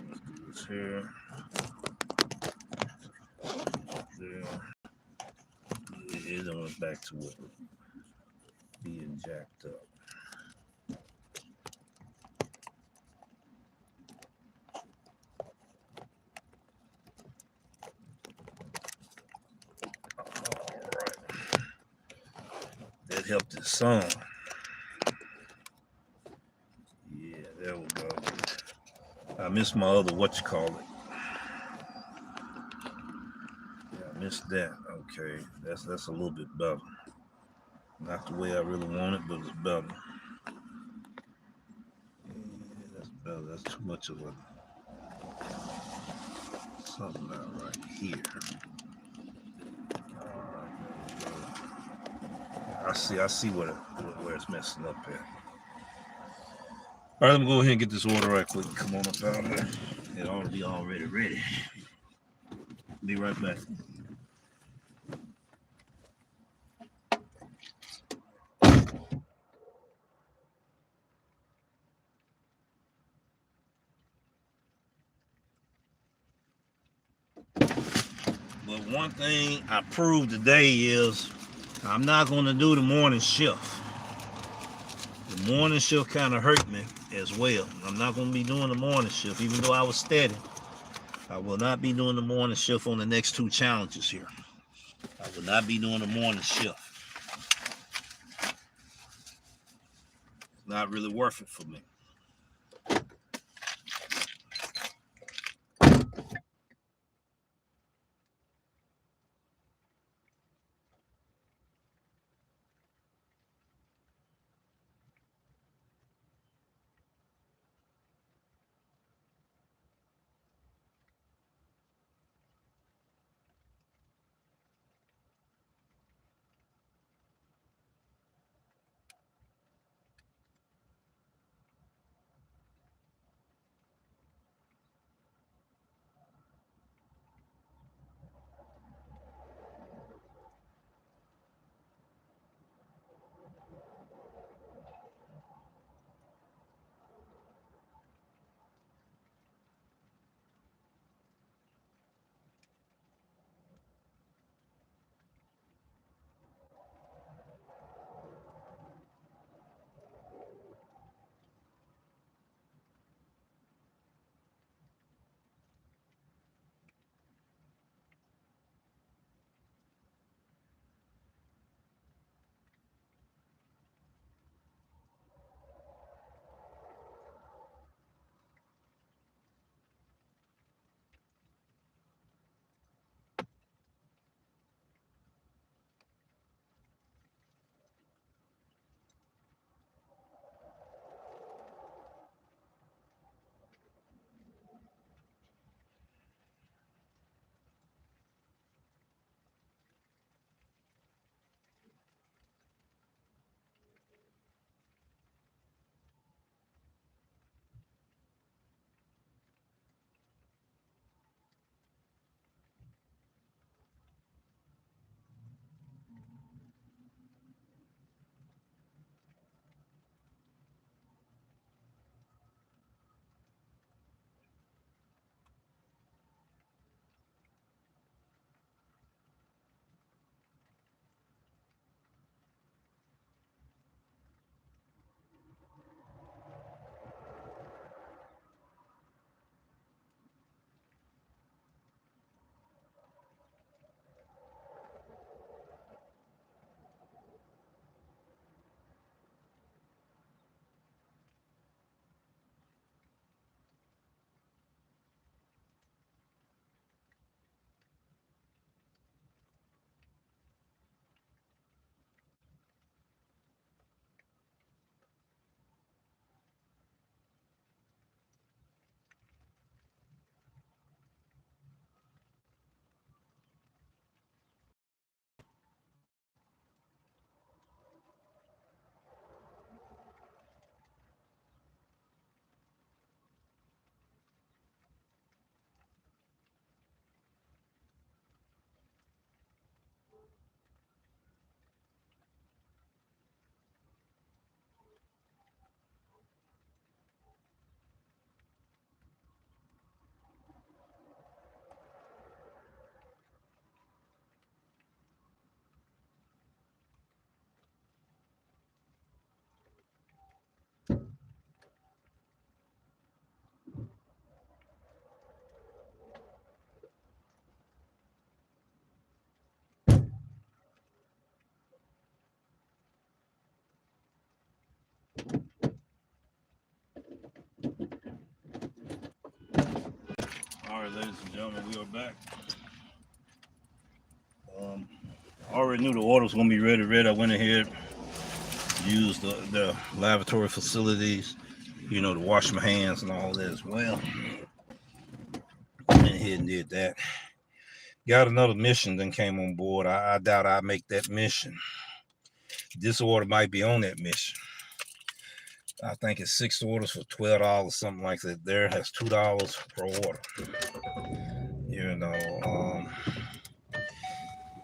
Let's do this here. There. It went back to it being jacked up. All right. That helped it some. Yeah, there we go. I missed my other Yeah, I missed that. Okay, that's a little bit better. Not the way I really want it, but it's better. Yeah, that's better. That's too much of a something not right here. I see where it's messing up at. All right, let me go ahead and get this order right quick. Come on up out here. It ought to be already ready. Be right back. But one thing I proved today is I'm not going to do the morning shift. The morning shift kind of hurt me as well. I'm not going to be doing the morning shift, even though I was steady. I will not be doing the morning shift on the next 2 challenges here. I will not be doing the morning shift. It's not really worth it for me. All right, ladies and gentlemen, we are back. I already knew the order was going to be ready. I went ahead, used the lavatory facilities, to wash my hands and all that as well. Went ahead and did that. Got another mission then came on board. I doubt I make that mission. This order might be on that mission. I think it's 6 orders for $12, something like that. There has $2 per order.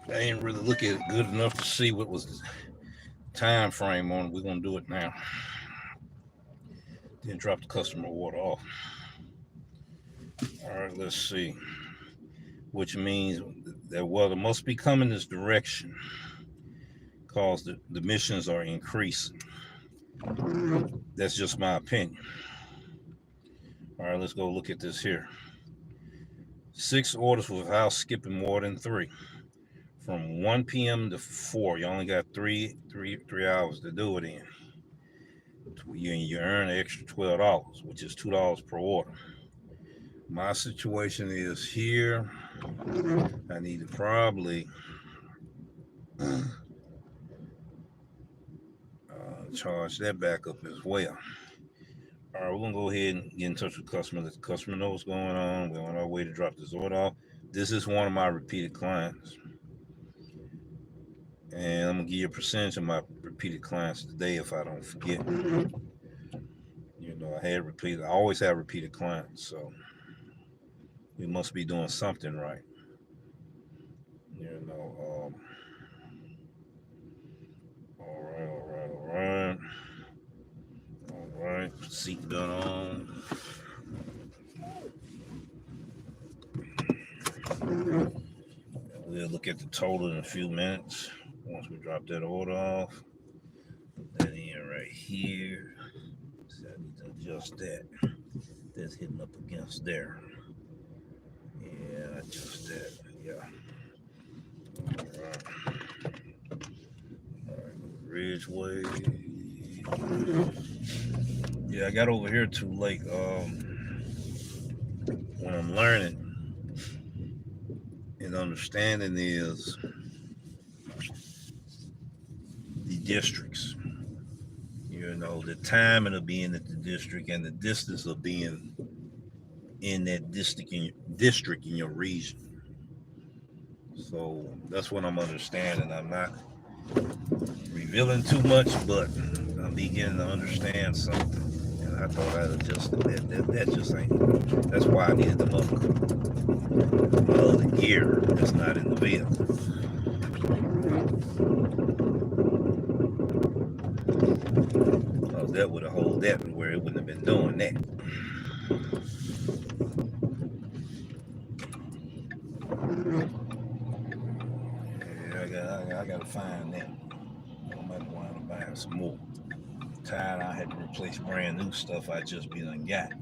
I ain't really look at it good enough to see what was the time frame on it. We're gonna do it now. Then drop the customer order off. All right, let's see. Which means That weather must be coming this direction because the missions are increasing. That's just my opinion. All right, let's go look at this here. 6 orders without skipping more than 3. From 1 p.m. to 4, you only got three hours to do it in. You earn an extra $12, which is $2 per order. My situation is here. I need to probably charge that back up as well. All right, we're gonna go ahead and get in touch with the customer. Let the customer know what's going on. We're on our way to drop this order off. This is one of my repeated clients, and I'm gonna give you a percentage of my repeated clients today if I don't forget. I always have repeated clients, so we must be doing something right. All right. Seatbelt on. We'll look at the total in a few minutes once we drop that order off. Put that in right here. So I need to adjust that. That's hitting up against there. Yeah, adjust that. Yeah. All right. Ridgeway. Yeah, I got over here too late. What I'm learning and understanding is the districts. The timing of being at the district and the distance of being in that district in your region. So that's what I'm understanding. I'm not revealing too much, but I'm beginning to understand something. And I thought I'd adjust that. That just ain't. That's why I needed the other gear that's not in the vehicle. Because that would have held that where it wouldn't have been doing that. Yeah, I gotta find that. I might wind up buying some more. Tired, I had to replace brand new stuff I just be done got.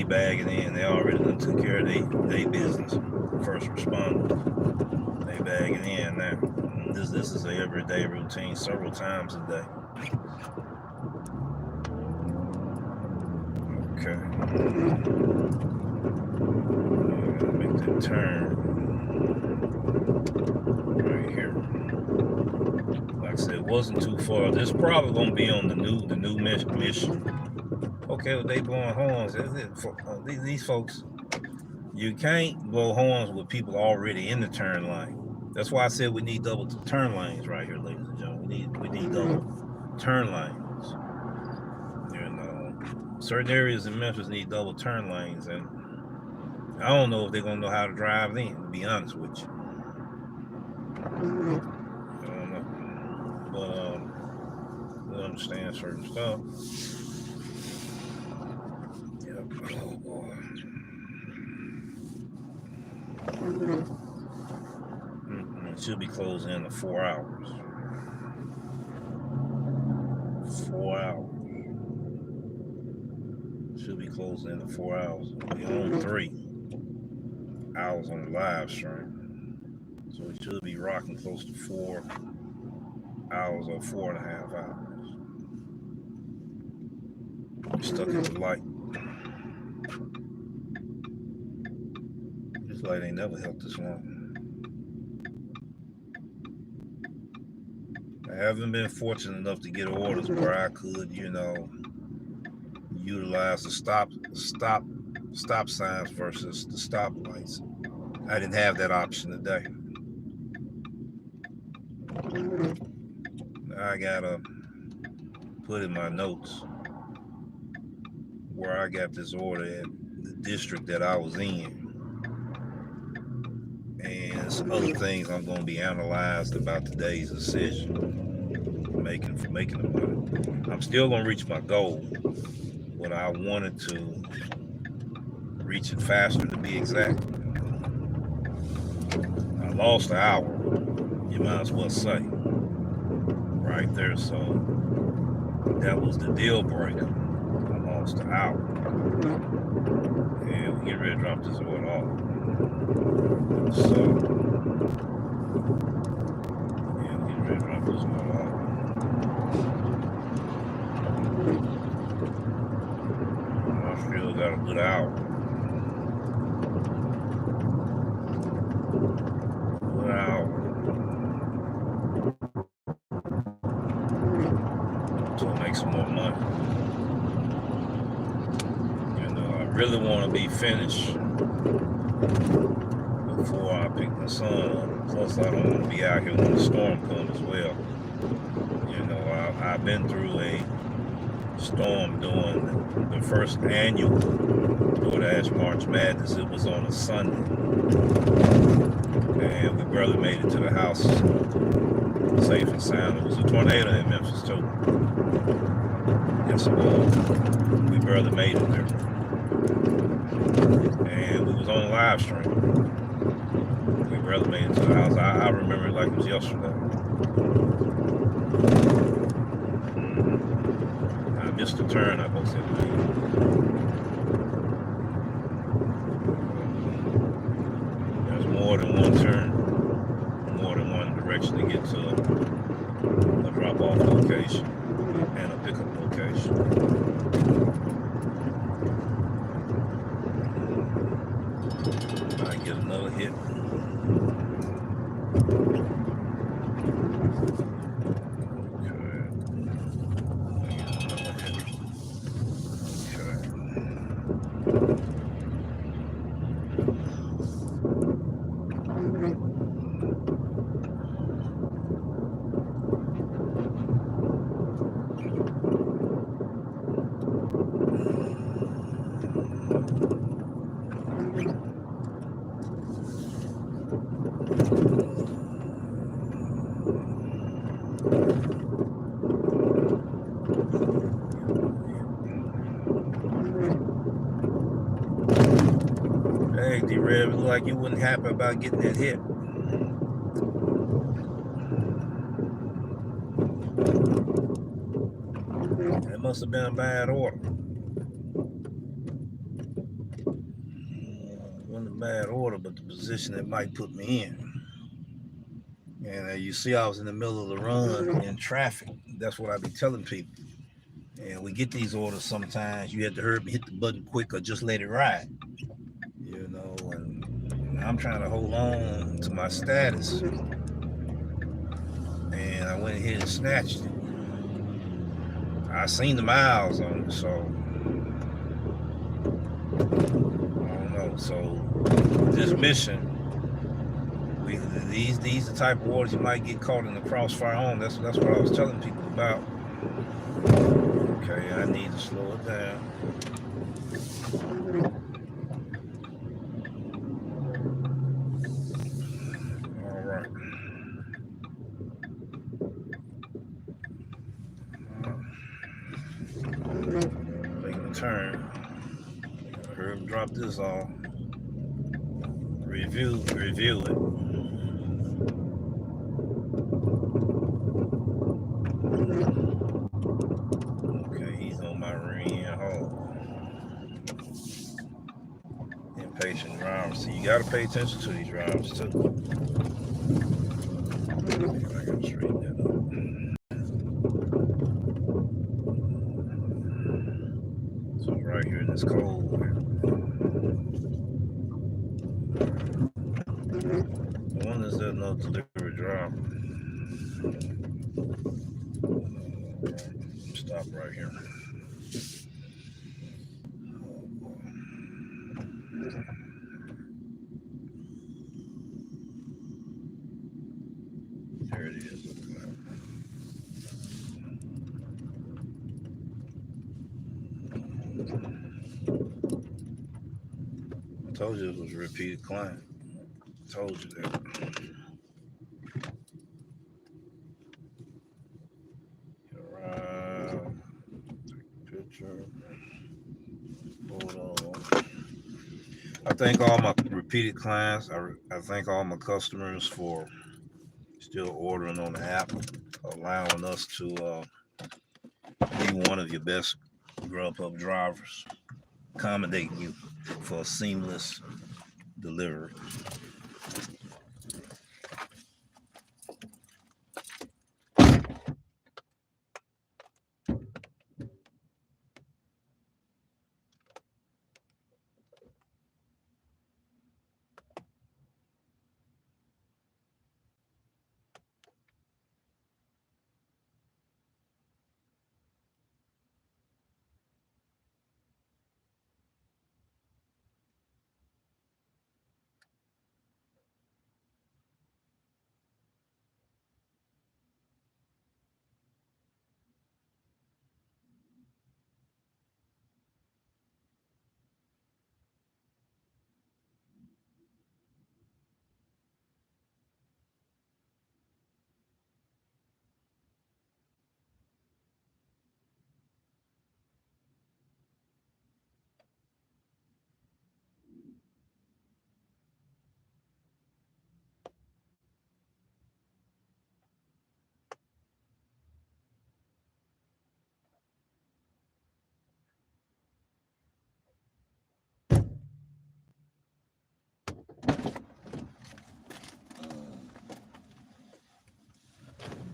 Bagging in, they already done took care of their business. First responders, they bagging in now. This is a everyday routine, several times a day. Okay, I gotta make that turn right here. Like I said, it wasn't too far. This probably gonna be on the new mission. Okay, well, they blowing horns. These folks, you can't blow horns with people already in the turn lane. That's why I said we need double turn lanes right here, ladies and gentlemen. We need double turn lanes. Certain areas in Memphis need double turn lanes, and I don't know if they're gonna know how to drive then. To be honest with you, I don't know, but we understand certain stuff. Oh boy. It should be closing in 4 hours. 4 hours. Should be closing in 4 hours. We own 3 hours on the live stream. So we should be rocking close to 4 hours or 4.5 hours. We're stuck at the light. This light ain't never helped this long. I haven't been fortunate enough to get orders where I could, utilize the stop signs versus the stoplights. I didn't have that option today. I gotta put in my notes where I got this order at, the district that I was in, and some other things I'm going to be analyzed about today's decision making the money. I'm still going to reach my goal, but I wanted to reach it faster, to be exact. I lost an hour, you might as well say, right there. So that was the deal breaker. I lost an hour, and we get ready to drop this order off. So yeah, we get ready to drop this order off. I still got a good hour. To make some more money. I really want to be finished before I pick my son up. Plus, I don't want to be out here when the storm comes as well. I've been through a storm during the first annual DoorDash March Madness. It was on a Sunday, and we barely made it to the house safe and sound. It was a tornado in Memphis too. Yes, it was. We barely made it there, and we was on live stream. We barely made it to the house. I remember it like it was yesterday. I missed a turn, I both said. There's more than one turn, more than one direction to get to a drop-off location and a pickup location. I get another hit. Hey, D-Rev, it looked like you wasn't happy about getting that hit. That must have been a bad order. It wasn't a bad order, but the position it might put me in. And you see, I was in the middle of the run in traffic. That's what I be telling people. And we get these orders sometimes. You have to hurry up and hit the button quick or just let it ride. And I'm trying to hold on to my status. And I went ahead and snatched it. I seen the miles on it, so I don't know. So this mission, these the type of orders you might get caught in the crossfire on. That's what I was telling people about. Okay, I need to slow it down. All right. Making a turn. I heard him drop this off. Review it. Okay, he's on my rear hole. Impatient drivers. So you gotta pay attention to these drivers too. I gotta straighten that up. So right here in this cold. One is that no delivery driver. Stop right here. There it is. I told you it was a repeated client. I told you that. Around, take a picture. Hold on. I thank all my repeated clients. I thank all my customers for still ordering on the app, allowing us to be one of your best Grubhub drivers, accommodating you for a seamless delivery.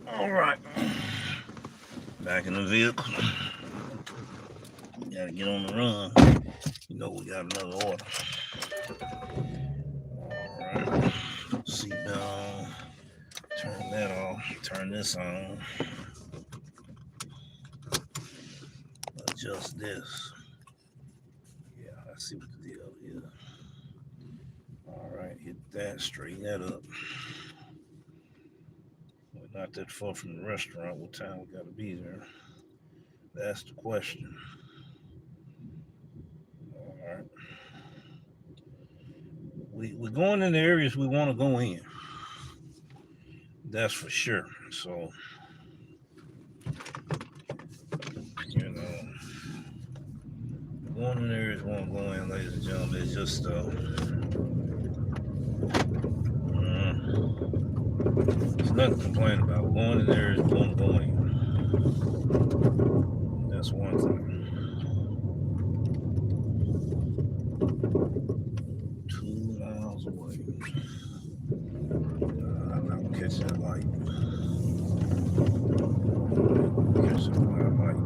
All right, back in the vehicle. Gotta get on the run. You know we got another order. All right, seatbelt on. Turn that off. Turn this on. Adjust this. Yeah, I see what the deal is. All right, hit that. Straighten that up. We're not that far from the restaurant. What time we gotta be there? That's the question. All right. We're going in the areas we want to go in. That's for sure. So, you know, going in the areas we want to go in, ladies and gentlemen, it's just it's nothing to complain about. We're going in the areas we want to go in. That's one thing. 2 miles away. I'm catching that light. Catching that light.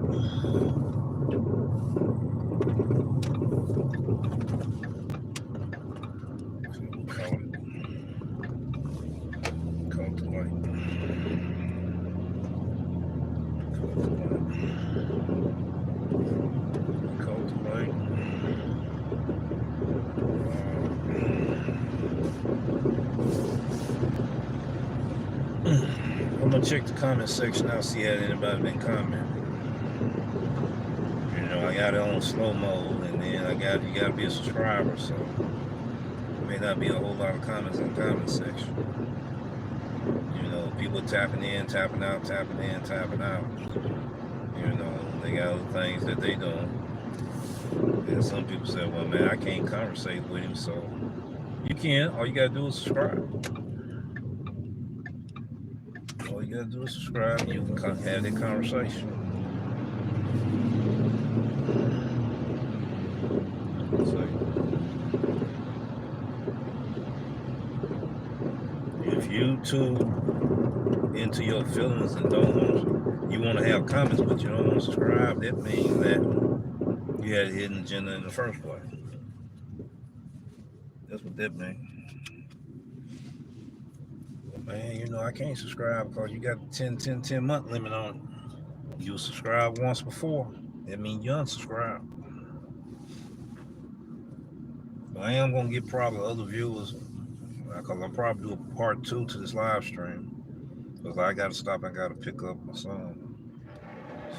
Caught the light. Caught the light. I'm gonna check the comment section out, see if anybody been commenting. You know, I got it on slow mode, and then you gotta be a subscriber, so there may not be a whole lot of comments in the comment section. You know, people tapping in, tapping out, tapping in, tapping out. You know, they got other things that they doing. And some people say, well, man, I can't conversate with him, so you can. All you gotta do is subscribe. All you gotta do is subscribe, and you can have that conversation. So, if you too into your feelings and you want to have comments, but you don't want to subscribe, that means that you had a hidden agenda in the first place. That's what that means. Well, man, I can't subscribe because you got 10 month limit on it. You subscribed once before. That means you unsubscribe. But I am gonna get probably other viewers because I'll probably do a part two to this live stream because I gotta stop and gotta pick up my son.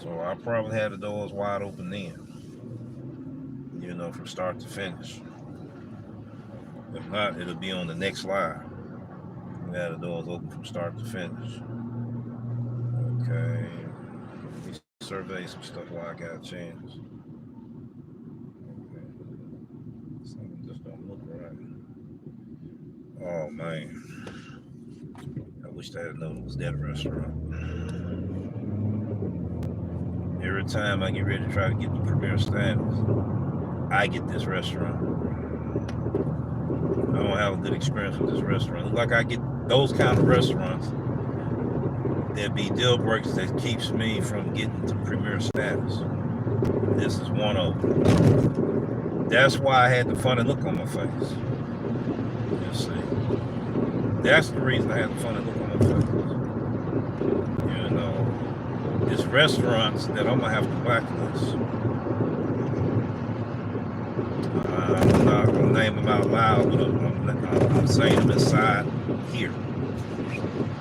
So I probably had the doors wide open then, from start to finish. If not, it'll be on the next live. We had the doors open from start to finish. Okay. Let me survey some stuff while I got a chance. Okay. Something just don't look right. Oh man. I wish I had known it was that restaurant. Every time I get ready to try to get the premier status, I get this restaurant. I don't have a good experience with this restaurant. It's like I get those kind of restaurants that be deal breakers that keeps me from getting to premier status. This is one of them. That's why I had the funny look on my face. You see. That's the reason I had the funny look on my face. It's restaurants that I'm gonna have to blacklist. I'm not gonna name them out loud, but I'm saying them inside here.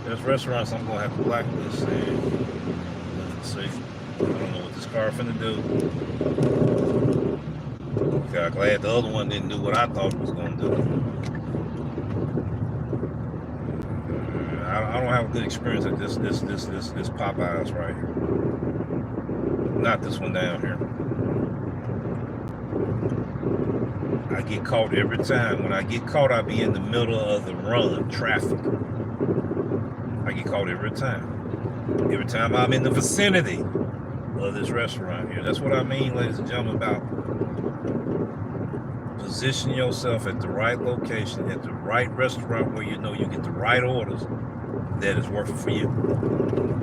There's restaurants I'm gonna have to blacklist. And let's see, I don't know what this car finna do. Got glad the other one didn't do what I thought it was gonna do. I don't have a good experience at this Popeyes right here. Not this one down here. I get caught every time. When I get caught, I be in the middle of the run traffic. I get caught every time. Every time I'm in the vicinity of this restaurant here. That's what I mean, ladies and gentlemen, about position yourself at the right location, at the right restaurant where you get the right orders that is working for you.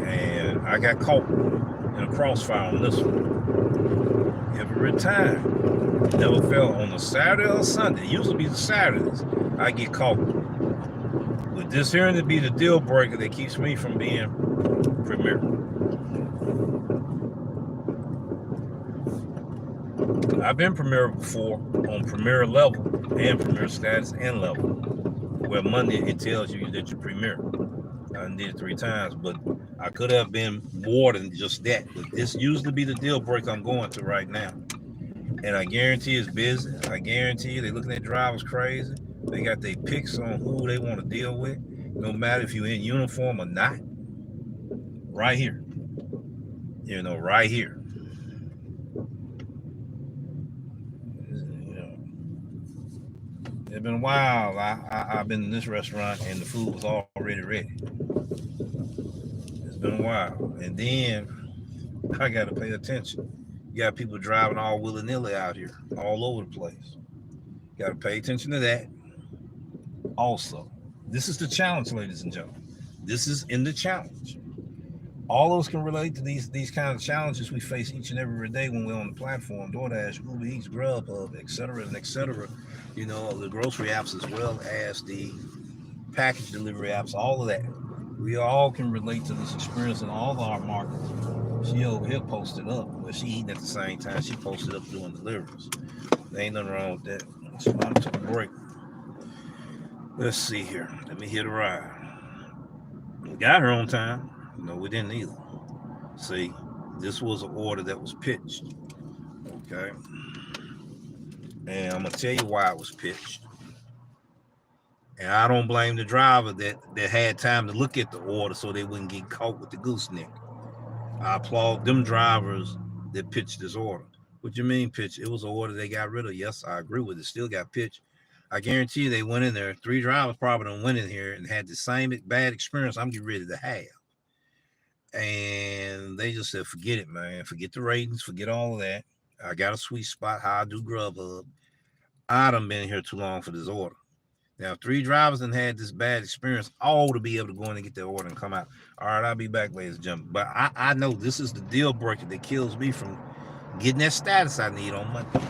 And I got caught in a crossfire on this one. Every time. Never fell on a Saturday or Sunday. It used to be the Saturdays. I get caught. With this here to be the deal breaker that keeps me from being premier. I've been premier before on premier level and premier status and level. Where Monday it tells you that you're premier. I did it 3 times, but I could have been more than just that. But this used to be the deal breaker I'm going to right now. And I guarantee it's busy. I guarantee you they're looking at drivers crazy. They got their picks on who they want to deal with, no matter if you're in uniform or not. Right here. Right here. It's been a while. I've been in this restaurant and the food was already ready. It's been a while. And then I got to pay attention. You got people driving all willy-nilly out here, all over the place. Got to pay attention to that. Also, this is the challenge, ladies and gentlemen. This is in the challenge. All of us can relate to these kinds of challenges we face each and every day when we're on the platform. DoorDash, Uber Eats, Grubhub, etc. and etc. The grocery apps as well as the package delivery apps, all of that. We all can relate to this experience in all of our markets. She over here posted up, but she eating at the same time. She posted up doing deliveries. There ain't nothing wrong with that. So I took a break. Let's see here. Let me hit a ride. We got her on time. No, we didn't either. See, this was an order that was pitched. Okay. And I'm going to tell you why it was pitched. And I don't blame the driver that had time to look at the order so they wouldn't get caught with the gooseneck. I applaud them drivers that pitched this order. What you mean pitch? It was an order they got rid of. Yes, I agree with it. Still got pitched. I guarantee you they went in there. 3 drivers probably done went in here and had the same bad experience I'm getting ready to have. And they just said, forget it, man. Forget the ratings. Forget all of that. I got a sweet spot how I do Grubhub. I done been here too long for this order. Now, 3 drivers done had this bad experience, all to be able to go in and get their order and come out. All right, I'll be back, ladies and gentlemen. But I know this is the deal breaker that kills me from getting that status I need on Monday.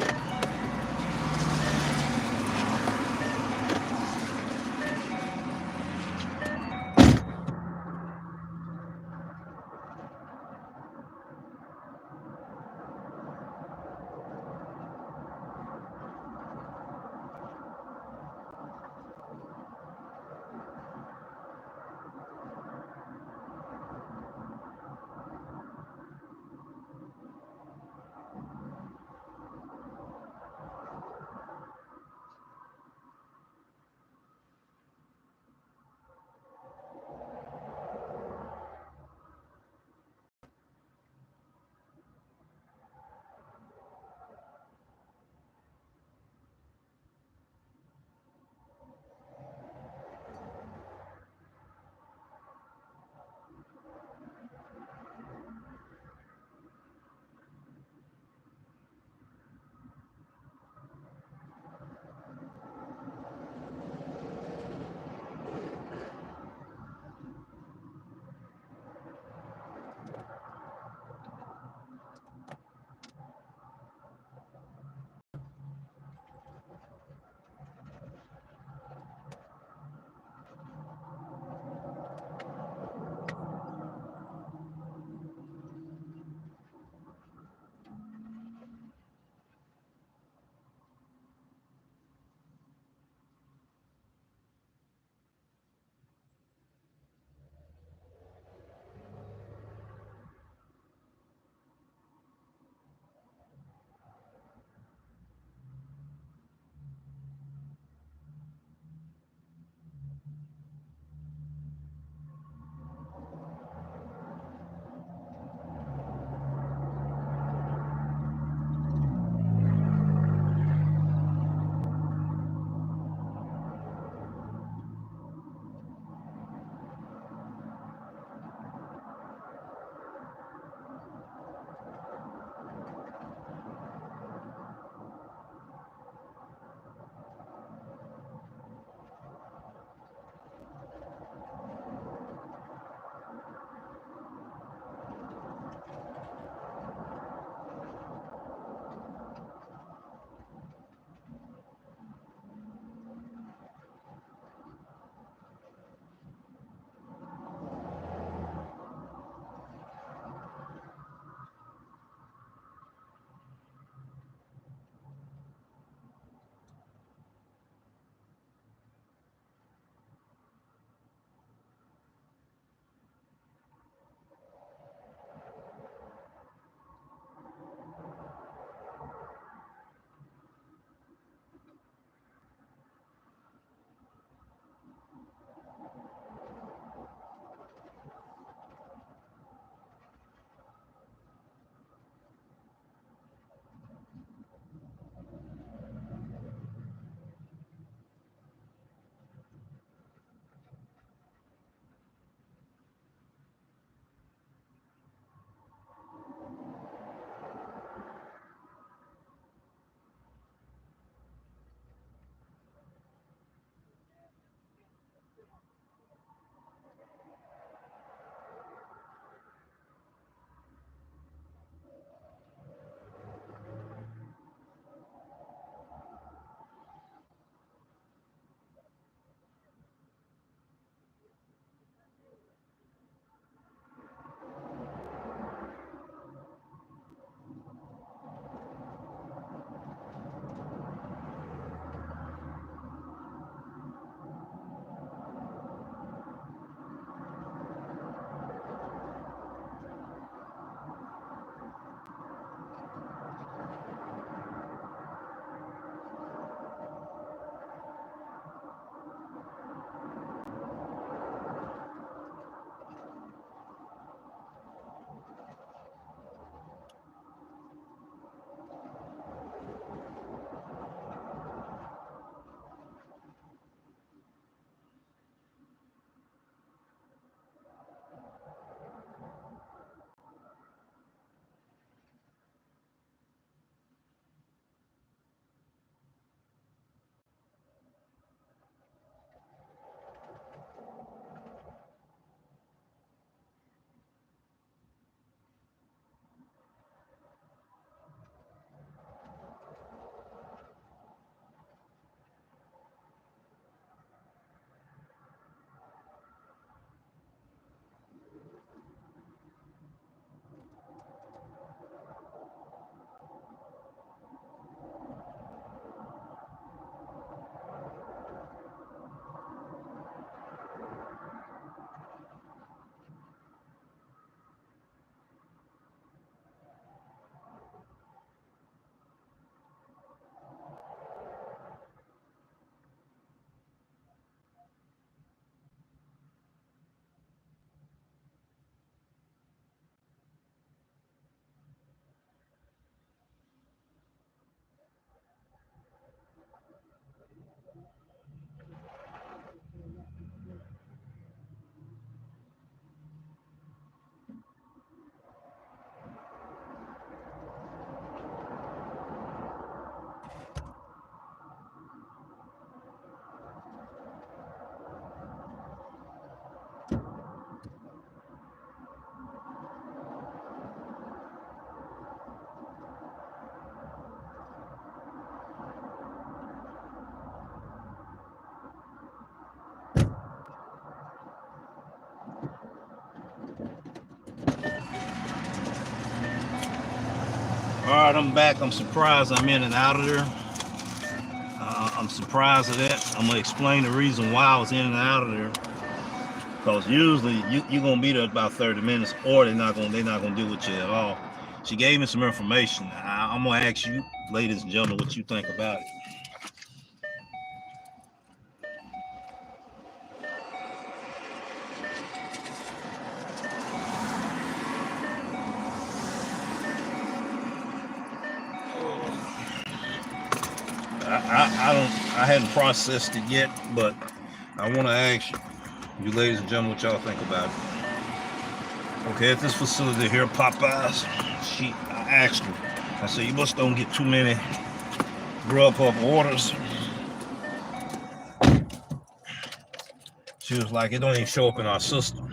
right, I'm back. I'm surprised I'm in and out of there. I'm surprised at that. I'm gonna explain the reason why I was in and out of there. Because usually you're gonna be there about 30 minutes, or they're not gonna deal with you at all. She gave me some information. I'm gonna ask you, ladies and gentlemen, what you think about it. I hadn't processed it yet, but I want to ask you ladies and gentlemen, what y'all think about it. Okay, at this facility here, Popeyes, I asked her, I said, you must don't get too many Grubhub orders. She was like, it don't even show up in our system.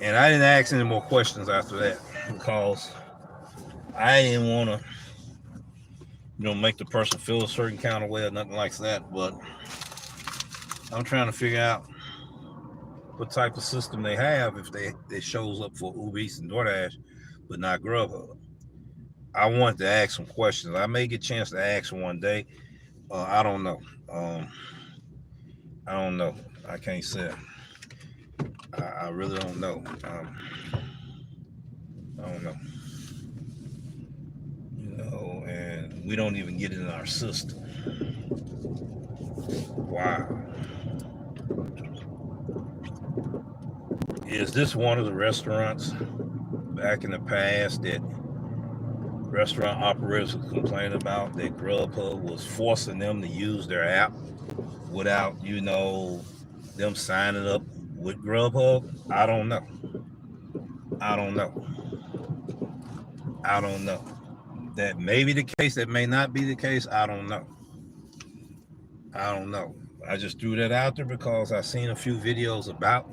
And I didn't ask any more questions after that because I didn't want to, make the person feel a certain kind of way or nothing like that. But I'm trying to figure out what type of system they have if they shows up for Uber Eats and DoorDash, but not Grubhub. I want to ask some questions. I may get a chance to ask one day. I don't know. I don't know. I can't say. I really don't know. I don't know. And we don't even get it in our system. Wow. Is this one of the restaurants back in the past that restaurant operators would complain about that Grubhub was forcing them to use their app without, them signing up with Grubhub? I don't know. That may be the case, that may not be the case. I don't know. I just threw that out there because I seen a few videos about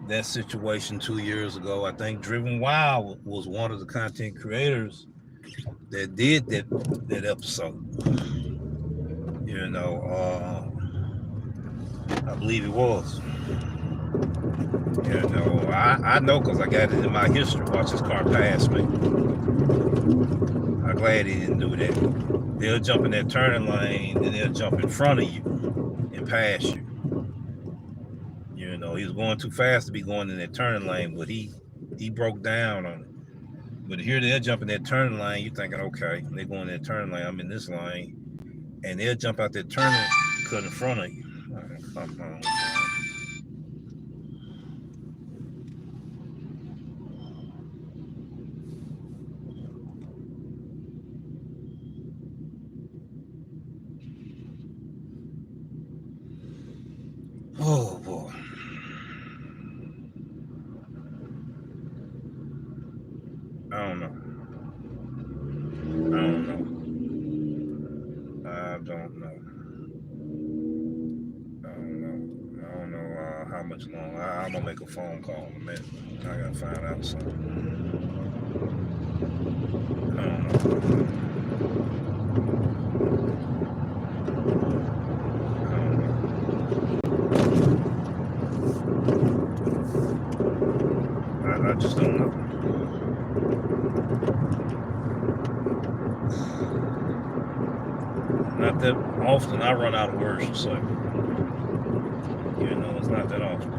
that situation 2 years ago. I think Driven Wild was one of the content creators that did that episode. I believe it was. I know because I got it in my history. Watch this car pass me. I'm glad he didn't do that. They'll jump in that turning lane and they'll jump in front of you and pass you. He was going too fast to be going in that turning lane, but he broke down on it. But here they'll jump in that turning lane, you're thinking, okay, they're going in that turning lane, I'm in this lane, and they'll jump out that turning cut in front of you. Come on. Oh boy. I don't know. How much longer. I'm gonna make a phone call in a minute. I gotta find out something. I don't know. I just don't know. Not that often I run out of words to say. It's not that often.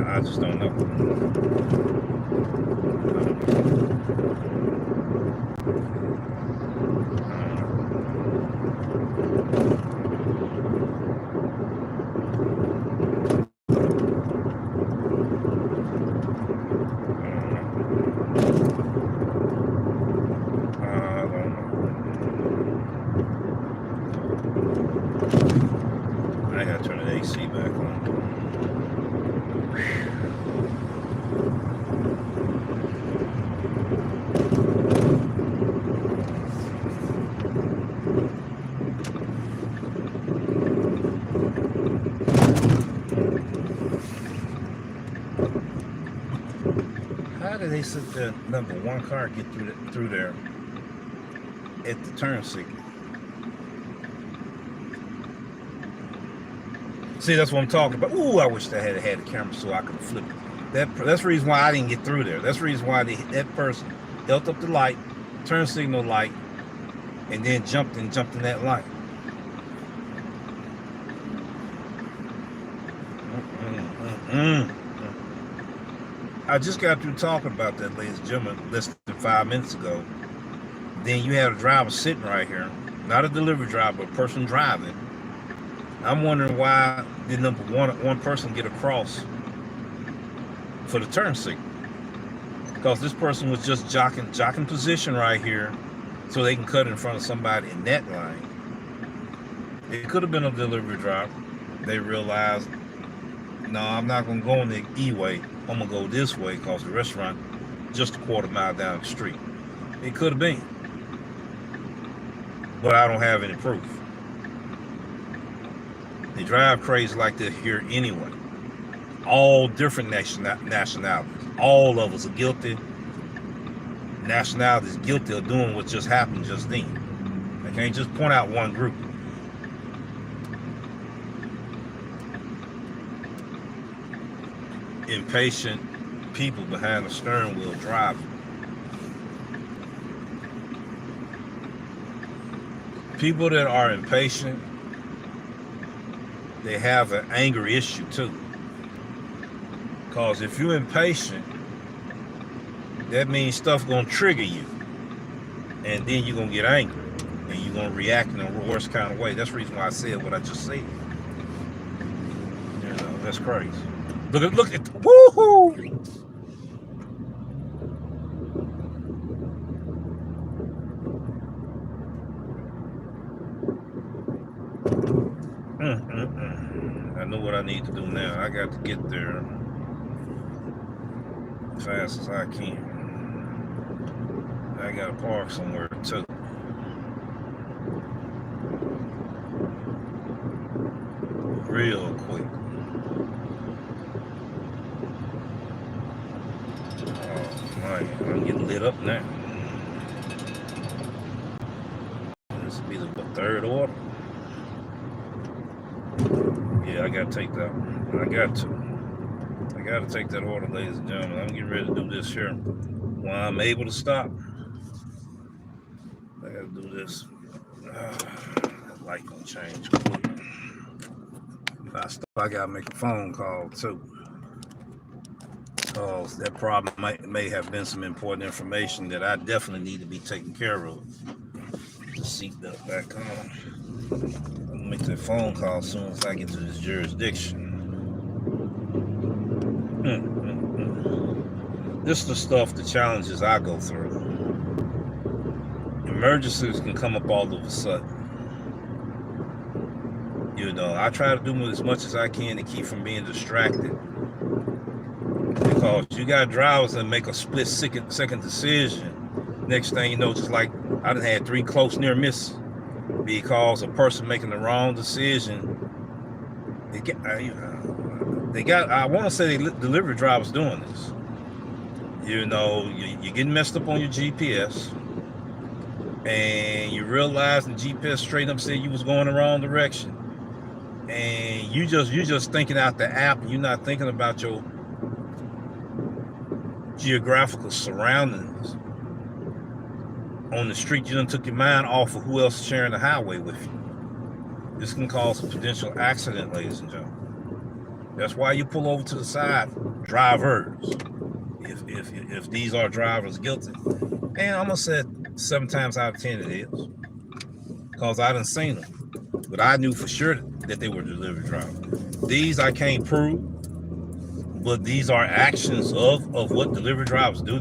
I just don't know. I gotta turn the AC back on. How did they sit there? Number one car get through there at the turn signal? See, that's what I'm talking about. Ooh, I wish I had a camera so I could flip it. That's the reason why I didn't get through there. That's the reason why that person held up the light, turn signal light, and then jumped in that light. I just got through talking about that, ladies and gentlemen, less than 5 minutes ago. Then you have a driver sitting right here, not a delivery driver, but a person driving. I'm wondering why did number one person get across for the turn signal? Because this person was just jocking position right here so they can cut in front of somebody in that line. It could have been a delivery driver. They realized, no, I'm not going to go in the E-way. I'm going to go this way because the restaurant just a quarter mile down the street. It could have been. But I don't have any proof. They drive crazy like this here anyway. All different nationalities. All of us are guilty. Nationalities guilty of doing what just happened just then. I can't just point out one group. Impatient people behind the steering wheel driving. People that are impatient, they have an anger issue too. Because if you're impatient, that means stuff gonna trigger you. And then you're gonna get angry. And you're gonna react in the worst kind of way. That's the reason why I said what I just said. You know, that's crazy. Look at woohoo! I know what I need to do now. I got to get there as fast as I can. I gotta park somewhere too. Real quick. Oh man, I'm getting lit up now. This will be the third order. Yeah, I gotta take that. I gotta take that order, ladies and gentlemen. I'm getting ready to do this here. While I'm able to stop, I gotta do this. That light gonna change quick. If I stop, I gotta make a phone call too. Because that problem may have been some important information that I definitely need to be taken care of. The seatbelt back on. I'm gonna make that phone call as soon as I get to this jurisdiction. This is the stuff, the challenges I go through. Emergencies can come up all of a sudden. You know, I try to do as much as I can to keep from being distracted. Because you got drivers that make a split-second decision. Next thing you know, just like I done had 3 close near misses because a person making the wrong decision. I want to say delivery drivers doing this. You know, you're getting messed up on your GPS, and you realize the GPS straight up said you was going the wrong direction, and you're just thinking out the app, and you're not thinking about your geographical surroundings on the street. You done took your mind off of who else is sharing the highway with you. This can cause a potential accident, ladies and gentlemen. That's why you pull over to the side, drivers. If these are drivers guilty, and I'm gonna say 7 times out of 10 it is, because I done seen them, but I knew for sure that they were delivery drivers. These I can't prove, but these are actions of what delivery drivers do.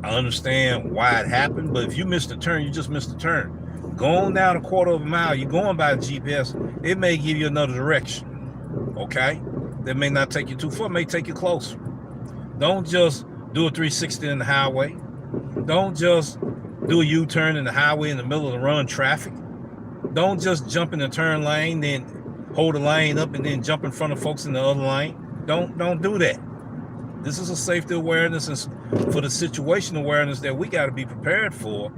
I understand why it happened, but if you missed a turn, you just missed a turn. Going down a quarter of a mile, you're going by the GPS, it may give you another direction, okay? That may not take you too far, may take you closer. Don't just do a 360 in the highway. Don't just do a U-turn in the highway in the middle of the run traffic. Don't just jump in the turn lane, then hold the lane up and then jump in front of folks in the other lane. Don't do that. This is a safety awareness and for the situation awareness that we got to be prepared for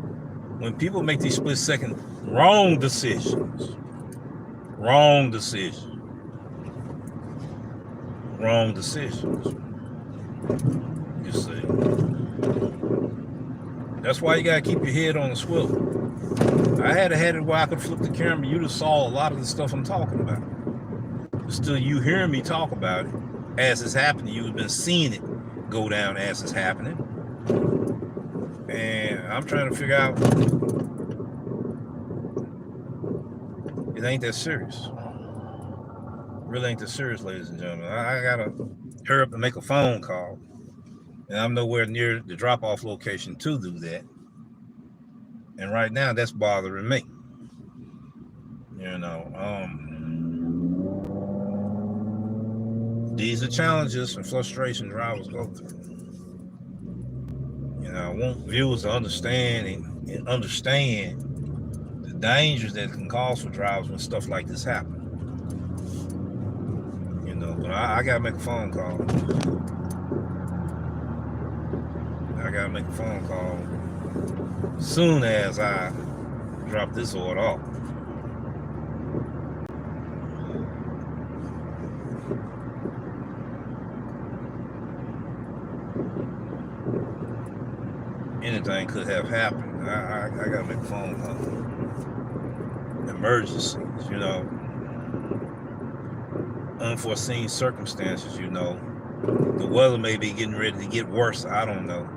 when people make these split-second wrong decisions. Wrong decisions. You see. That's why you gotta keep your head on the swivel. I had it where I could flip the camera. You'd have saw a lot of the stuff I'm talking about. But still, you hearing me talk about it as it's happening. You've been seeing it go down as it's happening. And I'm trying to figure out, it ain't that serious. Really ain't that serious, ladies and gentlemen. I gotta hurry up and make a phone call. And I'm nowhere near the drop-off location to do that. And right now, that's bothering me. You know, these are challenges and frustrations drivers go through. You know, I want viewers to understand and understand the dangers that can cause for drivers when stuff like this happens. You know, but I gotta make a phone call. I gotta make a phone call as soon as I drop this order off. Anything could have happened. I gotta make a phone call. Emergencies, you know, unforeseen circumstances, you know. The weather may be getting ready to get worse. I don't know.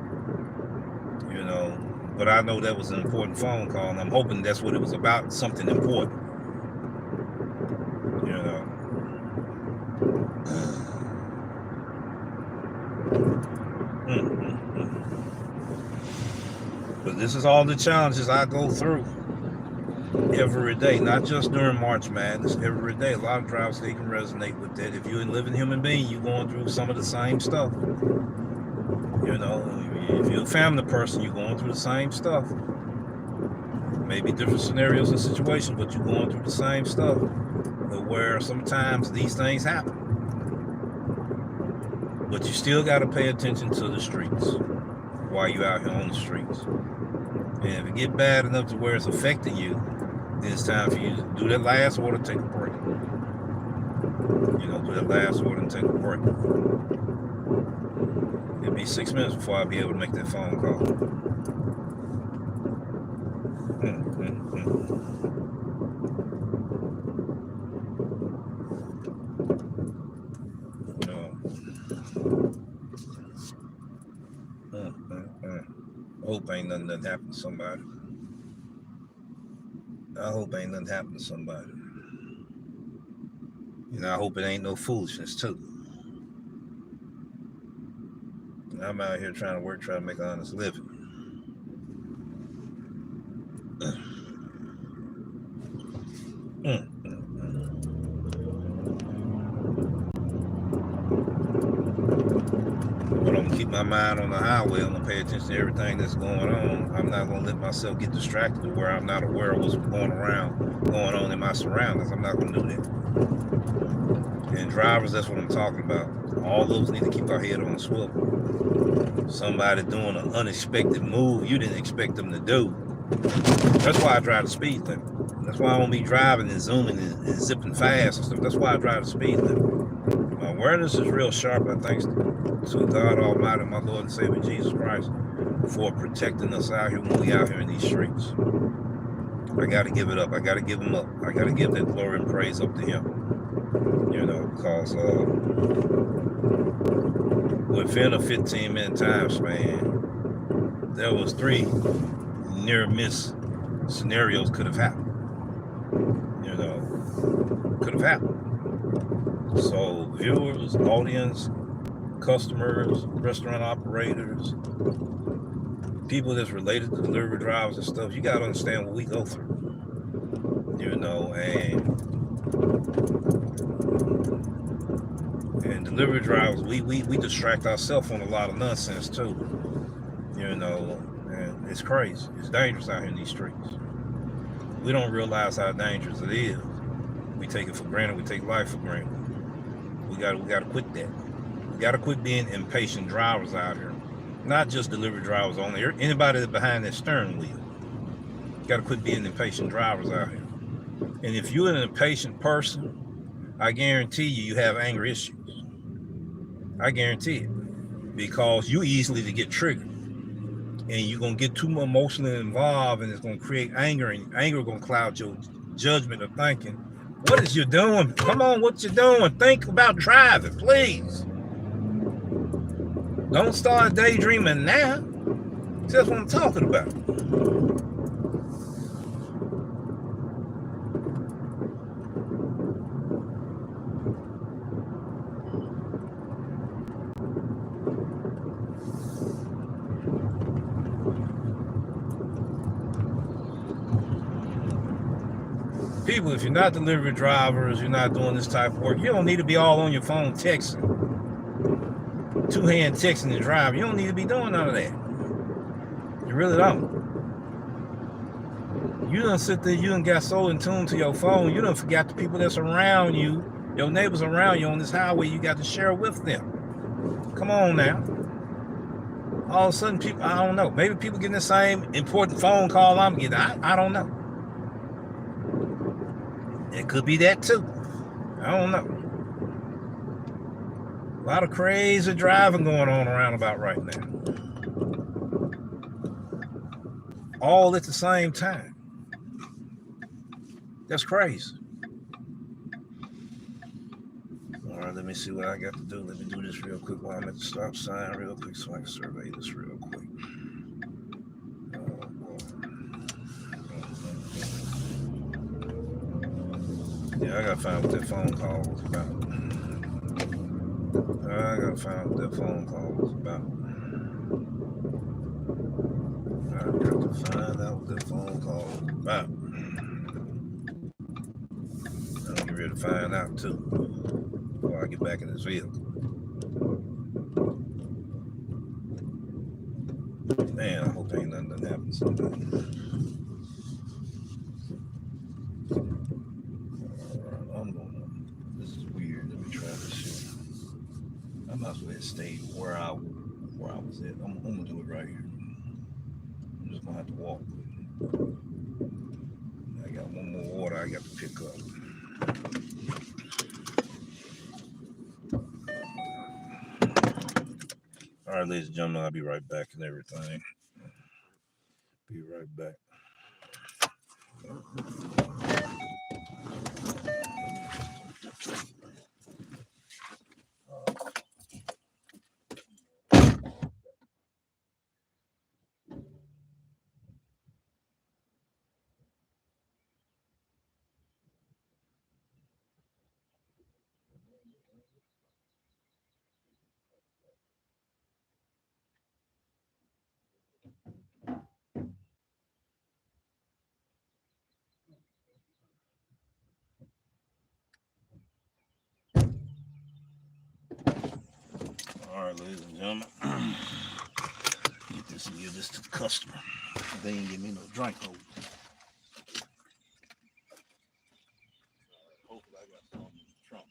You know, but I know that was an important phone call, and I'm hoping that's what it was about, something important. You know. But this is all the challenges I go through every day, not just during March Madness, every day. A lot of drivers, they can resonate with that. If you're a living human being, you're going through some of the same stuff. You know, if you're a family person, you're going through the same stuff. Maybe different scenarios and situations, but you're going through the same stuff. Where sometimes these things happen. But you still got to pay attention to the streets while you're out here on the streets. And if it get bad enough to where it's affecting you, then it's time for you to do that last order, take a break. You know, do that last order and take a break. It'll be 6 minutes before I'll be able to make that phone call. Hope ain't nothing that happened to somebody. I hope ain't nothing happened to somebody. You know, I hope it ain't no foolishness too. I'm out here trying to work, trying to make an honest living. But I'm gonna keep my mind on the highway. I'm gonna pay attention to everything that's going on. I'm not gonna let myself get distracted to where I'm not aware of what's going on in my surroundings. I'm not gonna do that. And drivers, that's what I'm talking about. All those need to keep our head on the swivel. Somebody doing an unexpected move you didn't expect them to do. That's why I drive the speed limit. That's why I won't be driving and zooming and zipping fast and stuff. That's why I drive the speed limit. My awareness is real sharp, I thanks to God Almighty, my Lord and Savior Jesus Christ, for protecting us out here when we out here in these streets. I got to give it up. I got to give him up. I got to give that glory and praise up to him. You know, because within a 15-minute time span, there was 3 near miss scenarios could have happened. You know, could have happened. So viewers, audience, customers, restaurant operators, people that's related to delivery drivers and stuff, you got to understand what we go through. You know, and delivery drivers, we distract ourselves on a lot of nonsense too. You know, and it's crazy. It's dangerous out here in these streets. We don't realize how dangerous it is. We take it for granted. We take life for granted. We got to quit that. We got to quit being impatient drivers out here. Not just delivery drivers only. Anybody that's behind that steering wheel. You got to quit being impatient drivers out here. And if you're an impatient person, I guarantee you have anger issues. I guarantee it. Because you easily to get triggered. and you're gonna get too emotionally involved, and it's gonna create anger, and anger gonna cloud your judgment of thinking. What is you doing? Come on, what you doing? Think about driving, please. Don't start daydreaming now. That's what I'm talking about. People, if you're not delivery drivers, you're not doing this type of work, you don't need to be all on your phone texting. Two-hand texting and driving. You don't need to be doing none of that. You really don't. You done sit there, you done got so in tune to your phone, you done forgot the people that's around you, your neighbors around you on this highway, you got to share with them. Come on now. All of a sudden, people, I don't know, maybe people getting the same important phone call I'm getting. I don't know. It could be that too. I don't know. A lot of crazy driving going on around about right now. All at the same time. That's crazy. All right, let me see what I got to do. Let me do this real quick while I'm at the stop sign real quick so I can survey this real quick. Yeah, I gotta find what that phone call was about. I got to find out what that phone call was about. I'm getting ready to find out too before I get back in this vehicle. Man, I hope ain't nothing that happens sometime. This is weird. Let me try this shit. I might as well stay where I was at. I'm gonna do it right here. I'm just gonna have to walk. I got one more order I got to pick up. All right, ladies and gentlemen, I'll be right back and everything. Be right back. All right, ladies and gentlemen, get this and give this to the customer. They ain't give me no drink hold. Hopefully, I got some in the trunk.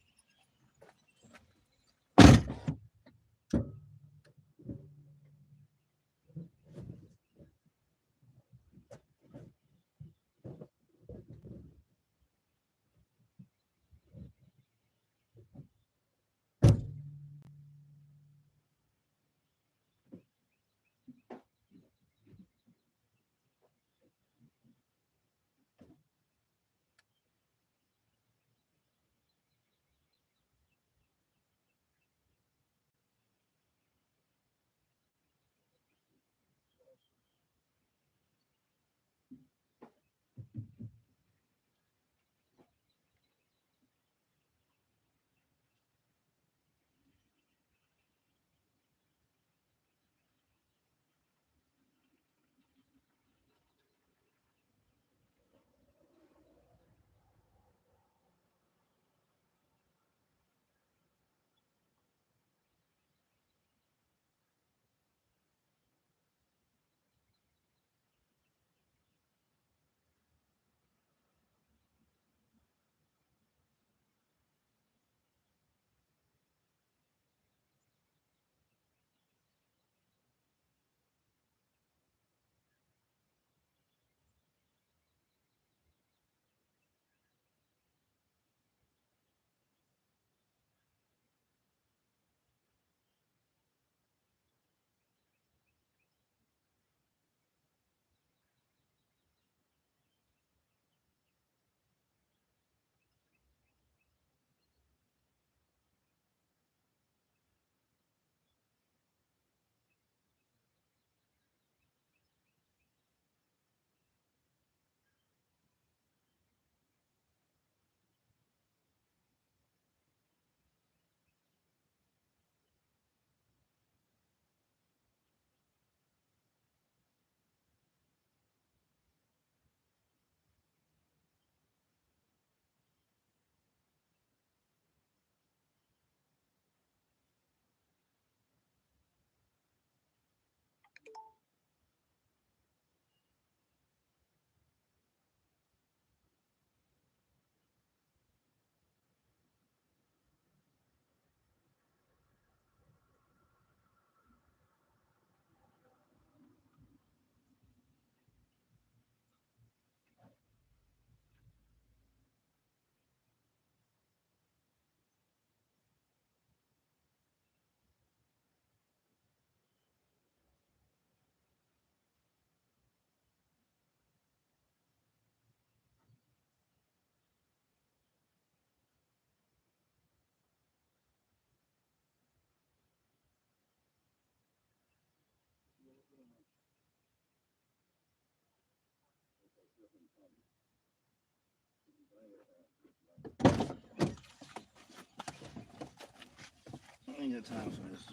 ain't got time for this.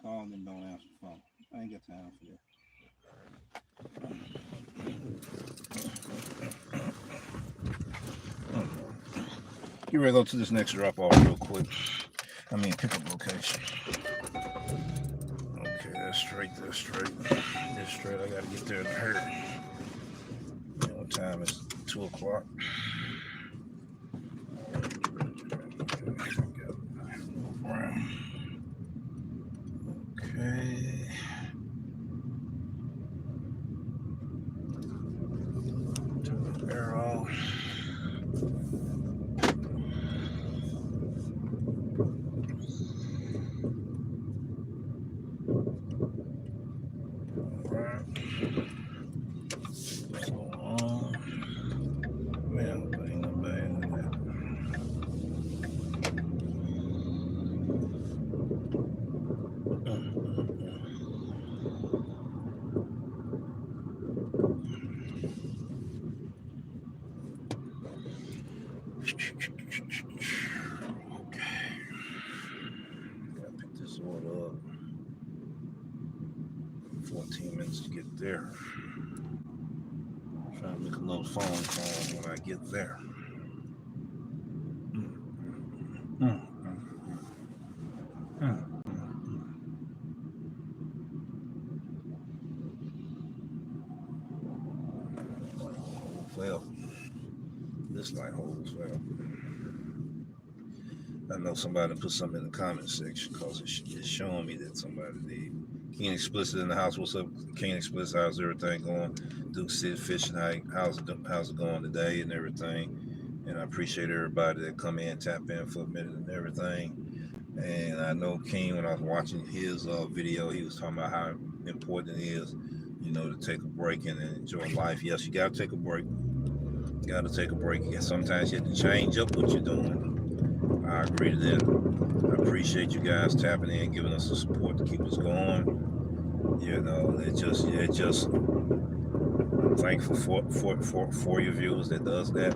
Call them, don't answer the phone. I ain't got time for that. You ready to go to this next drop off real quick? I mean, pickup location. Okay, that's straight. That's straight. That's straight. I gotta get there in a hurry. You know what time is 2 o'clock. Okay. Turn the air off. Up. 14 minutes to get there. Trying to make another phone call when I get there. Well, this light holds well. I know somebody put something in the comment section because it's showing me that somebody did. King Explicit in the house. What's up, King Explicit? How's everything going? Duke City Fishing. How's it going today and everything? And I appreciate everybody that come in, tap in for a minute and everything. And I know King, when I was watching his video, he was talking about how important it is, you know, to take a break and enjoy life. Yes, you got to take a break. You got to take a break. Sometimes you have to change up what you're doing. I agree to that. I appreciate you guys tapping in, giving us the support to keep us going. You know, I'm thankful for your viewers that does that.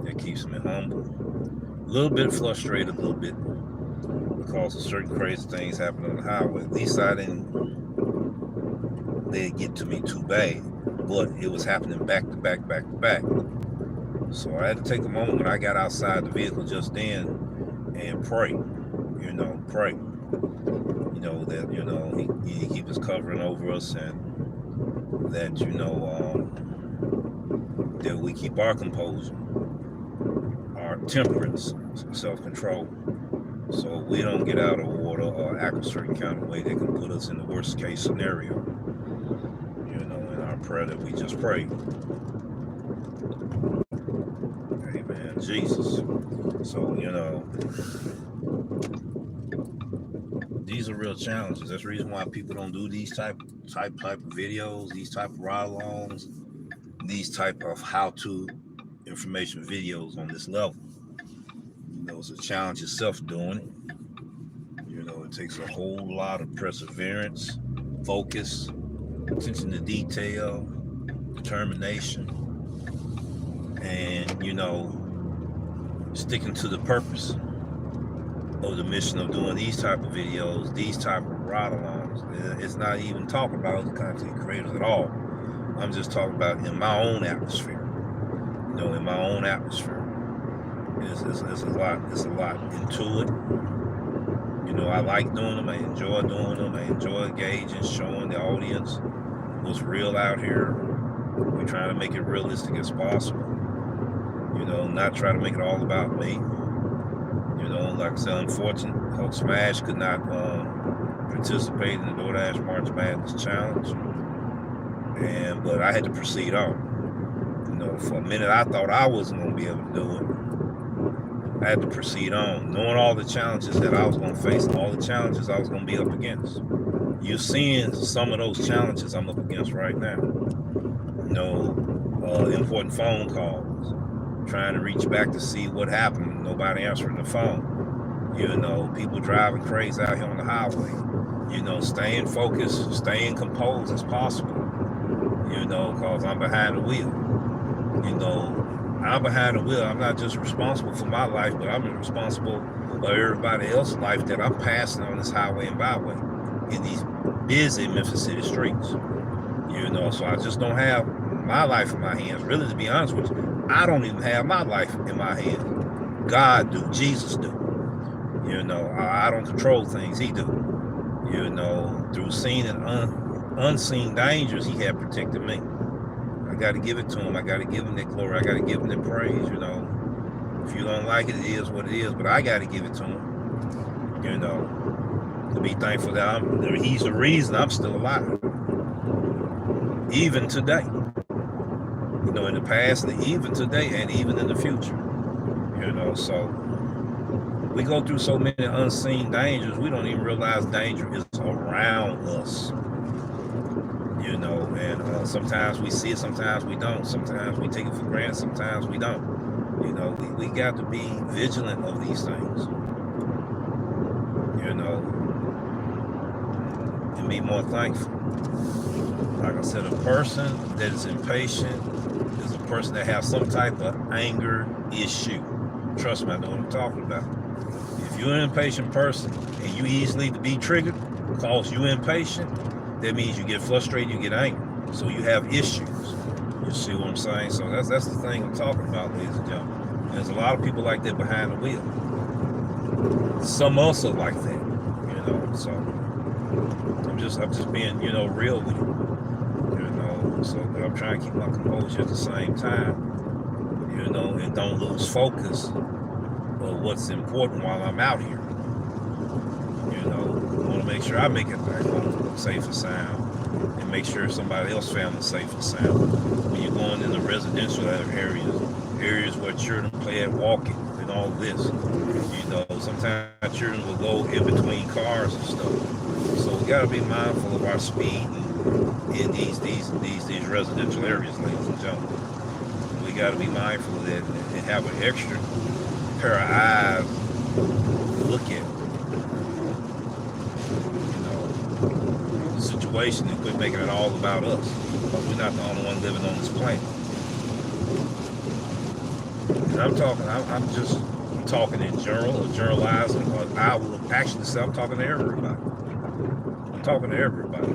That keeps me humble. A little bit frustrated, a little bit because of certain crazy things happening on the highway. At least I didn't let it get to me too bad, but it was happening back to back. So I had to take a moment when I got outside the vehicle just then and pray, pray, that, he keep his covering over us, and that, that we keep our composure, our temperance, self-control, so we don't get out of order or act a certain kind of way that can put us in the worst case scenario, in our prayer that we just prayed. Amen, Jesus. So, these are real challenges. That's the reason why people don't do these type of videos, these type of ride-alongs, these type of how-to information videos on this level. It's a challenge itself doing it. It takes a whole lot of perseverance, focus, attention to detail, determination, and, sticking to the purpose of the mission of doing these type of videos, these type of ride-alongs. It's not even talking about the content creators at all. I'm just talking about in my own atmosphere. In my own atmosphere. It's a lot into it. I like doing them. I enjoy doing them. I enjoy engaging, showing the audience what's real out here. We're trying to make it realistic as possible. Not try to make it all about me. Like I said, unfortunate, Hulk Smash could not participate in the DoorDash March Madness Challenge. But I had to proceed on. For a minute, I thought I wasn't going to be able to do it. I had to proceed on, knowing all the challenges that I was going to face, all the challenges I was going to be up against. You're seeing some of those challenges I'm up against right now. Important phone calls, trying to reach back to see what happened, nobody answering the phone. People driving crazy out here on the highway. Staying focused, staying composed as possible. Because I'm behind the wheel. I'm behind the wheel. I'm not just responsible for my life, but I'm responsible for everybody else's life that I'm passing on this highway and byway in these busy Memphis City streets. So I just don't have my life in my hands. Really, to be honest with you, I don't even have my life in my hands. God do, Jesus do. I don't control things, he do. Through seen and unseen dangers, he had protected me. I got to give it to him. I got to give him that glory. I got to give him that praise. If you don't like it, it is what it is. But I got to give it to him. To be thankful that he's the reason I'm still alive. Even today. In the past, and even today, and even in the future. So we go through so many unseen dangers, we don't even realize danger is around us. And sometimes we see it, sometimes we don't. Sometimes we take it for granted, sometimes we don't. We got to be vigilant of these things. And be more thankful. Like I said, a person that is impatient is a person that has some type of anger issue. Trust me, I know what I'm talking about. If you're an impatient person and you easily to be triggered because you're impatient, that means you get frustrated, you get angry. So you have issues. You see what I'm saying? So that's the thing I'm talking about, ladies and gentlemen. There's a lot of people like that behind the wheel. Some also like that, so I'm just being, real with you. So I'm trying to keep my composure at the same time, and don't lose focus of what's important while I'm out here. I want to make sure I make it back home safe and sound, and make sure somebody else's family is safe and sound. When you're going in the residential areas where children play at walking and all this, sometimes children will go in between cars and stuff. So we got to be mindful of our speed in these residential areas, ladies and gentlemen. We got to be mindful of that and have an extra pair of eyes to look at the situation and quit making it all about us, because we're not the only one living on this planet. And I'm just talking in general or generalizing, but I will actually say I'm talking to everybody. I'm talking to everybody.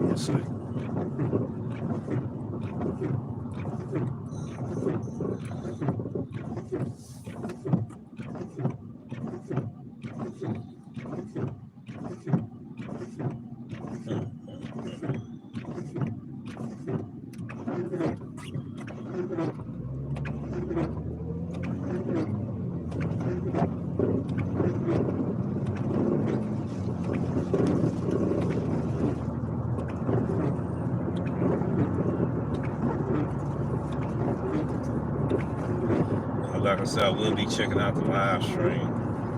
Let's see. Like I said, I will be checking out the live stream.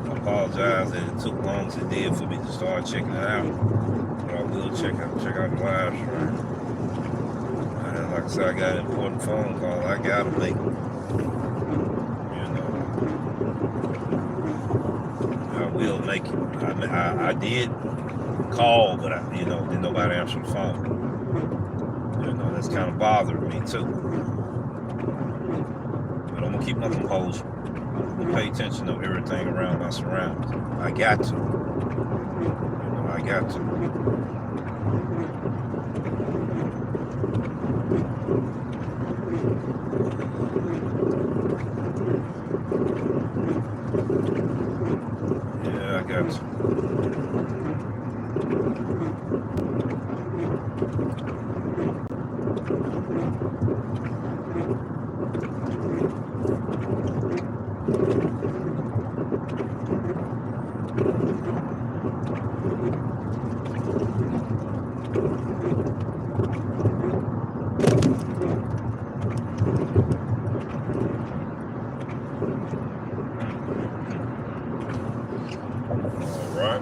I apologize that it took long as it did for me to start checking it out, but I will check out the live stream. And like I said, I got an important phone call I gotta make. I will make it. I did call, but didn't nobody answer the phone. That's kind of bothering me too. But I'm gonna keep my composure and pay attention to everything around my surroundings. I got to. I got to. Yeah, I got to. All right.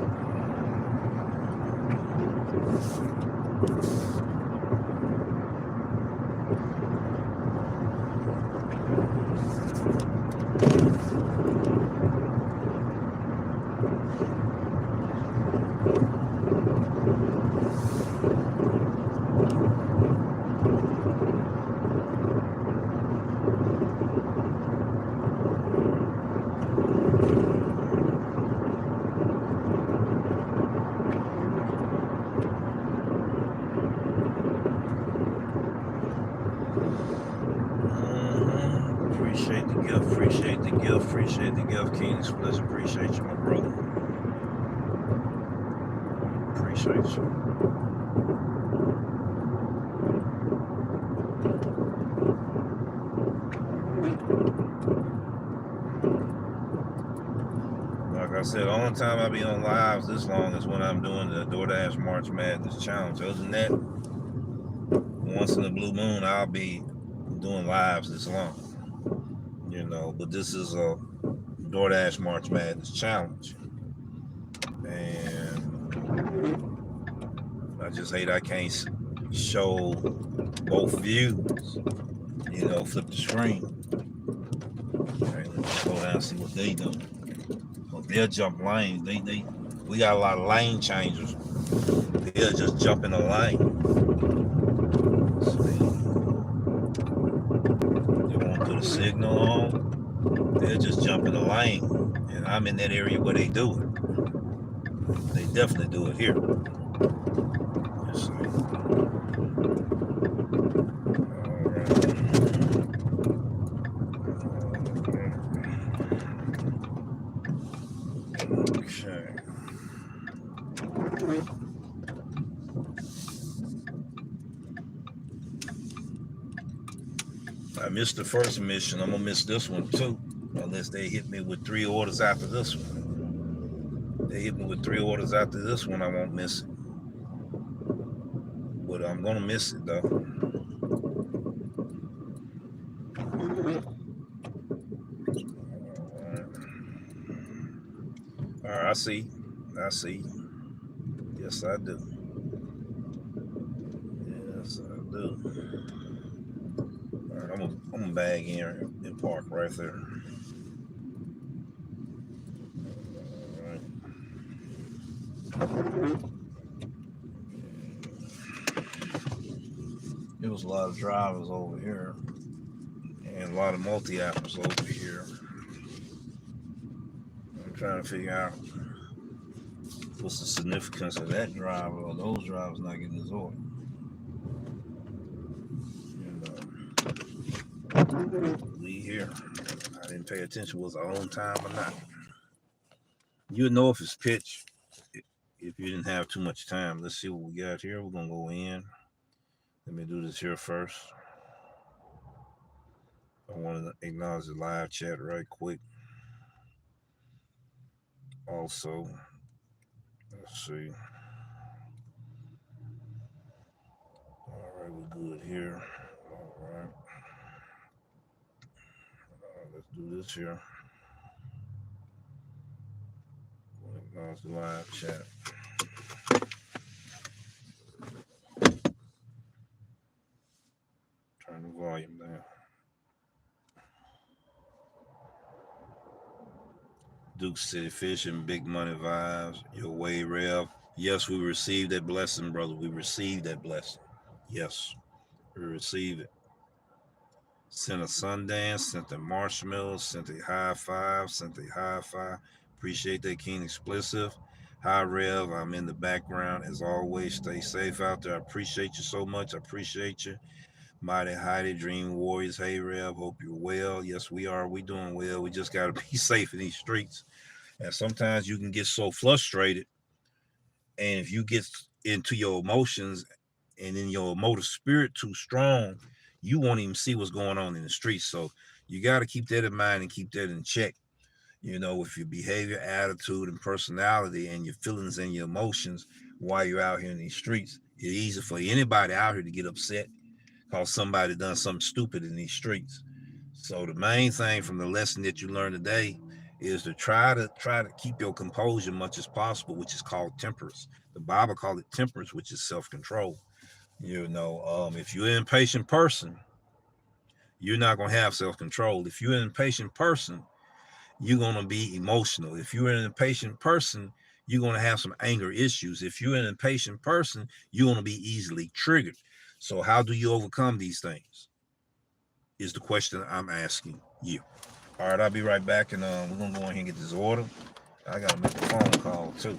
gift. Appreciate the gift, King Splish. Appreciate you, my brother. Appreciate you. Like I said, the only time I be on lives this long is when I'm doing the DoorDash March Madness Challenge. Other than that, once in a blue moon, I'll be doing lives this long. You know, but this is a DoorDash March Madness Challenge. And I just hate I can't show both views. You know, flip the screen. Okay, let's go down and see what they do. Well, they'll jump lanes. We got a lot of lane changers. They'll just jump in a lane. See, they won't put a signal on. They'll just jump in a lane. And I'm in that area where they do it. They definitely do it here. Let's see. I missed the first mission. I'm gonna miss this one too, unless they hit me with 3 orders after this one. They hit me with 3 orders after this one, I won't miss it. But I'm gonna miss it though. All right, I see. Yes, I do. Yes, I do. All right, I'm gonna bag here and park right there. All right. There was a lot of drivers over here and a lot of multi-apples over here. I'm trying to figure out what's the significance of that driver or those drivers not getting his order. We here. I didn't pay attention was it on time or not. You'd know if it's pitch if you didn't have too much time. Let's see what we got here. We're gonna go in. Let me do this here first. I want to acknowledge the live chat right quick. Also, let's see. All right, we're good here. All right. Let's do this here. Acknowledge the live chat. Turn the volume down. Duke City Fishing, Big Money Vibes, Your Way Rev. Yes, we received that blessing, brother. We received that blessing. Yes, we received it. Sent a Sundance, sent a marshmallow, sent a high five, sent a high five. Appreciate that, King Explicit. Hi, Rev. I'm in the background. As always, stay safe out there. I appreciate you so much. I appreciate you. Mighty Heidi, Dream Warriors. Hey, Rev. Hope you're well. Yes, we are. We doing well. We just got to be safe in these streets. And sometimes you can get so frustrated. And if you get into your emotions and in your emotive spirit too strong, you won't even see what's going on in the streets. So you got to keep that in mind and keep that in check. You know, with your behavior, attitude, and personality and your feelings and your emotions while you're out here in these streets. It's easy for anybody out here to get upset because somebody done something stupid in these streets. So the main thing from the lesson that you learned today is to try to keep your composure much as possible, which is called temperance. The Bible called it temperance, which is self-control. You know, if you're an impatient person, you're not going to have self-control. If you're an impatient person, you're going to be emotional. If you're an impatient person, you're going to have some anger issues. If you're an impatient person, you're going to be easily triggered. So how do you overcome these things? Is the question I'm asking you. All right, I'll be right back, and we're going to go ahead and get this order. I got to make a phone call, too.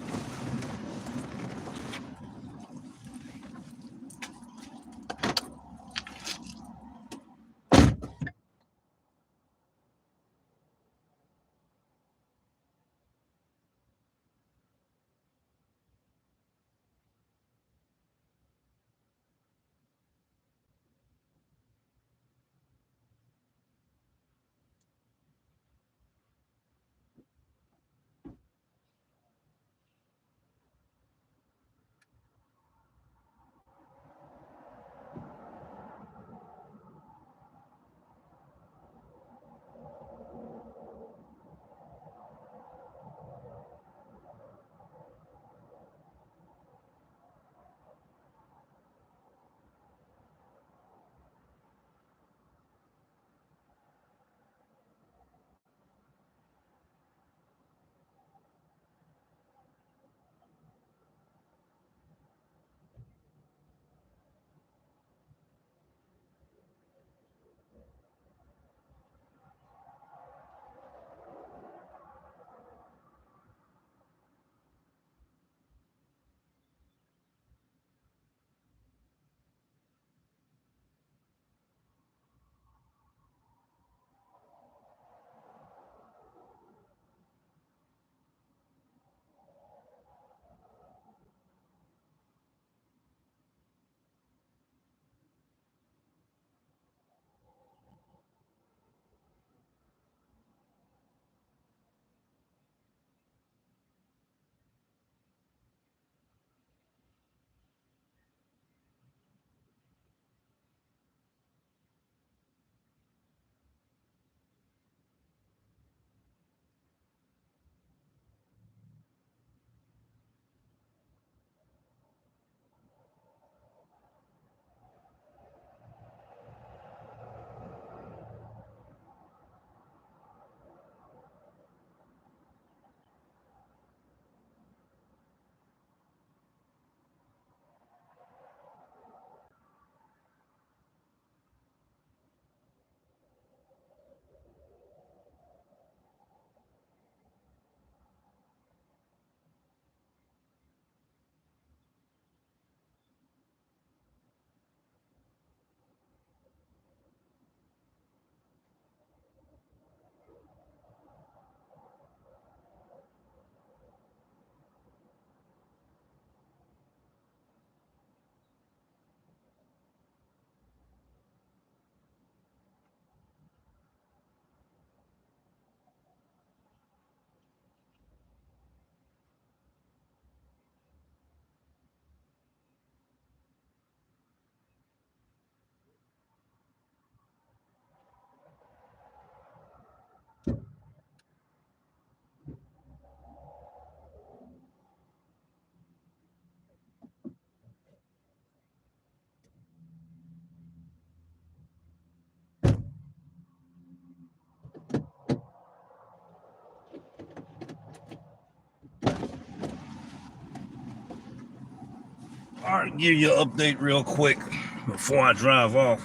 All right, give you an update real quick before I drive off.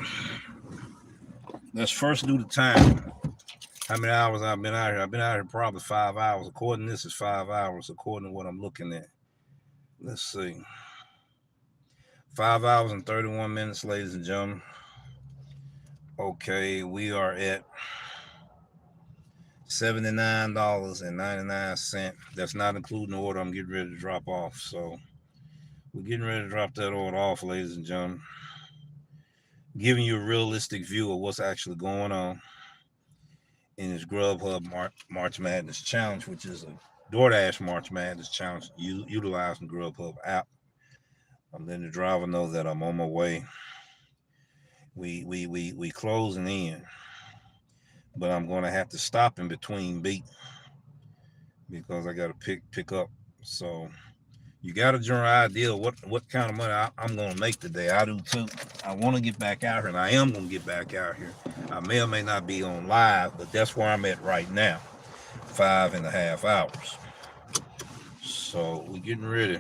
Let's first do the time. How many hours I've been out here? I've been out here probably 5 hours. According to this, is 5 hours. According to what I'm looking at. Let's see. 5 hours and 31 minutes, ladies and gentlemen. Okay, we are at $79.99. That's not including the order I'm getting ready to drop off. So we're getting ready to drop that order off, ladies and gentlemen. Giving you a realistic view of what's actually going on in this Grubhub March Madness Challenge, which is a DoorDash March Madness Challenge utilizing the Grubhub app. I'm letting the driver know that I'm on my way. We closing in, but I'm going to have to stop in between beat because I got to pick up. So you got a general idea what kind of money I'm going to make today. I do too. I want to get back out here, and I am going to get back out here. I may or may not be on live, but that's where I'm at right now, 5.5 hours. So we're getting ready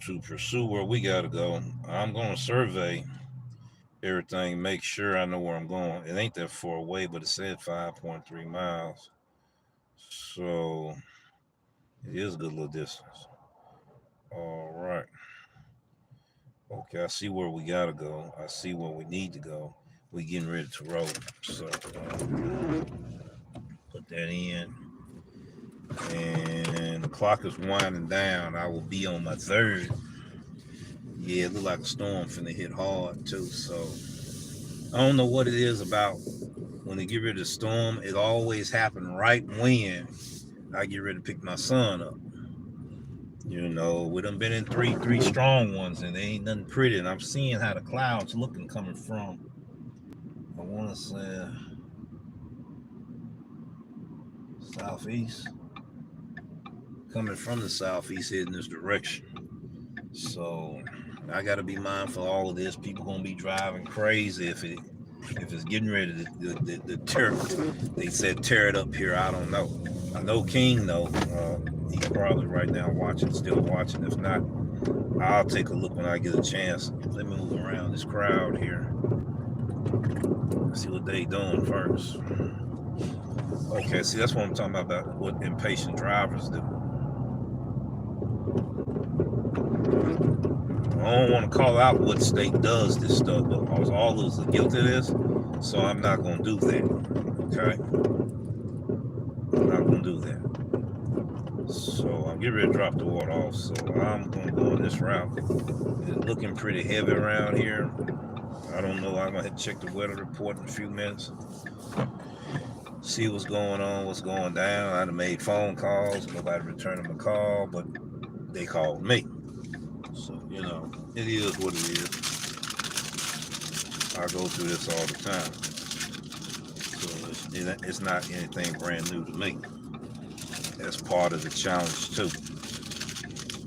to pursue where we got to go. I'm going to survey everything, make sure I know where I'm going. It ain't that far away, but it said 5.3 miles. So it is a good little distance. All right. Okay, I see where we got to go. I see where we need to go. We're getting ready to roll. So put that in. And the clock is winding down. I will be on my third. Yeah, it look like a storm finna hit hard too. So I don't know what it is about when they get rid of the storm. It always happens right when I get ready to pick my son up. You know, we done been in three strong ones, and they ain't nothing pretty. And I'm seeing how the clouds looking coming from. I want to say southeast, coming from the southeast, heading this direction. So I got to be mindful of all of this. People gonna be driving crazy if it's getting ready to tear. They said tear it up here. I don't know. I know King though. He's probably right now still watching. If not, I'll take a look when I get a chance. Let me move around this crowd here. See what they doing first. Okay, see that's what I'm talking about what impatient drivers do. I don't want to call out what state does this stuff, but all of us are guilty of this, so I'm not going to do that. Okay? I'm not going to do that. So I'm getting ready to drop the water off, so I'm going to go on this route. It's looking pretty heavy around here. I don't know. I'm going to have to check the weather report in a few minutes. See what's going on, what's going down. I done made phone calls. Nobody returned my call, but they called me. So, you know, it is what it is. I go through this all the time. So it's not anything brand new to me. That's part of the challenge too.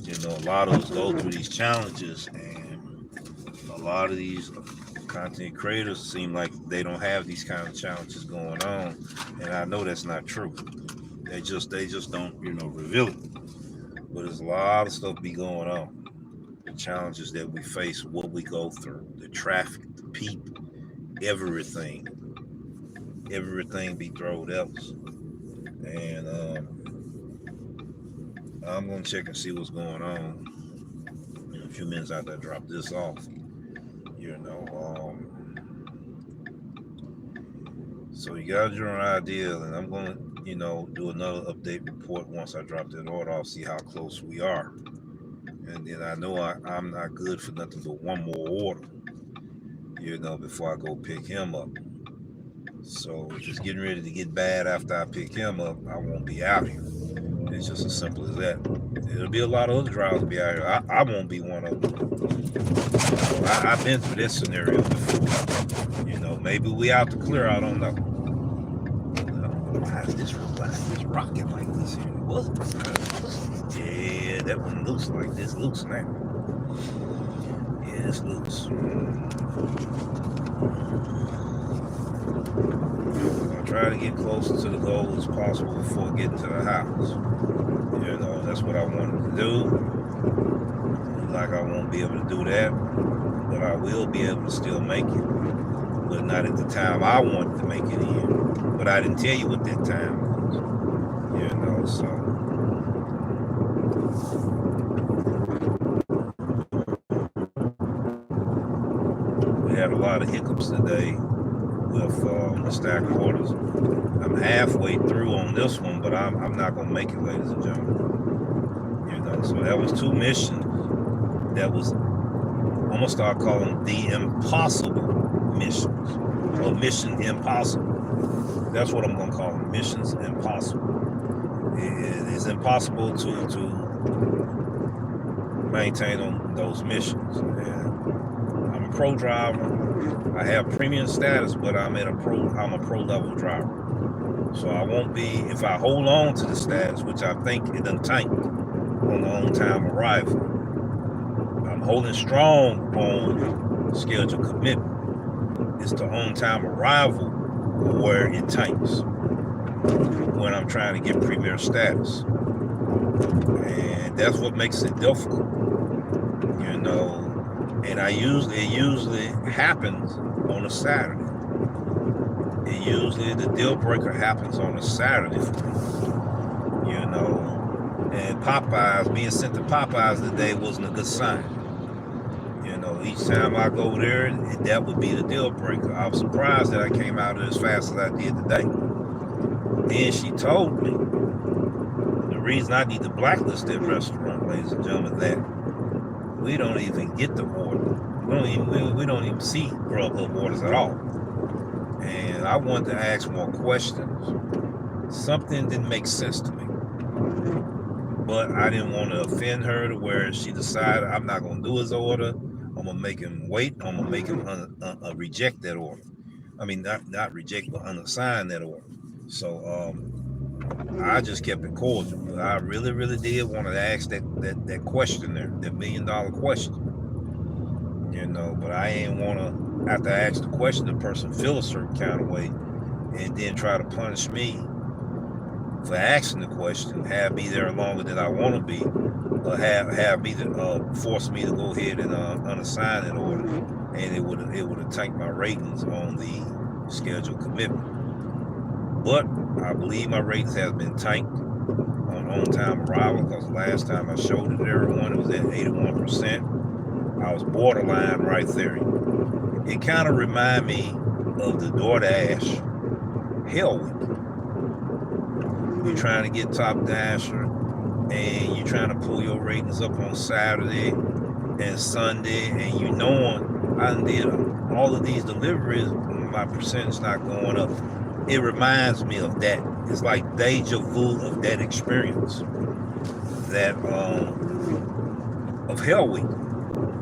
You know, a lot of us go through these challenges, and a lot of these content creators seem like they don't have these kind of challenges going on. And I know that's not true. They just don't, reveal it. But there's a lot of stuff be going on. The challenges that we face, what we go through, the traffic, the people, everything be thrown else. And I'm gonna check and see what's going on in a few minutes after I drop this off. So you got your idea, and I'm gonna, do another update report once I drop that order off, see how close we are. And then I know I'm not good for nothing but one more order, before I go pick him up. So if it's getting ready to get bad after I pick him up, I won't be out here. It's just as simple as that. There'll be a lot of other drivers be out here. I won't be one of them. I've been through this scenario before. Maybe we out to clear. I don't know. Why is this rocking like this here? What? Yeah, that one looks like this. Loose now. Yeah, it's loose. I'll try to get closer to the goal as possible before getting to the house. That's what I wanted to do. Like I won't be able to do that, but I will be able to still make it, but not at the time I wanted to make it in. But I didn't tell you what that time was, so. We had a lot of hiccups today with the stack of orders. I'm halfway through on this one, but I'm not gonna make it, ladies and gentlemen. So that was 2 missions. That was, I'm gonna start calling the impossible missions, or Mission Impossible. That's what I'm gonna call them, Missions Impossible. It is impossible to maintain on those missions. And I'm a pro driver. I have premium status, but I'm a pro level driver. So I won't be, if I hold on to the status, which I think it done tanked on the on-time arrival. I'm holding strong on scheduled commitment. It's the on-time arrival where it tanks when I'm trying to get premier status. And that's what makes it difficult, and it usually happens on a Saturday. The deal breaker happens on a Saturday for me, and Popeyes, being sent to Popeyes today wasn't a good sign. Each time I go there, that would be the deal breaker. I was surprised that I came out of it as fast as I did today. Then she told me the reason I need to blacklist that restaurant, ladies and gentlemen, that we don't even get the order. We don't even see Grubhub orders at all. And I wanted to ask more questions. Something didn't make sense to me. But I didn't want to offend her to where she decided I'm not going to do his order. I'm going to make him wait. I'm going to make him reject that order. I mean, not reject, but unassign that order. So I just kept it cordial. But I really, really did want to ask that question there, that $1 million question. But I ain't want to, after I ask the question, the person feel a certain kind of way and then try to punish me for asking the question, have me there longer than I want to be, or have me force me to go ahead and unassign that order, and it would have tanked my ratings on the scheduled commitment. But I believe my ratings have been tanked on time arrival, because last time I showed it to everyone, it was at 81%. I was borderline right there. It kind of reminded me of the DoorDash Hell Week. You're trying to get Top Dasher, and you're trying to pull your ratings up on Saturday and Sunday, and knowing I did all of these deliveries, my percentage not going up. It reminds me of that. It's like deja vu of that experience, that of Hell Week.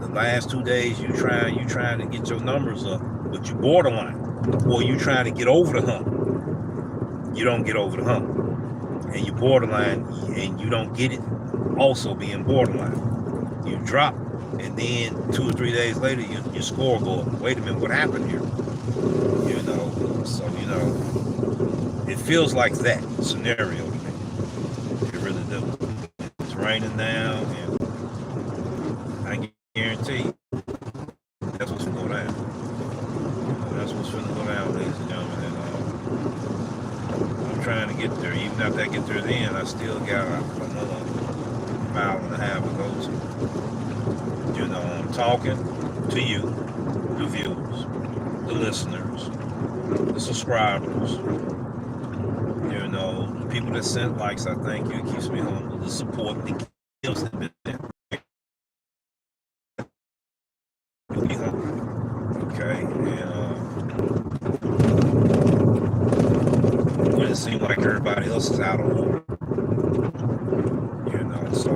The last 2 days you trying to get your numbers up, but you borderline, or you trying to get over the hump. You don't get over the hump, and you borderline, and you don't get it. Also being borderline, you drop, and then 2 or 3 days later, your score go up. Wait a minute, what happened here? So it feels like that scenario to me. It really does. It's raining now, and I guarantee you, that's what's gonna go down. That's what's gonna go down, ladies and gentlemen. And I'm trying to get there. Even after I get there, then I still got another 1.5 miles to go to. I'm talking to you, the viewers, the listeners, the subscribers. The people that sent likes, I thank you. It keeps me humble. The support, the kills that been there. Okay, and when it seems like everybody else is out of order, so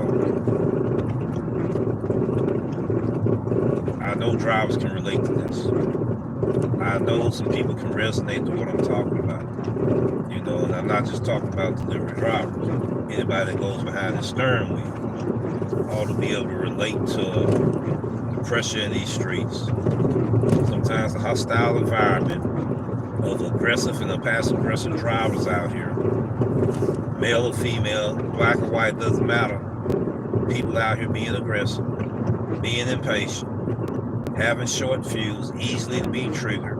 I know drivers can relate to this. I know some people can resonate to what I'm talking about. And I'm not just talking about delivery drivers. Anybody that goes behind the steering wheel ought to be able to relate to the pressure in these streets. Sometimes the hostile environment of aggressive and passive-aggressive drivers out here. male or female, black or white, doesn't matter. People out here being aggressive, being impatient, having short fuse, easily to be triggered,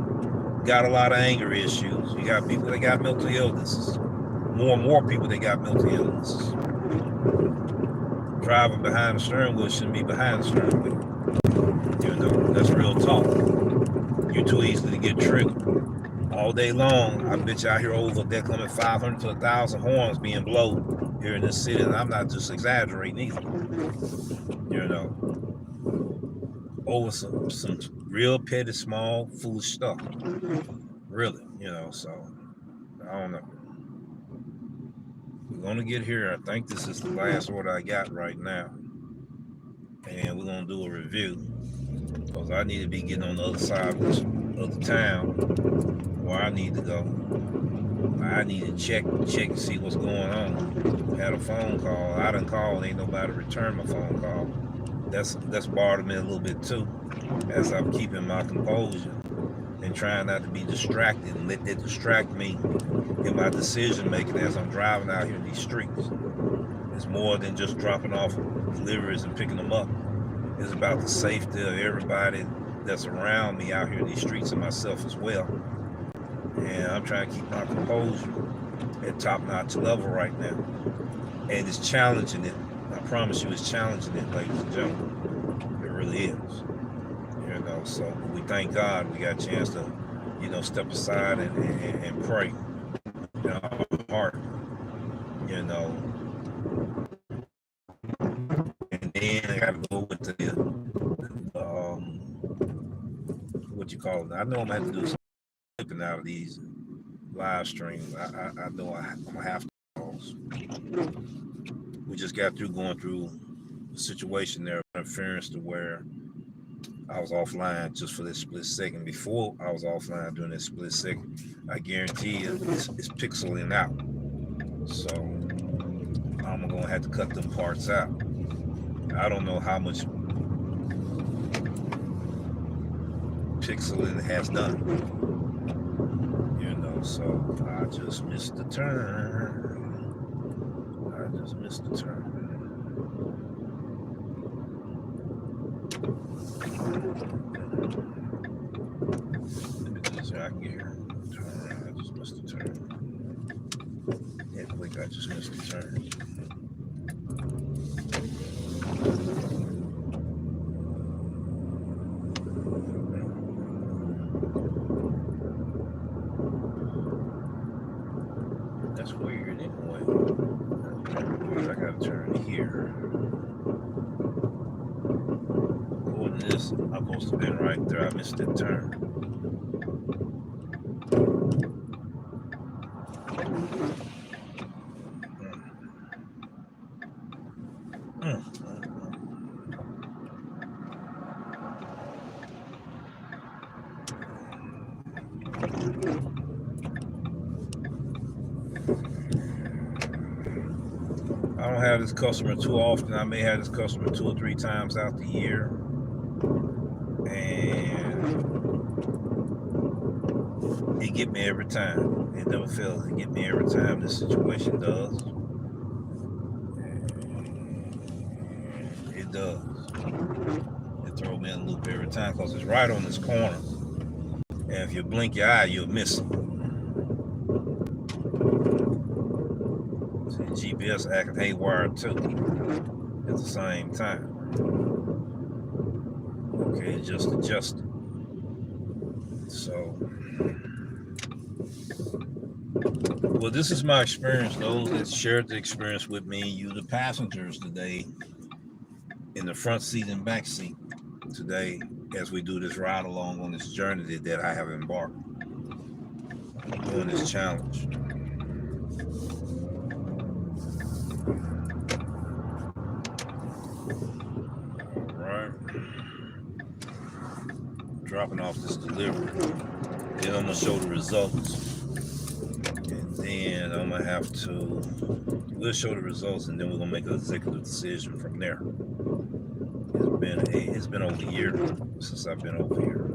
got a lot of anger issues. You got people that got mental illnesses. More and more people that got mental illnesses. Driving behind the steering wheel shouldn't be behind the steering wheel. You know, that's real talk. You're too easily to get triggered. All day long, I bet you out here over there coming 500 to 1,000 horns being blown here in this city, and I'm not just exaggerating either. You know, over some real petty, small, foolish stuff. Really, you know, so I don't know. We're gonna get here. I think this is the last order I got right now, and we're gonna do a review because I need to be getting on the other side of the town where I need to go. I need to check and see what's going on. Had a phone call. I done called. Ain't nobody returned my phone call. That's bothered me a little bit too, as I'm keeping my composure and trying not to be distracted and let that distract me in my decision making as I'm driving out here in these streets. It's more than just dropping off deliveries and picking them up. It's about the safety of everybody that's around me out here in these streets and myself as well. And I'm trying to keep my composure at top-notch level right now. And it's challenging it. I promise you it's challenging it, ladies and gentlemen. It really is. You know, so we thank God we got a chance to, you know, step aside and pray in our heart, you know. And then I got to go with the, what you call it? I know I'm going to have to do some flipping out of these live streams. I know I'm going to have to pause. We just got through going through a situation there, interference to where I was offline just for this split second. Before I was offline during this split second, I guarantee you it's pixeling out. So I'm going to have to cut them parts out. I don't know how much pixeling it has done. You know, so I just missed the turn. I just missed the turn. I can get here. Turn. I just missed the turn. Yeah, quick, I just missed the turn. That's weird anyway. I gotta turn here. According to this, I'm supposed to have been right there. I missed that turn. I don't have this customer too often. I may have this customer 2 or 3 times out the year. And it get me every time. It never fails. It get me every time this situation does. And it does. It throws me in a loop every time because it's right on this corner. And if you blink your eye, you'll miss it. GPS acting haywire too at the same time. Okay, just adjusted. So, well, this is my experience. Those that shared the experience with me, you the passengers today, in the front seat and back seat today, as we do this ride along on this journey that I have embarked on doing this challenge. Dropping off this delivery. Then I'm gonna show the results, and then I'm gonna have to. We'll show the results, and then we're gonna make an executive decision from there. It's been over a year since I've been over here.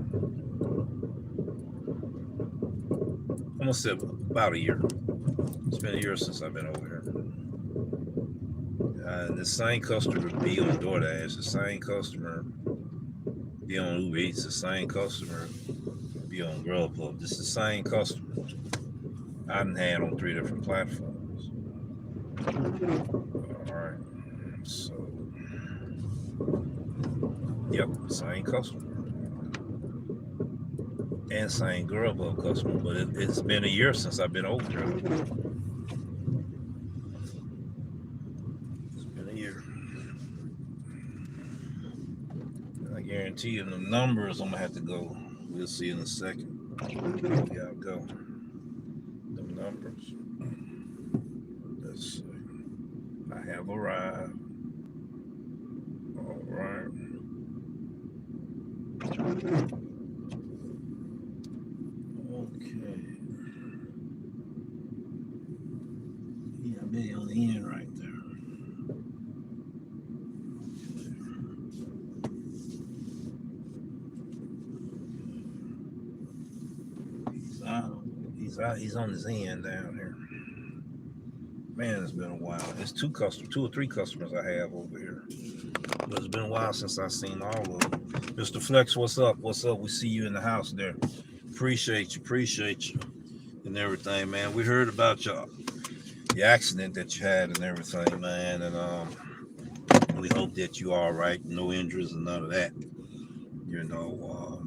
I'm gonna say about a year. It's been a year since I've been over here. The same customer be on DoorDash, the same customer be on Uber Eats, the same customer be on Grubhub. This is the same customer I done had on 3 different platforms. All right. So, yep, same customer and same Grubhub customer. But it's been a year since I've been over there. It's been a year. I guarantee you the numbers I'm gonna have to go. We'll see in a second. Here y'all go. The numbers. Let's see. I have arrived. All right. Okay. Yeah, I be on the end right there. He's out. He's out. He's on his end down here. Man, it's been a while. It's two or three customers I have over here. But it's been a while since I've seen all of them. Mr. Flex, what's up? What's up? We see you in the house there. Appreciate you, and everything, man. We heard about the accident that you had and everything, man, and we hope that you are all right. No injuries and none of that. You know,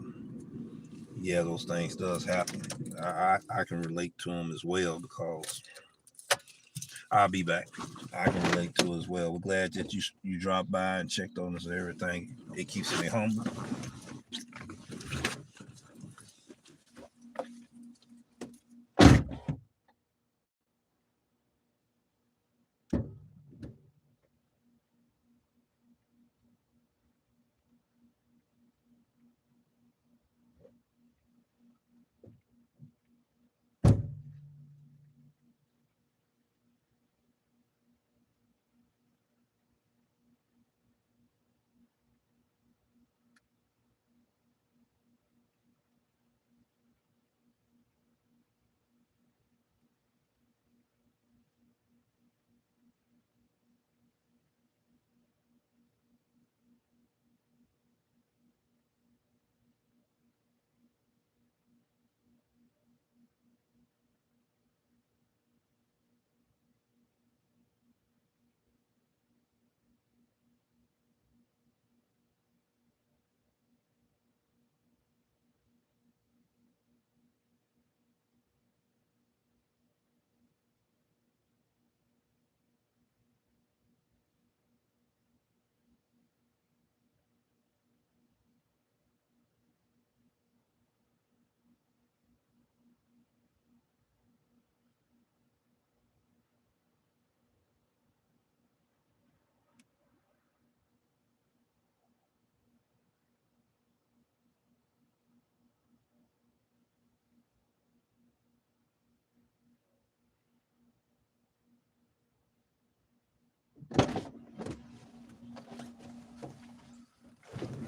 yeah, those things does happen. I can relate to them as well because I'll be back. I can relate to it as well. We're glad that you dropped by and checked on us and everything. It keeps me humble.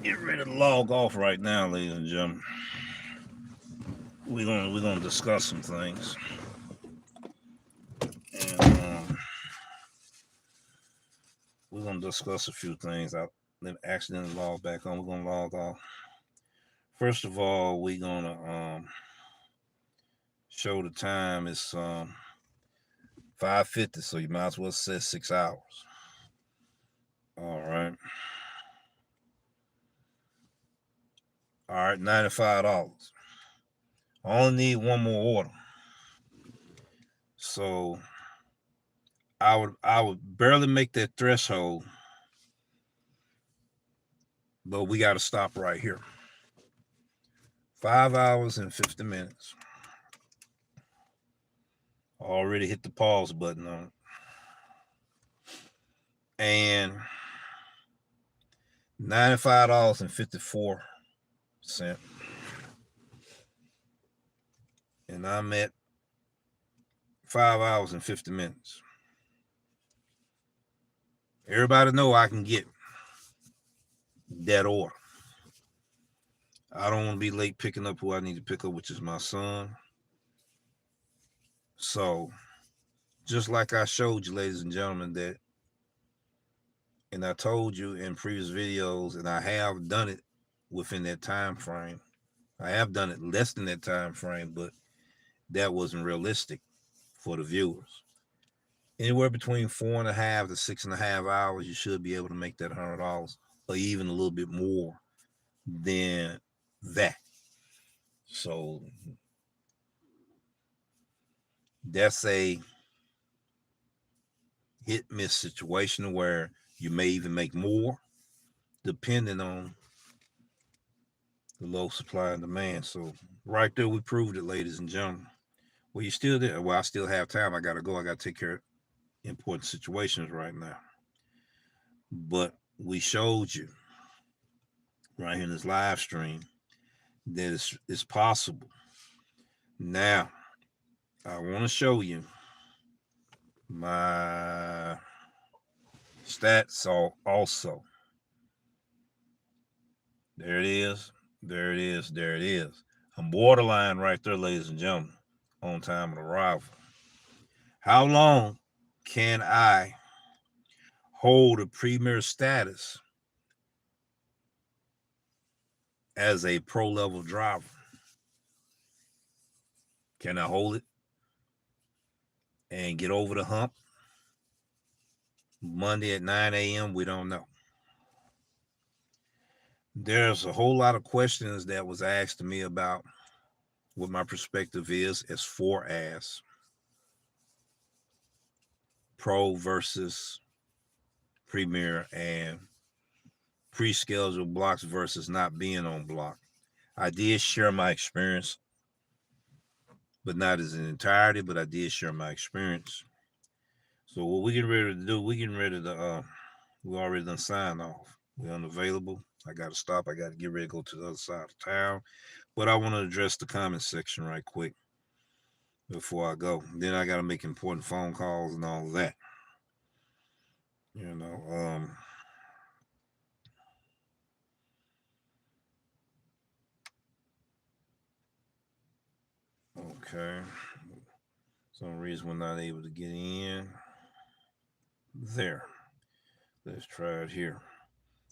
Get ready to log off right now, ladies and gentlemen. We're gonna discuss some things, and we're gonna discuss a few things. I then accidentally log back on. We're gonna log off. First of all, we're gonna show the time. It's 5:50, so you might as well set 6 hours. All right. All right, $95. I only need one more order. So I would barely make that threshold, but we gotta stop right here. 5 hours and 50 minutes. Already hit the pause button on it. And $95.54. And I'm at 5 hours and 50 minutes. Everybody know I can get that order. I don't want to be late picking up who I need to pick up, which is my son. So, just like I showed you, ladies and gentlemen, that And I told you in previous videos, and I have done it within that time frame. I have done it less than that time frame, but that wasn't realistic for the viewers. Anywhere between 4.5 to 6.5 hours, you should be able to make that $100, or even a little bit more than that. So that's a hit miss situation where you may even make more depending on the low supply and demand. So right there, we proved it, ladies and gentlemen. Well, you still there? Well, I still have time. I gotta go. I gotta take care of important situations right now. But we showed you right here in this live stream that it's possible. Now, I want to show you my stats also. There it is. There it is. There it is. I'm borderline right there, ladies and gentlemen, on time of arrival. How long can I hold a premier status as a pro level driver? Can I hold it and get over the hump? Monday at 9 a.m., we don't know. There's a whole lot of questions that was asked to me about what my perspective is as far as pro versus premier and pre-scheduled blocks versus not being on block. I did share my experience, but not as an entirety, but I did share my experience. So what we getting ready to do, we getting ready to we already done signed off. We're unavailable. I gotta stop. I gotta get ready to go to the other side of town. But I want to address the comment section right quick before I go. Then I gotta make important phone calls and all of that. You know, okay. Some reason we're not able to get in. There. Let's try it here.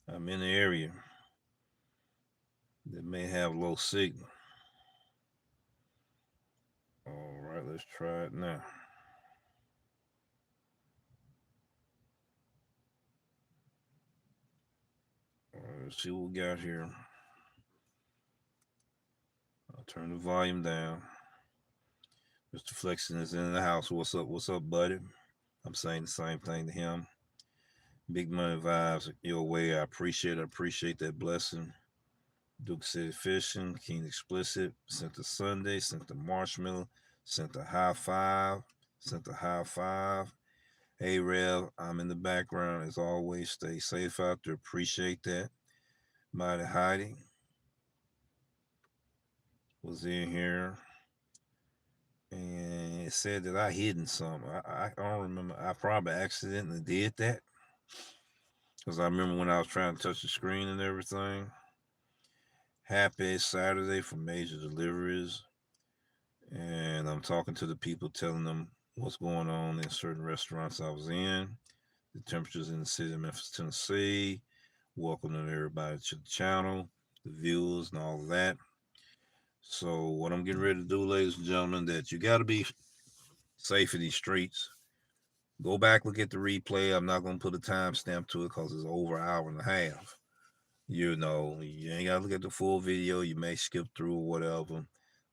I'm in the area that may have low signal. All right, let's try it now. All right, let's see what we got here. I'll turn the volume down. Mr. Flexen is in the house. What's up? What's up, buddy? I'm saying the same thing to him. Big money vibes your way. I appreciate it. I appreciate that blessing. Duke City Fishing, King Explicit, sent the Sunday, sent the Marshmallow, sent the high five, sent the high five. Hey, Rev, I'm in the background as always. Stay safe out there. Appreciate that. Mighty Heidi was in here and it said that I hidden something. I don't remember. I probably accidentally did that because I remember when I was trying to touch the screen and everything. Happy Saturday for major deliveries. And I'm talking to the people, telling them what's going on in certain restaurants I was in, the temperatures in the city of Memphis, Tennessee, welcoming everybody to the channel, the viewers, and all of that. So, what I'm getting ready to do, ladies and gentlemen, that you got to be safe in these streets. Go back, look at the replay. I'm not going to put a timestamp to it because it's over an hour and a half. You know, you ain't got to look at the full video. You may skip through or whatever.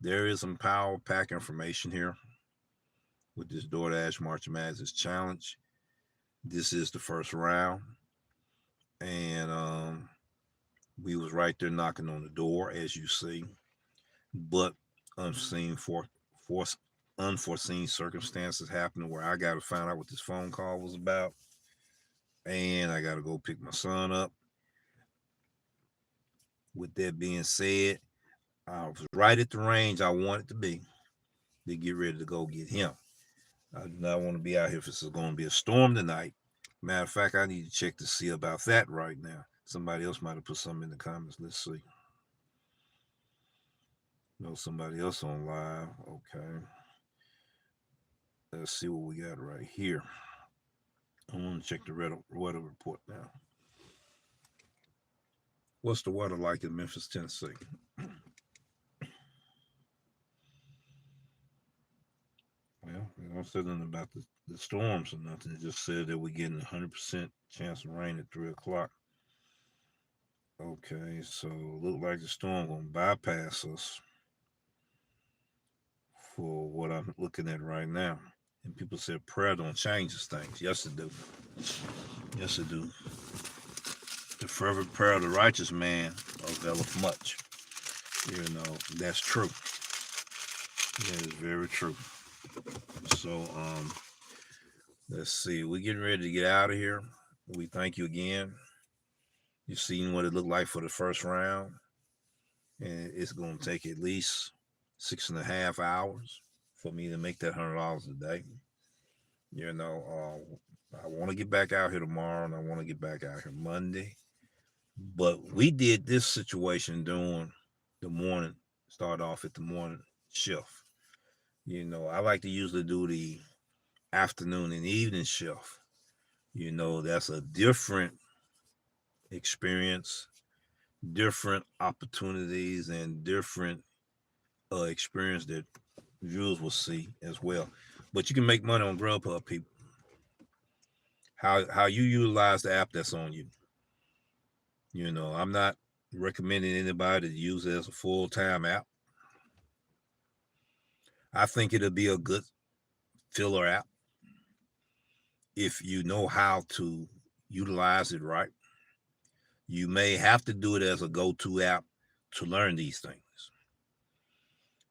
There is some power pack information here with this DoorDash March Madness challenge. This is the first round, and we was right there knocking on the door, as you see, but unseen for unforeseen circumstances happening where I got to find out what this phone call was about, and I got to go pick my son up. With that being said, I was right at the range I wanted to be to get ready to go get him. I do not want to be out here if it's going to be a storm tonight. Matter of fact, I need to check to see about that right now. Somebody else might have put something in the comments. Let's see. No, somebody else on live. Okay. Let's see what we got right here. I want to check the weather report now. What's the weather like in Memphis, Tennessee? Well, they don't say nothing about the storms or nothing. It just said that we're getting 100% chance of rain at 3 o'clock. Okay, so look like the storm gonna bypass us for what I'm looking at right now. And people said prayer don't change things. Yes, it do. Yes, it do. The fervent prayer of the righteous man availeth much. That's true. That is very true. So, let's see. We're getting ready to get out of here. We thank you again. You've seen what it looked like for the first round, and it's going to take at least 6.5 hours for me to make that $100 a day. I want to get back out here tomorrow, and I want to get back out here Monday. But we did this situation during the morning, start off at the morning shift. I like to usually do the afternoon and evening shift. That's a different experience, different opportunities, and different experience that viewers will see as well. But you can make money on Grubhub, people. How you utilize the app, that's on you. I'm not recommending anybody to use it as a full-time app. I think it'll be a good filler app if you know how to utilize it right. You may have to do it as a go-to app to learn these things.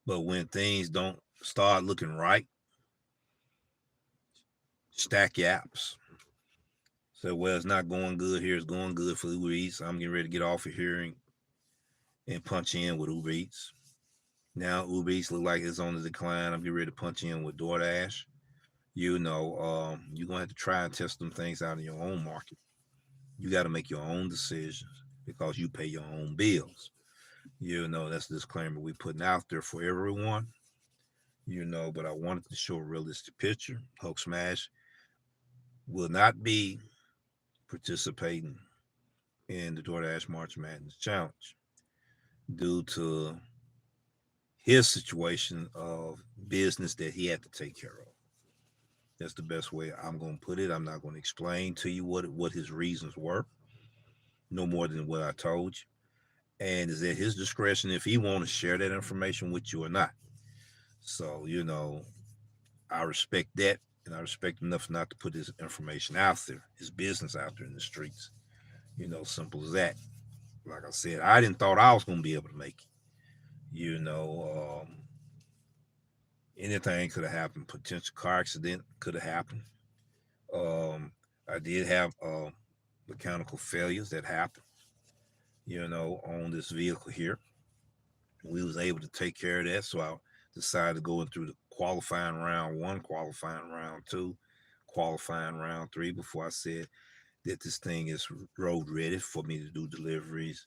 But when things don't start looking right, stack your apps. So, well, it's not going good here. It's going good for Uber Eats. I'm getting ready to get off of here and punch in with Uber Eats. Now Uber Eats look like it's on the decline. I'm getting ready to punch in with DoorDash. You're gonna have to try and test them things out in your own market. You got to make your own decisions because you pay your own bills. That's the disclaimer we putting out there for everyone. But I wanted to show a realistic picture. Hulk Smash will not be participating in the DoorDash March Madness Challenge due to his situation of business that he had to take care of. That's the best way I'm going to put it. I'm not going to explain to you what his reasons were, no more than what I told you. And is at his discretion if he want to share that information with you or not. So, I respect that, and I respect enough not to put his information out there, his business out there in the streets. Simple as that. Like I said, I didn't thought I was going to be able to make it. Anything could have happened. Potential car accident could have happened. I did have mechanical failures that happened, on this vehicle here. We was able to take care of that, so I decided to go in through the qualifying round one, qualifying round two, qualifying round three before I said that this thing is road ready for me to do deliveries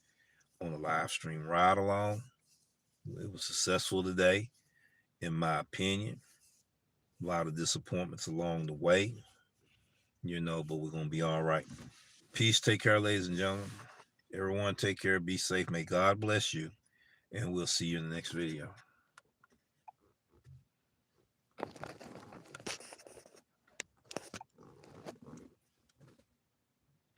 on a live stream ride along. It was successful today, in my opinion. A lot of disappointments along the way, but we're gonna be all right. Peace. Take care, ladies and gentlemen. Everyone, take care. Be safe. May God bless you, and we'll see you in the next video.